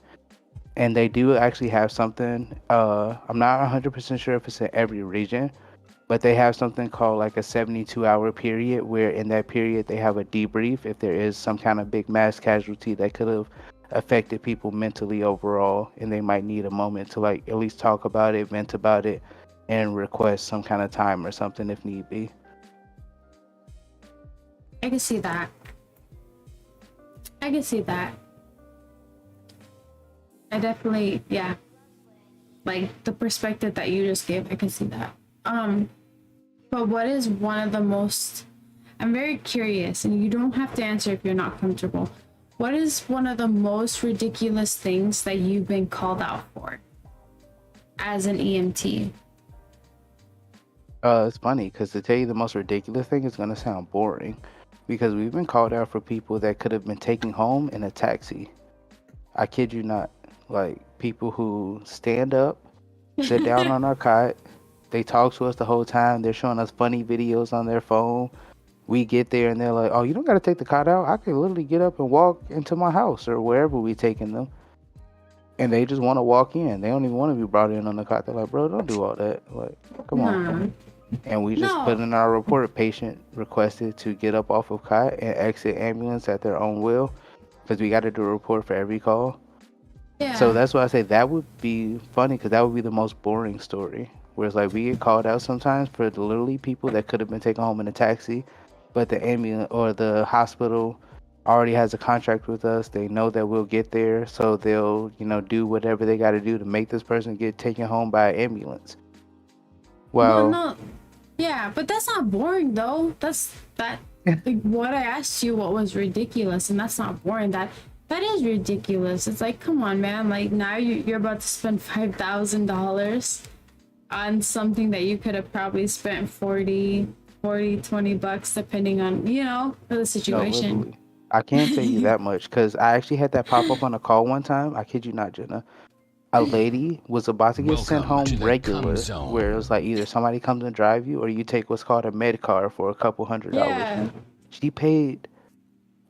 And they do actually have something. I'm not 100% sure if it's in every region, but they have something called like a 72-hour period, where in that period they have a debrief if there is some kind of big mass casualty that could have affected people mentally overall, and they might need a moment to like at least talk about it, vent about it, and request some kind of time or something if need be. I can see that. I can see that. I definitely, like the perspective that you just gave, I can see that. But what is one of the most, I'm very curious, and you don't have to answer if you're not comfortable. What is one of the most ridiculous things that you've been called out for as an EMT? It's funny because to tell you the most ridiculous thing is going to sound boring, because we've been called out for people that could have been taken home in a taxi. I kid you not. Like people who stand up, sit down on our cot, they talk to us the whole time. They're showing us funny videos on their phone. We get there and they're like, oh, you don't got to take the cot out. I can literally get up and walk into my house or wherever we taking them. And they just want to walk in. They don't even want to be brought in on the cot. They're like, bro, don't do all that. Like, come on. And we just put in our report, patient requested to get up off of cot and exit ambulance at their own will, because we got to do a report for every call. So that's why I say that would be funny, because that would be the most boring story. Whereas like we get called out sometimes for literally people that could have been taken home in a taxi, but the ambulance or the hospital already has a contract with us. They know that we'll get there, so they'll, do whatever they got to do to make this person get taken home by an ambulance. Well, no. Yeah, but that's not boring though. Like what I asked you, what was ridiculous, and that's not boring. That is ridiculous. It's like, come on, man. Like now you're about to spend $5,000 on something that you could have probably spent 20 bucks depending on, you know, the No, situation. literally. I can't tell you that much because I actually had that pop up on a call one time. I kid you not, Jenna. A lady was about to get sent Welcome to home the regular, cum zone. where it was like either somebody comes and drive you or you take what's called a med car for a couple $100. Yeah. She paid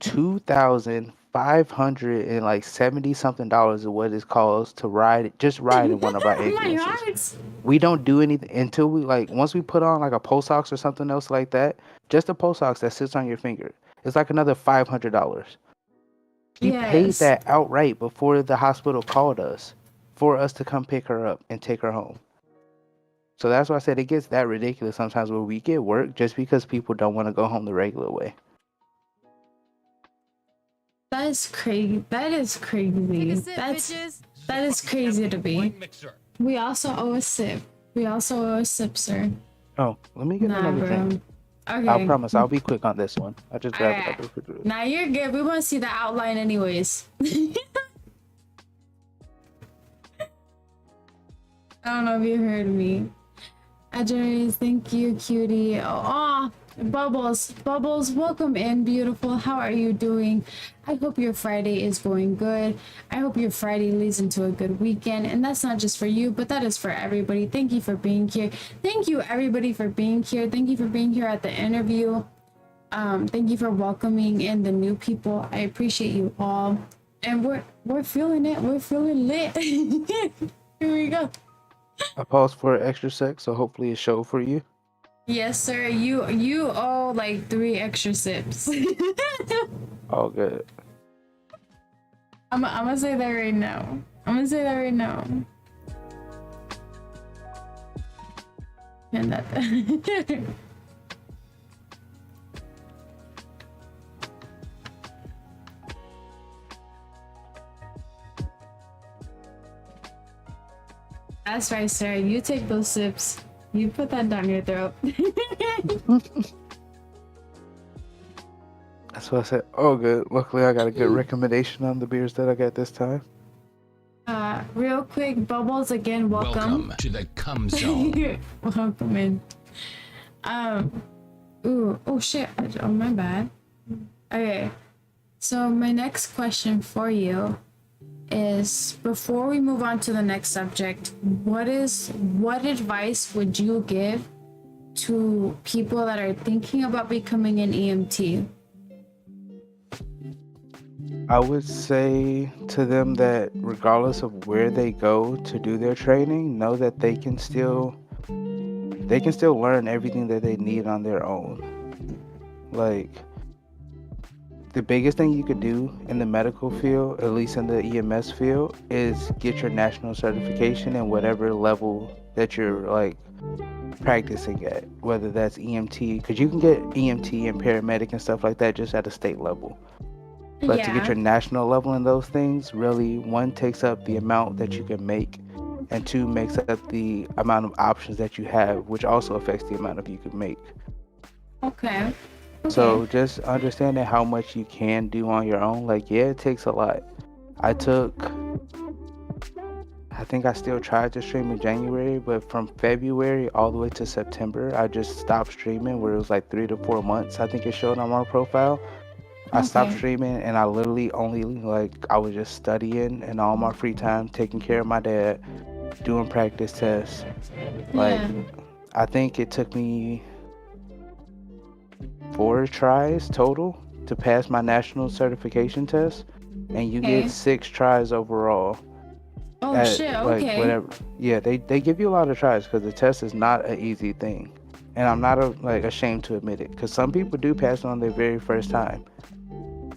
$2,570 something is what it costs to ride in one of our My ambulances. heart. We don't do anything until we once we put on like a pulse ox or something else like that, just a pulse ox that sits on your finger. It's like another $500. She paid Yes. that outright before the hospital called us for us to come pick her up and take her home. So that's why I said it gets that ridiculous sometimes where we get work just because people don't want to go home the regular way. That is crazy. That is crazy. That is crazy to be. We also owe a sip. We also owe a sip, sir. Oh, let me get Nah, another bro. thing. Okay. I promise I'll be quick on this one. I just grabbed it out of the refrigerator. Nah, you're good. We want to see the outline anyways. I don't know if you heard me. Adjurays, thank you, cutie. Oh, Bubbles. Bubbles, welcome in, beautiful. How are you doing? I hope your Friday is going good. I hope your Friday leads into a good weekend. And that's not just for you, but that is for everybody. Thank you for being here. Thank you, everybody, for being here. Thank you for being here at the interview. Thank you for welcoming in the new people. I appreciate you all. And we're feeling it. We're feeling lit. Here we go. I paused for extra sec, so hopefully it showed for you. Yes, sir. You owe like 3 extra sips. All good. I'm gonna say that right now. And that. That's right, sir. You take those sips. You put that down your throat. That's what I said. Oh, good. Luckily, I got a good recommendation on the beers that I got this time. Real quick, Bubbles, again, welcome. Welcome to the cum zone. Welcome in. Ooh, oh shit. Oh, my bad. Okay. So my next question for you is, before we move on to the next subject, what advice would you give to people that are thinking about becoming an EMT? I would say to them that regardless of where they go to do their training, know that they can still learn everything that they need on their own. Like, the biggest thing you could do in the medical field, at least in the EMS field, is get your national certification in whatever level that you're like practicing at, whether that's EMT, because you can get EMT and paramedic and stuff like that just at a state level. But to get your national level in those things, really, one, takes up the amount that you can make, and two, makes up the amount of options that you have, which also affects the amount of you can make. Okay. So just understanding how much you can do on your own. Like, yeah, it takes a lot. I think I still tried to stream in January, but from February all the way to September, I just stopped streaming, where it was like 3 to 4 months, I think it showed on my profile. I stopped streaming, and I literally only, I was just studying and all my free time, taking care of my dad, doing practice tests. I think it took me 4 tries total to pass my national certification test, and you get 6 tries overall. Oh shit, okay. Whatever. Yeah, they give you a lot of tries because the test is not an easy thing. And I'm not ashamed to admit it, because some people do pass on their very first time.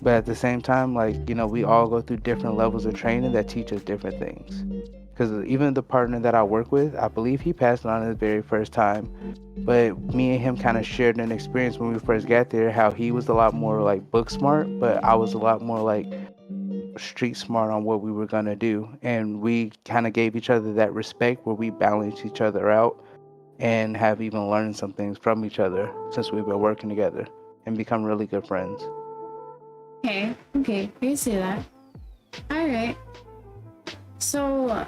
But at the same time, we all go through different levels of training that teach us different things. Because even the partner that I work with, I believe he passed on his very first time. But me and him kind of shared an experience when we first got there, how he was a lot more book smart, but I was a lot more street smart on what we were going to do. And we kind of gave each other that respect where we balanced each other out and have even learned some things from each other since we've been working together and become really good friends. Okay, you see that. Alright. So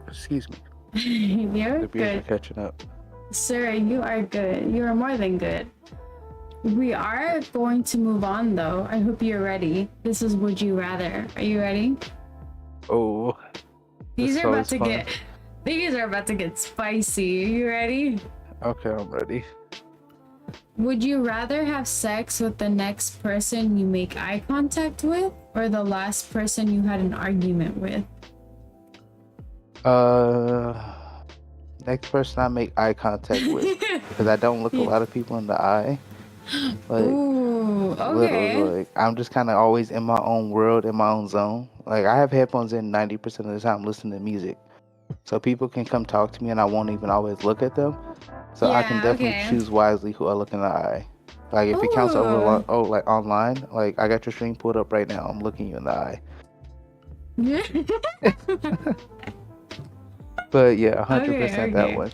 excuse me. You're The beers are good. catching up. Sir, you are good. You are more than good. We are going to move on though. I hope you're ready. This is Would You Rather. Are you ready? Oh, These this are about is to fun. get these are about to get spicy. Are you ready? Okay, I'm ready. Would you rather have sex with the next person you make eye contact with or the last person you had an argument with? Next person I make eye contact with, because I don't look a lot of people in the eye. Like, Ooh, literally, okay. like, I'm just kind of always in my own world, in my own zone. Like, I have headphones in 90% of the time listening to music. So people can come talk to me and I won't even always look at them. So I can Yeah, definitely okay. choose wisely who I look in the eye. Like, if it counts over, Ooh. like online, like, I got your stream pulled up right now. I'm looking you in the eye. But yeah, 100% that Okay. one.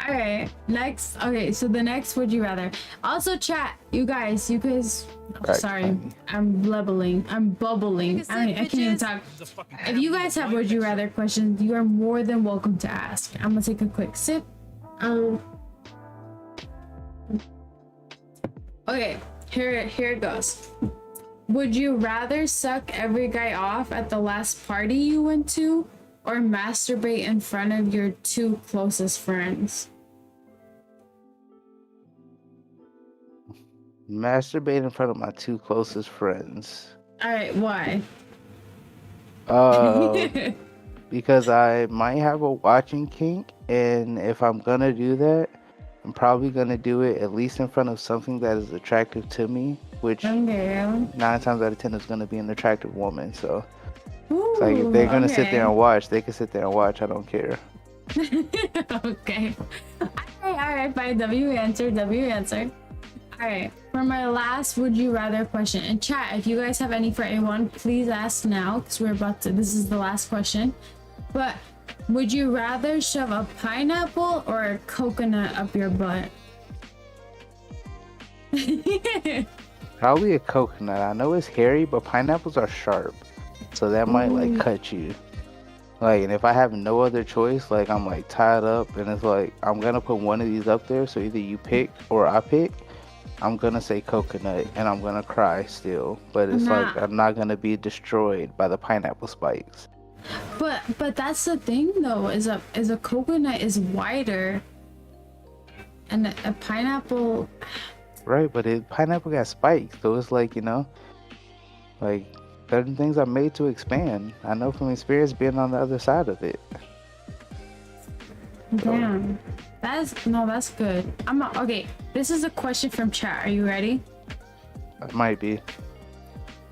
All right. Next. Okay. So the next Would You Rather. Also, chat. You guys. Right, Sorry. honey. I'm bubbling. I can't even talk. If you guys have Would You Rather questions, you are more than welcome to ask. I'm gonna take a quick sip. Okay. Here it goes. Would you rather suck every guy off at the last party you went to, or masturbate in front of your two closest friends? Masturbate in front of my two closest friends. All right. Why? Because I might have a watching kink, and if I'm gonna do that, I'm probably gonna do it at least in front of something that is attractive to me, which Okay. 9 times out of 10 is gonna be an attractive woman. So Ooh, it's like if they're gonna sit there okay. and watch, they can sit there and watch. I don't care. Okay. All right. Fine. W answer. All right. For my last Would You Rather question, and chat, if you guys have any for A1, please ask now, because this is the last question. But would you rather shove a pineapple or a coconut up your butt? Probably a coconut. I know it's hairy, but pineapples are sharp, so that might like cut you. Like, and if I have no other choice, like I'm like tied up, and it's like I'm gonna put one of these up there, so either you pick or I pick. I'm gonna say coconut, and I'm gonna cry still, but it's like Nah. I'm not gonna be destroyed by the pineapple spikes. But that's the thing though, is a coconut is wider, and a pineapple. Right, but pineapple got spikes, so it's like, like certain things are made to expand. I know from experience being on the other side of it. Damn. That's good. Okay. This is a question from chat. Are you ready? It might be.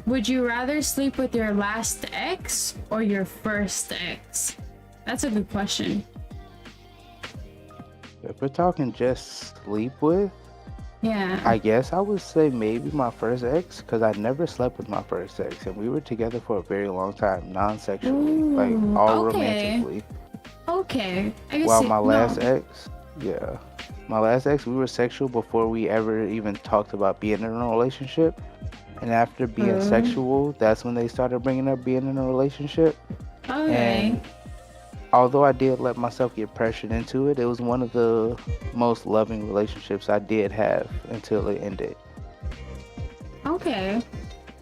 Would you rather sleep with your last ex or your first ex? That's a good question. If we're talking just sleep with, Yeah. I guess I would say maybe my first ex, because I never slept with my first ex, and we were together for a very long time, non-sexually, like Ooh, all okay. romantically. Okay. I guess While you- my last no. ex, my last ex, we were sexual before we ever even talked about being in a relationship. And after being sexual, that's when they started bringing up being in a relationship. Okay. And although I did let myself get pressured into it, it was one of the most loving relationships I did have until it ended. Okay.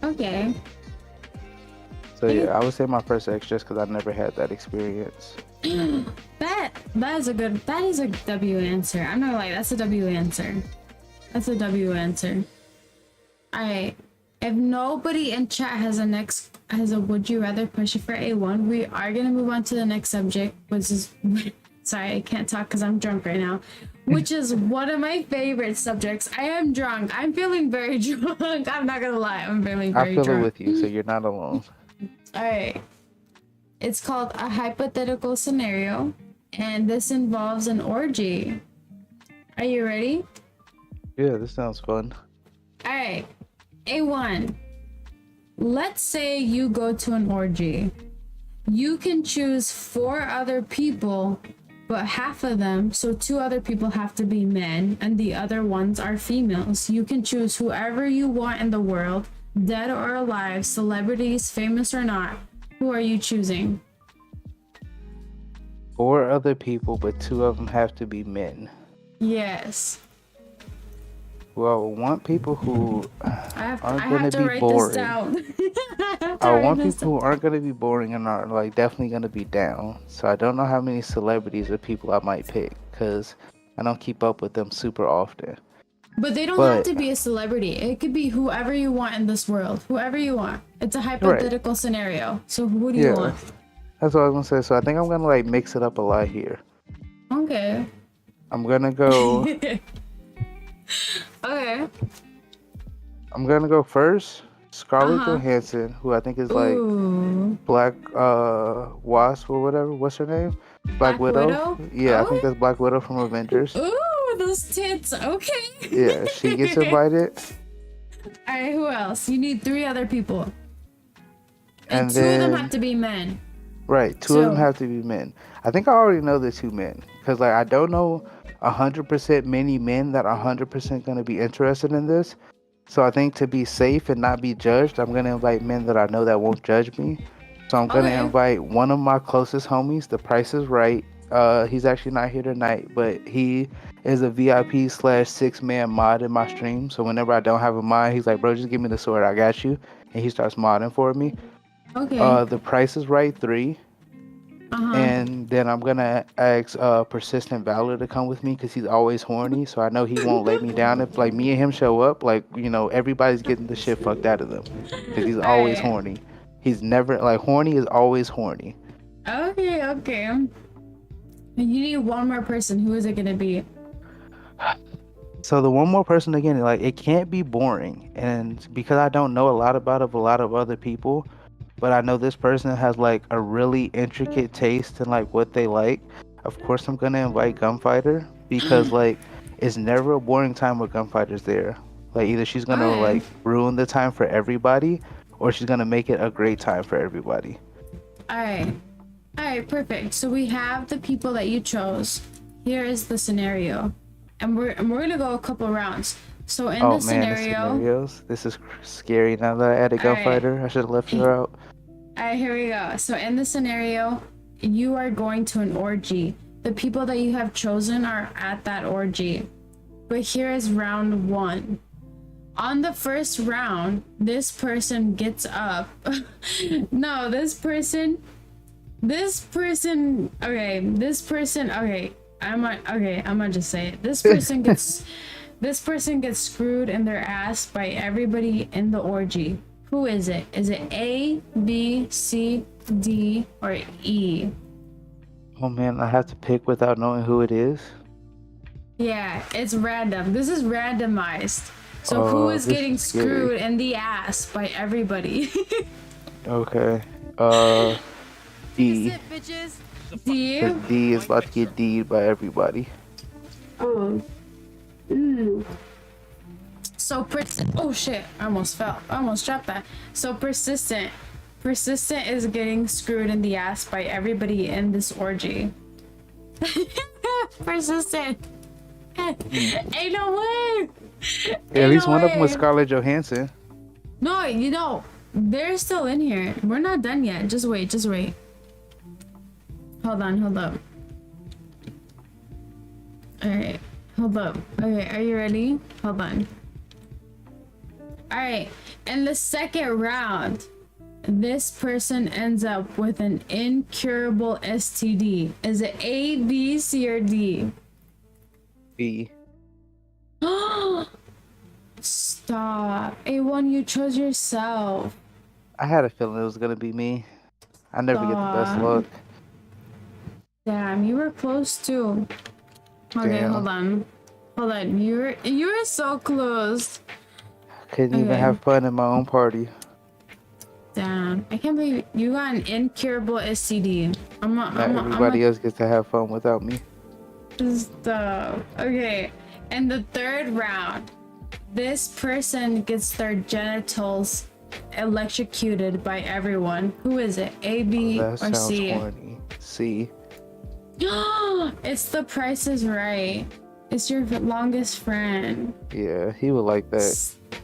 Okay. So yeah, I would say my first ex, just because I never had that experience. That is a W answer. I'm not gonna lie, that's a W answer. That's a W answer. Alright. If nobody in chat has a Would You Rather question for A1, we are gonna move on to the next subject, which is sorry, I can't talk because I'm drunk right now. Which is one of my favorite subjects. I am drunk. I'm feeling very drunk. I'm not gonna lie, I'm feeling very I feel drunk. it with you, so you're not alone. Alright. It's called A Hypothetical Scenario, and this involves an orgy. Are you ready? Yeah, this sounds fun. Alright. A1. Let's say you go to an orgy. You can choose 4 other people, but half of them, so 2 other people have to be men, and the other ones are females. You can choose whoever you want in the world, dead or alive, celebrities, famous or not. Who are you choosing? 4 other people, but 2 of them have to be men. Yes. Well, I want people who I aren't have gonna to be write boring. this down. I have to I write want this people who aren't gonna be boring and are like definitely gonna be down. So I don't know how many celebrities or people I might pick because I don't keep up with them super often. But they don't have But to be a celebrity. It could be whoever you want in this world. Whoever you want. It's a hypothetical scenario. So who do you yeah, want? that's what I was gonna say. So I think I'm gonna like mix it up a lot here. Okay. I'm gonna go. Okay. I'm gonna go first. Scarlett Uh-huh. Johansson, who I think is like Ooh. Black Wasp or whatever. What's her name? Black Widow. Yeah, I think Oh. that's Black Widow from Avengers. Ooh, those tits. Okay. Yeah, she gets invited. Alright, who else? You need 3 other people. And And 2 of them then have to be men. right, 2 of them So- have to be men. I think I already know the 2 men because like I don't know 100% many men that are 100% gonna be interested in this. So I think to be safe and not be judged, I'm gonna invite men that I know that won't judge me. So I'm gonna Okay. invite one of my closest homies. The Price is Right. He's actually not here tonight, but he is a VIP / 6-man mod in my stream. So whenever I don't have a mod, he's like, "Bro, just give me the sword. I got you." And he starts modding for me. Okay. The Price is Right 3. Uh-huh. And then I'm gonna ask Persistent Valor to come with me because he's always horny. So I know he won't let me down if like me and him show up. Like everybody's getting the shit fucked out of them because he's always Alright. horny. He's never like horny is always horny. Okay, okay. You need one more person. Who is it gonna be? So the one more person again, like it can't be boring, and because I don't know a lot about a lot of other people, but I know this person has like a really intricate taste in like what they like. Of course, I'm gonna invite Gunfighter because like it's never a boring time with Gunfighter's there. Like either she's gonna Alright. like ruin the time for everybody, or she's gonna make it a great time for everybody. Alright. Alright, perfect. So we have the people that you chose. Here is the scenario. And we're gonna go a couple rounds. So in Oh the man, the scenario. scenarios. This is scary. Now that I added Alright. Gunfighter, I should have left her out. Alright, here we go. So in the scenario, you are going to an orgy. The people that you have chosen are at that orgy. But here is round 1. On the first round, this person gets up. No, this person, okay, I'm gonna just say it. This person gets screwed in their ass by everybody in the orgy. Who is it? Is it A, B, C, D, or E? Oh man, I have to pick without knowing who it is. Yeah, it's random. This is randomized. So who Oh, is this getting is scary. screwed in the ass by everybody? Okay. D. D? 'Cause D is about to get D'd by everybody. So oh shit, I almost fell. I almost dropped that. So persistent is getting screwed in the ass by everybody in this orgy. Persistent. Ain't no way. At least no one of them was way. Scarlett Johansson. No, they're still in here. We're not done yet. Just wait. Hold up. Alright, hold up. Okay, are you ready? Hold on. Alright, in the second round, this person ends up with an incurable STD. Is it A, B, C, or D? B. Stop. A1, you chose yourself. I had a feeling it was gonna be me. I never get the best Stop. luck. Damn, you were close too. Okay, Damn. hold on. You were so close. Couldn't even Okay. have fun in my own party. Damn, I can't believe you got an incurable STD. Not everybody else gets to have fun without me. Stop. Okay, in the third round, this person gets their genitals electrocuted by everyone. Who is it? A, B, That or sounds C? horny. C. It's The Price is Right. It's your longest friend. Yeah, he would like that.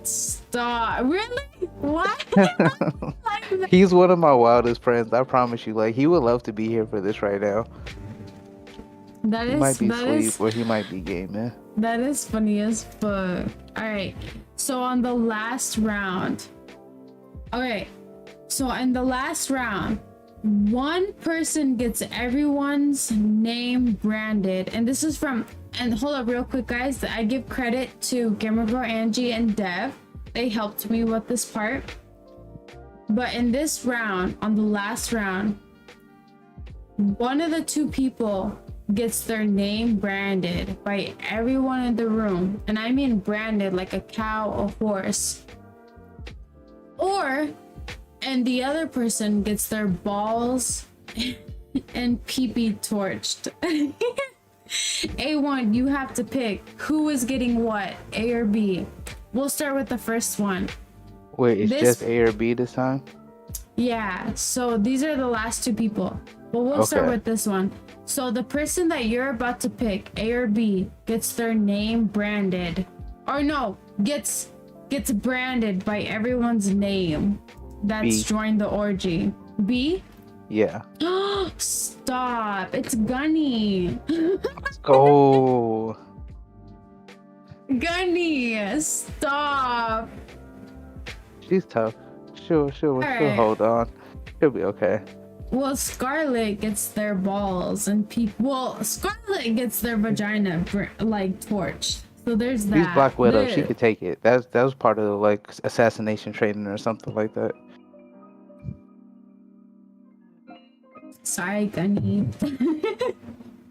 Stop. Really? What? Like that? He's one of my wildest friends. I promise you. Like he would love to be here for this right now. That He is might be that asleep is or he might be gaming. that is funny as fuck. All right. So on the last round. Okay. So in the last round, one person gets everyone's name branded, and this is from. And hold up, real quick, guys. I give credit to Gamerbro, Angie, and Dev. They helped me with this part. But in this round, on the last round, one of the two people gets their name branded by everyone in the room. And I mean branded like a cow or horse. And the other person gets their balls and pee-pee torched. A1, you have to pick who is getting what, A or B. We'll start with the first one. Wait, it's just A or B this time? Yeah, so these are the last two people. But we'll start Okay. with this one. So the person that you're about to pick, A or B, gets their name branded. Or no, gets branded by everyone's name that's B. joined the orgy. B? Yeah. Stop. It's Gunny. Let's go. Gunny, stop. She's tough. She'll Alright. hold on. She'll be okay. Well, Scarlet gets their balls and Scarlet gets their vagina like torched. So there's that. She's Black Widow. She There- could take it. That was part of like assassination training or something like that. Sorry, Gunny.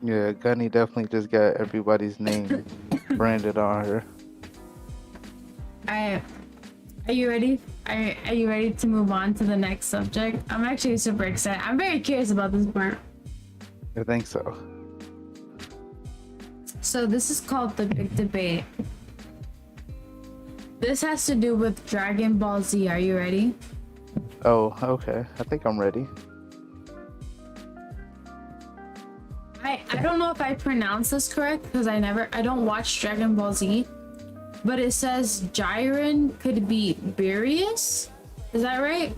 Yeah, Gunny definitely just got everybody's name branded on her. Alright. Are you ready? Are you ready to move on to the next subject? I'm actually super excited. I'm very curious about this part. I think so. So this is called the big debate. This has to do with Dragon Ball Z. Are you ready? Oh, okay. I think I'm ready. I don't know if I pronounce this correct because I don't watch Dragon Ball Z, but it says Jiren could be Beerus. Is that right?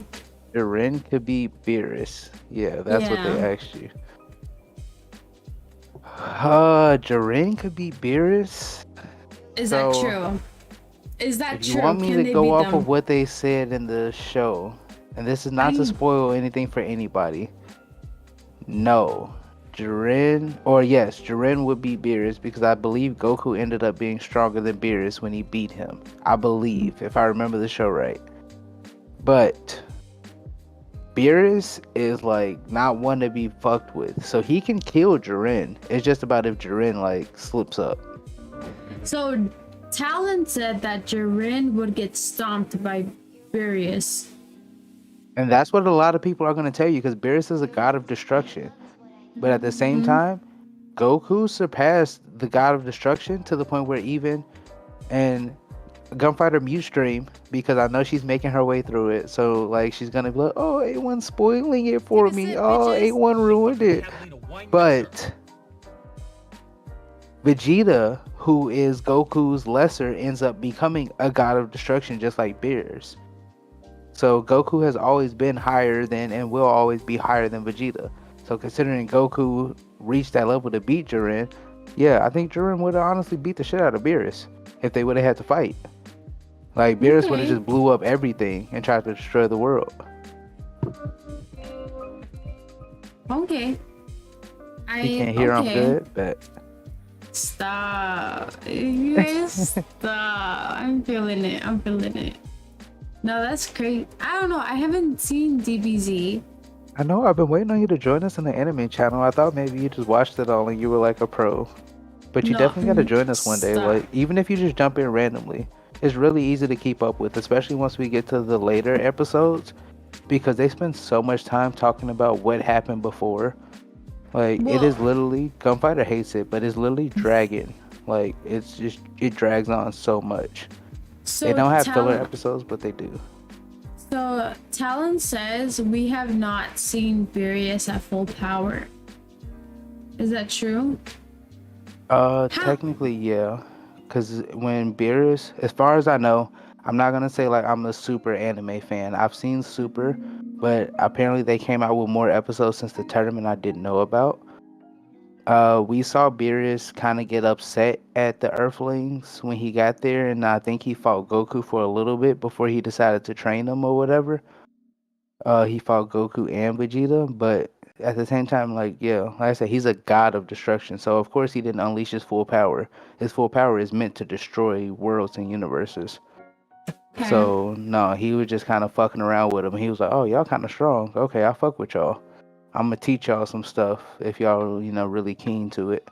Jiren could be Beerus. Yeah, that's what they Yeah. asked you. Jiren could be Beerus. Is that So, true? Is that If true? you want me Can to they go beat off them? of what they said in the show, and this is not to spoil anything for anybody. No. Jiren would be Beerus because I believe Goku ended up being stronger than Beerus when he beat him. I believe, if I remember the show right. But Beerus is like not one to be fucked with. So he can kill Jiren. It's just about if Jiren like slips up. So Talon said that Jiren would get stomped by Beerus. And that's what a lot of people are going to tell you because Beerus is a god of destruction. But at the same time, Goku surpassed the god of destruction to the point where even and Gunfighter mute stream because I know she's making her way through it. So like she's gonna be like, oh, A1 spoiling it for me. Oh, A1 ruined it. But Vegeta, who is Goku's lesser, ends up becoming a god of destruction just like Beerus. So Goku has always been higher than and will always be higher than Vegeta. So considering Goku reached that level to beat Jiren, yeah, I think Jiren would have honestly beat the shit out of Beerus if they would have had to fight. Like Beerus would have just blew up everything and tried to destroy the world. Okay. You can't hear I'm good, but Stop. You guys stop. I'm feeling it. No, that's great. I don't know. I haven't seen DBZ. I know I've been waiting on you to join us in the anime channel. I thought maybe you just watched it all and you were like a pro. But you No, definitely got to join us one day. stop. Like even if you just jump in randomly, it's really easy to keep up with, especially once we get to the later episodes, because they spend so much time talking about what happened before. Like it is literally Gunfighter hates it, but it's literally dragging. Like it's just it drags on so much. So They don't have filler Talon, episodes, but they do. so Talon says we have not seen Beerus at full power. Is that true? Technically, yeah. Because when Beerus, as far as I know, I'm not going to say like I'm a super anime fan. I've seen Super, but apparently they came out with more episodes since the tournament I didn't know about. We saw Beerus kind of get upset at the Earthlings when he got there, and I think he fought Goku for a little bit before he decided to train them or whatever. He fought Goku and Vegeta, but at the same time, like, yeah, like I said, he's a god of destruction. So of course he didn't unleash his full power. His full power is meant to destroy worlds and universes. Okay. So no, he was just kind of fucking around with him. He was like, "Oh, y'all kind of strong. Okay, I fuck with y'all. I'm gonna teach y'all some stuff if y'all, really keen to it."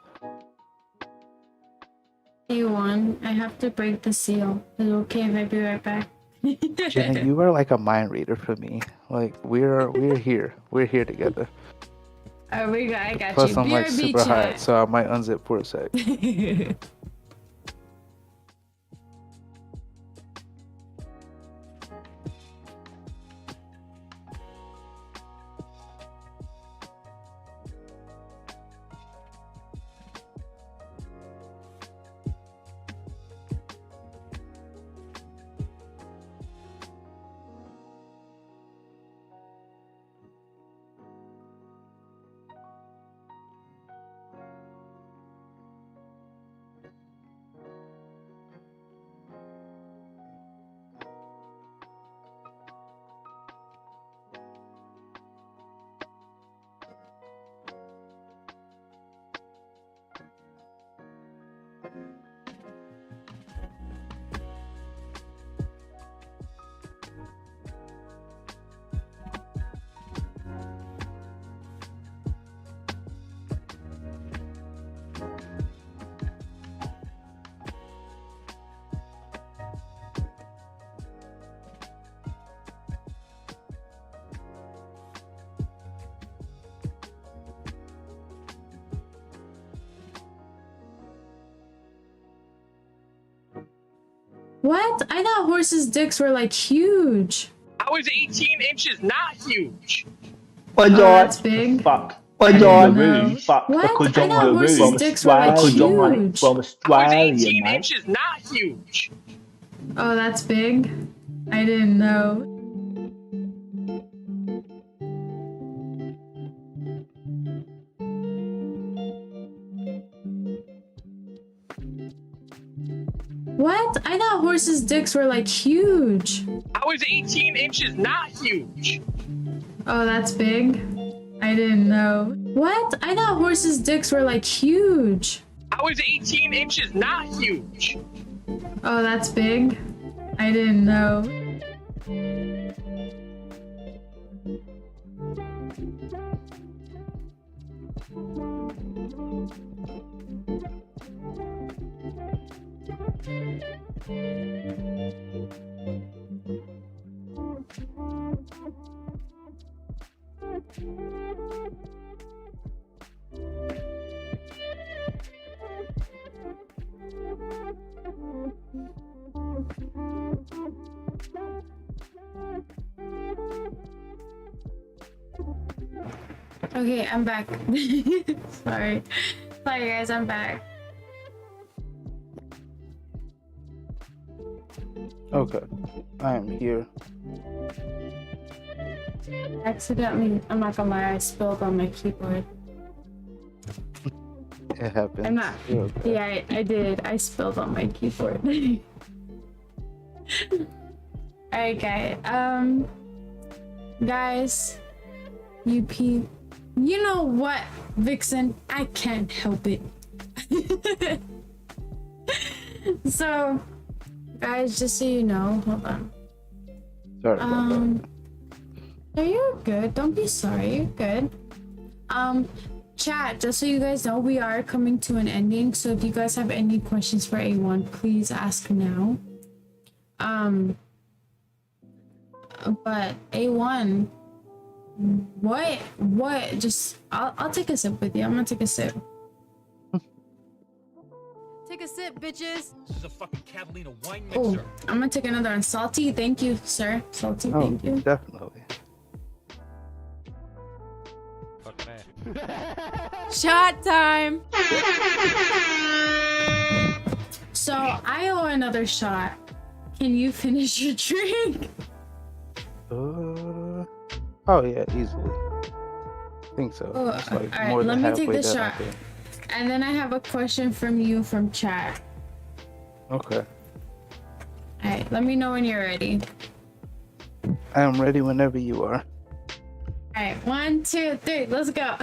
A1, I have to break the seal. Is it okay if I be right back? Jenna, you are like a mind reader for me. Like we're here. We're here together. I got Plus, you. I'm like BRB super hot, chat. so I might unzip for a sec. What? I thought horses' dicks were like huge. How is 18 inches not huge? I that's died big. to fuck I didn't know. kangaroos. Fuck the What? I thought kangaroos horses' from dicks were like Australia. huge. From How is Australia, 18 mate. inches not huge? Oh, that's big. I didn't know. What? I thought horses' dicks were like huge. How is 18 inches not huge? Oh, that's big. I didn't know. What? I thought horses' dicks were like huge. How is 18 inches not huge? Oh, that's big. I didn't know. Okay, I'm back. Sorry. Sorry guys, I'm back. Okay, I am here. Accidentally, I'm not gonna lie, I spilled on my keyboard. It happens. I'm not. You're okay. Yeah, I did. I spilled on my keyboard. Alright, guys, UP, you know what, Vixen? I can't help it. So, guys, just so you know, hold on. Sorry about that. No, you're good. Don't be sorry. You're good. Chat, just so you guys know, we are coming to an ending. So if you guys have any questions for A1, please ask now. But A1, what? Just, I'll take a sip with you. I'm gonna take a sip. Take a sip, bitches. This is a fucking Catalina wine Oh, mixer. I'm gonna take another one. Salty, thank you, sir. Salty, Oh, thank you. definitely. Fuck that. Shot time. So I owe another shot. Can you finish your drink? Oh yeah, easily. I think so. Oh, It's like alright, more let than me take halfway this done, I shot. think. And then I have a question from you from chat. Okay. Alright, let me know when you're ready. I am ready whenever you are. Alright, 1, 2, 3, let's go.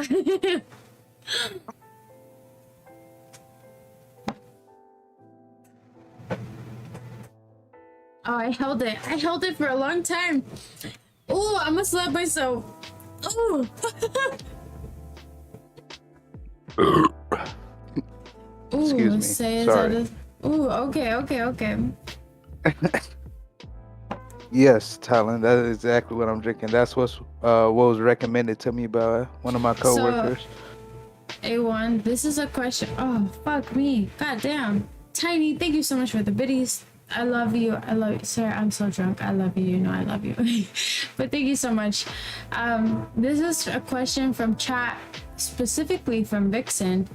Oh, I held it. I held it for a long time. Oh, I must slap myself. Oh. Excuse me. Sorry. Ooh, okay. Yes, Talon, that is exactly what I'm drinking. That's what was recommended to me by one of my coworkers. A1, this is a question. Oh, fuck me. God damn. Tiny, thank you so much for the biddies. I love you. I love you. Sir, I'm so drunk. I love you. You know I love you. But thank you so much. This is a question from chat, specifically from Vixen.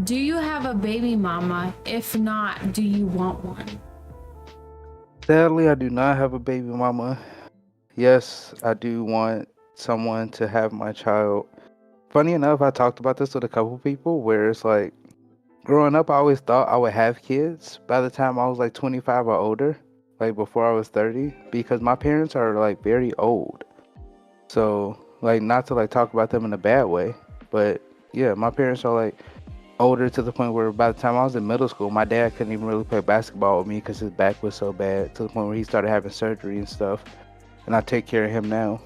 Do you have a baby mama? If not, do you want one? Sadly, I do not have a baby mama. Yes, I do want someone to have my child. Funny enough, I talked about this with a couple people where it's like, growing up, I always thought I would have kids by the time I was like 25 or older, like before I was 30, because my parents are like very old. So, like, not to like talk about them in a bad way, but yeah, my parents are like older to the point where by the time I was in middle school, my dad couldn't even really play basketball with me because his back was so bad, to the point where he started having surgery and stuff. And I take care of him now.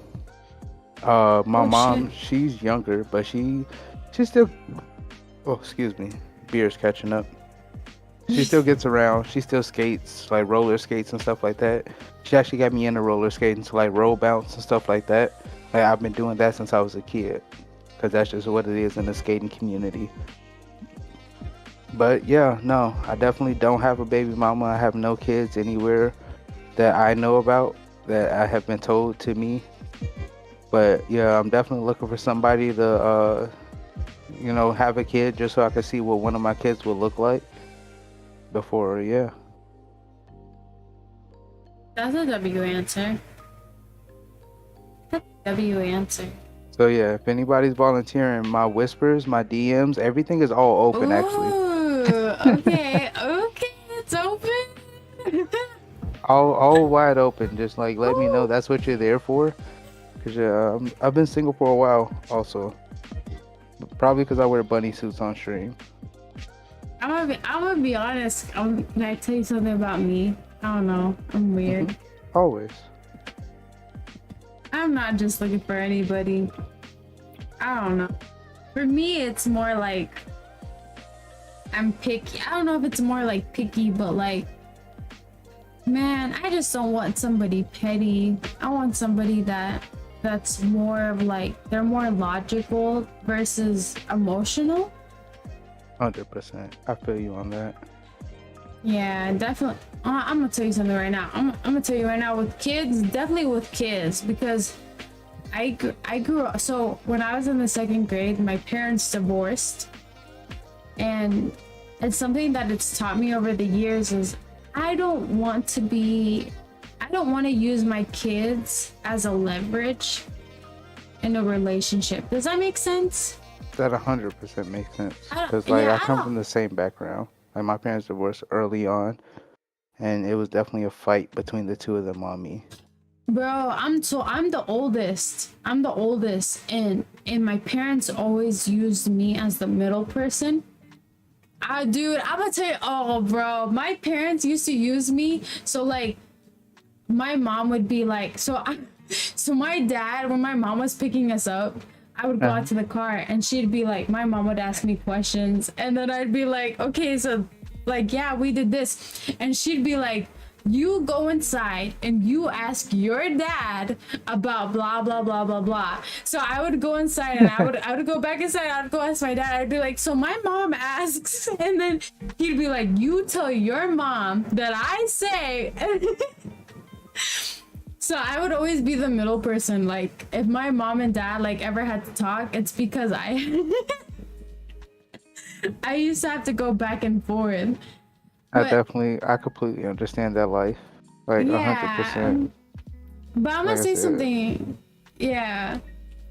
My mom, she's younger, but she's still, oh, excuse me, beer's catching up. She still gets around. She still skates, like roller skates and stuff like that. She actually got me into roller skating, to like roll bounce and stuff like that. Like, I've been doing that since I was a kid, because that's just what it is in the skating community. But yeah, no, I definitely don't have a baby mama. I have no kids anywhere that I know about, that I have been told to me. But yeah, I'm definitely looking for somebody to have a kid, just so I can see what one of my kids will look like before. Yeah, That's a W answer. That's a W answer. so yeah, if anybody's volunteering, my whispers, my DMs, everything is all open. Actually, Okay, it's open. all wide open. Just like let me know that's what you're there for. Cause yeah, I've been single for a while also. Probably because I wear bunny suits on stream. I'm gonna be honest. Can I tell you something about me? I don't know. I'm weird. Always. I'm not just looking for anybody. I don't know. For me, it's more like I'm picky. I don't know if it's more like picky, but like, man, I just don't want somebody petty. I want somebody that's more of like, they're more logical versus emotional. 100%. I feel you on that. Yeah, definitely. I'm gonna tell you something right now. I'm gonna tell you right now, with kids, definitely with kids, because I grew up. So when I was in the 2nd grade, my parents divorced, and it's something that it's taught me over the years is I don't want to use my kids as a leverage in a relationship. Does that make sense? That 100% makes sense. Because I come from the same background. Like, my parents divorced early on, and it was definitely a fight between the two of them on me. Bro, I'm the oldest. I'm the oldest, and my parents always used me as the middle person. Dude, I'm gonna tell you, oh bro, my parents used to use me. So like, my mom would be like, so my dad, when my mom was picking us up, I would go out to the car and she'd be like, my mom would ask me questions, and then I'd be like, okay, so like, yeah, we did this, and she'd be like, you go inside and you ask your dad about blah blah blah blah blah. So I would go inside and I would go back inside. I'd go ask my dad. I'd be like, so my mom asks, and then he'd be like, you tell your mom that I say. So I would always be the middle person. Like, if my mom and dad like ever had to talk, it's because I used to have to go back and forth. I completely understand that life. Like, 100%. But I'm gonna Like I say said. something. Yeah.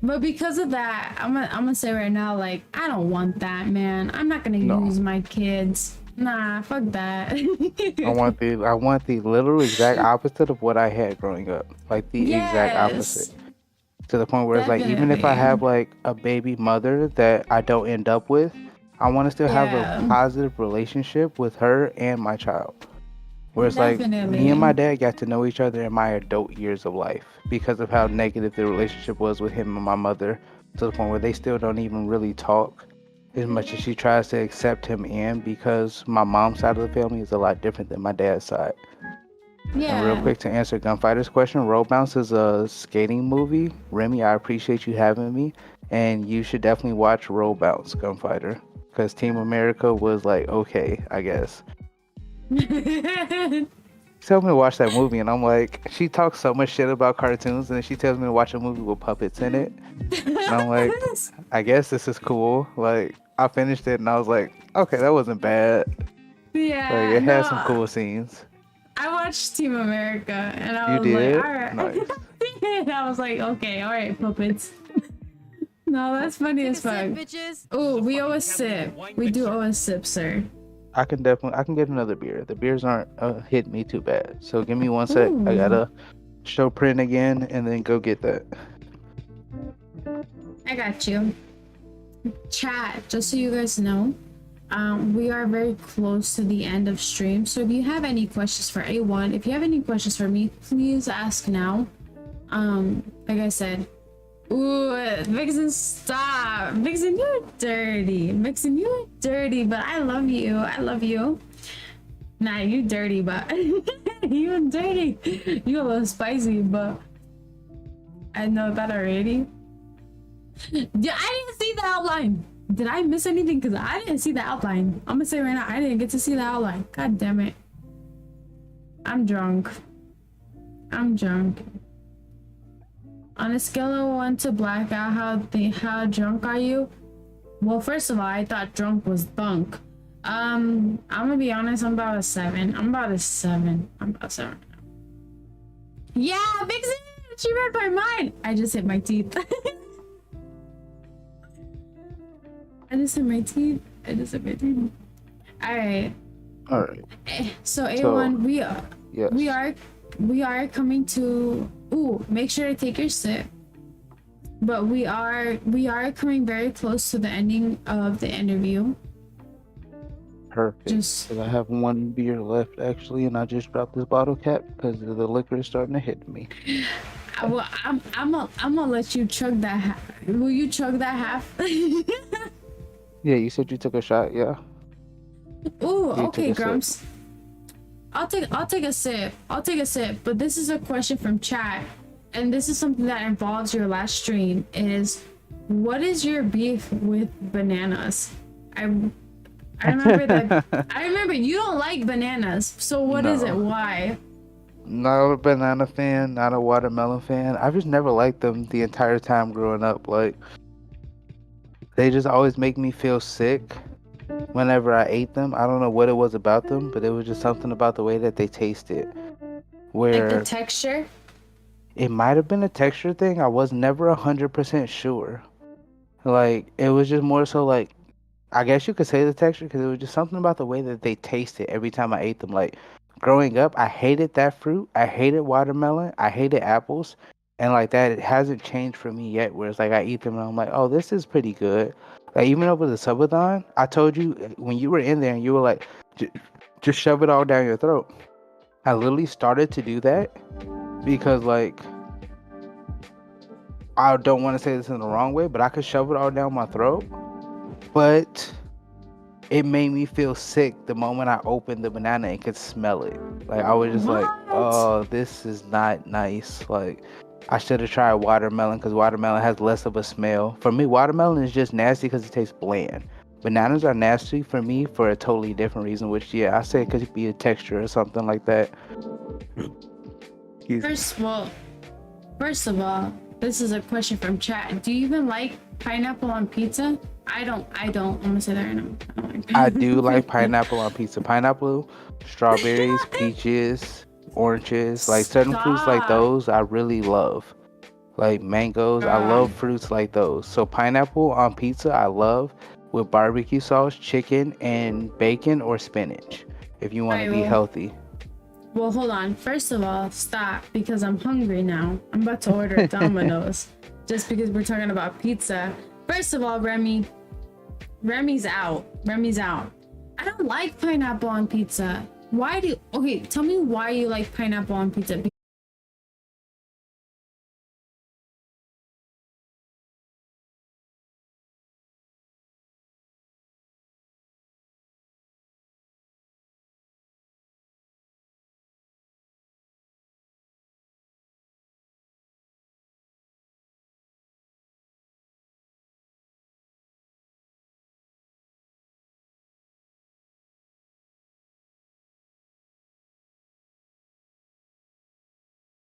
But because of that, I'm gonna say right now, like, I don't want that, man. I'm not gonna No. use my kids. Nah, fuck that. I want the literal exact opposite of what I had growing up. Like the exact opposite. Yes, To the point where it's like, even if I definitely. have like a baby mother that I don't end up with, I want to still have a Yeah, positive relationship with her and my child. Where it's like, me and definitely. my dad got to know each other in my adult years of life because of how negative the relationship was with him and my mother, to the point where they still don't even really talk as much as she tries to accept him in, because my mom's side of the family is a lot different than my dad's side. And real Yeah. quick, to answer Gunfighter's question, Road Bounce is a skating movie. Remy, I appreciate you having me, and you should definitely watch Road Bounce, Gunfighter, because Team America was like, okay, I guess. She told me to watch that movie, and I'm like, she talks so much shit about cartoons, and then she tells me to watch a movie with puppets in it, and I'm like, I guess this is cool. Like, I finished it, and I was like, okay, that wasn't bad. Like, Yeah, it had some no, cool scenes. I watched Team America and I You was like, all did? right. Nice. And I was like, okay, all right, puppets. No, that's funny Take a as fuck. sip, bitches. Oh, we owe a sip. We do owe a sip, sir. I can get another beer. The beers aren't hitting me too bad. So give me one sec. I Ooh. gotta show print again and then go get that. I got you. Chat, just so you guys know, we are very close to the end of stream. So if you have any questions for A1, if you have any questions for me, please ask now. Like I said, ooh, Vixen, stop. Vixen, you're dirty. Vixen, you're dirty, but I love you. I love you. Nah, you dirty, but you dirty. You a little spicy, but I know that already. Yeah, I didn't see the outline. Did I miss anything? Because I didn't see the outline. I'm gonna say right now, I didn't get to see the outline. God damn it. I'm drunk. I'm drunk. On a scale of 1 to blackout, how drunk are you? Well, first of all, I thought drunk was bunk. I'm gonna be honest, I'm about a 7. I'm about a 7. Yeah, Vixen! She read my mind! I just hit my teeth. I just hit my teeth. Alright. Alright. So A1, Yes. we are coming to. Ooh, make sure to take your sip. But we are coming very close to the ending of the interview. Perfect. Just 'Cause I have one beer left actually, and I just dropped this bottle cap because the liquor is starting to hit me. well, I'm gonna let you chug that. Will you chug that half? Yeah, you said you took a shot, yeah? Ooh, You okay, took a sip. Grumps. I'll take a sip. But this is a question from chat, and this is something that involves your last stream. Is what is your beef with bananas? I remember that. I remember you don't like bananas. So what is it? No. Why? Not a banana fan, not a watermelon fan. I've just never liked them the entire time growing up. Like, they just always make me feel sick whenever I ate them. I don't know what it was about them, but it was just something about the way that they tasted. Where Like the texture? it might have been a texture thing. I was never 100% sure. Like, it was just more so like, I guess you could say the texture, because it was just something about the way that they tasted every time I ate them. Like, growing up, I hated that fruit. I hated watermelon. I hated apples. And like that, it hasn't changed for me yet. Where it's like I eat them and I'm like, oh, this is pretty good. Like, even over the subathon, I told you when you were in there and you were like, just shove it all down your throat. I literally started to do that because, like, I don't want to say this in the wrong way, but I could shove it all down my throat. But it made me feel sick the moment I opened the banana and could smell it. Like, I was just like, What? oh, this is not nice. Like, I should have tried watermelon because watermelon has less of a smell. For me, watermelon is just nasty because it tastes bland. Bananas are nasty for me for a totally different reason, which, yeah, I say it could be a texture or something like that. First of all, this is a question from chat. Do you even like pineapple on pizza? I don't. I'm gonna say that right now. I don't like I do like pineapple on pizza. Pineapple, strawberries, peaches, oranges, like certain fruits like Stop. those I really love. like mangoes. I love fruits like those. So pineapple on pizza, I love with barbecue sauce, chicken, and bacon or spinach. If you want to be healthy. Well, hold on. First of all, stop because I'm hungry now. I'm about to order Domino's just because we're talking about pizza. First of all, Remy's out. Remy's out. I don't like pineapple on pizza. Why do? Okay, tell me why you like pineapple on pizza.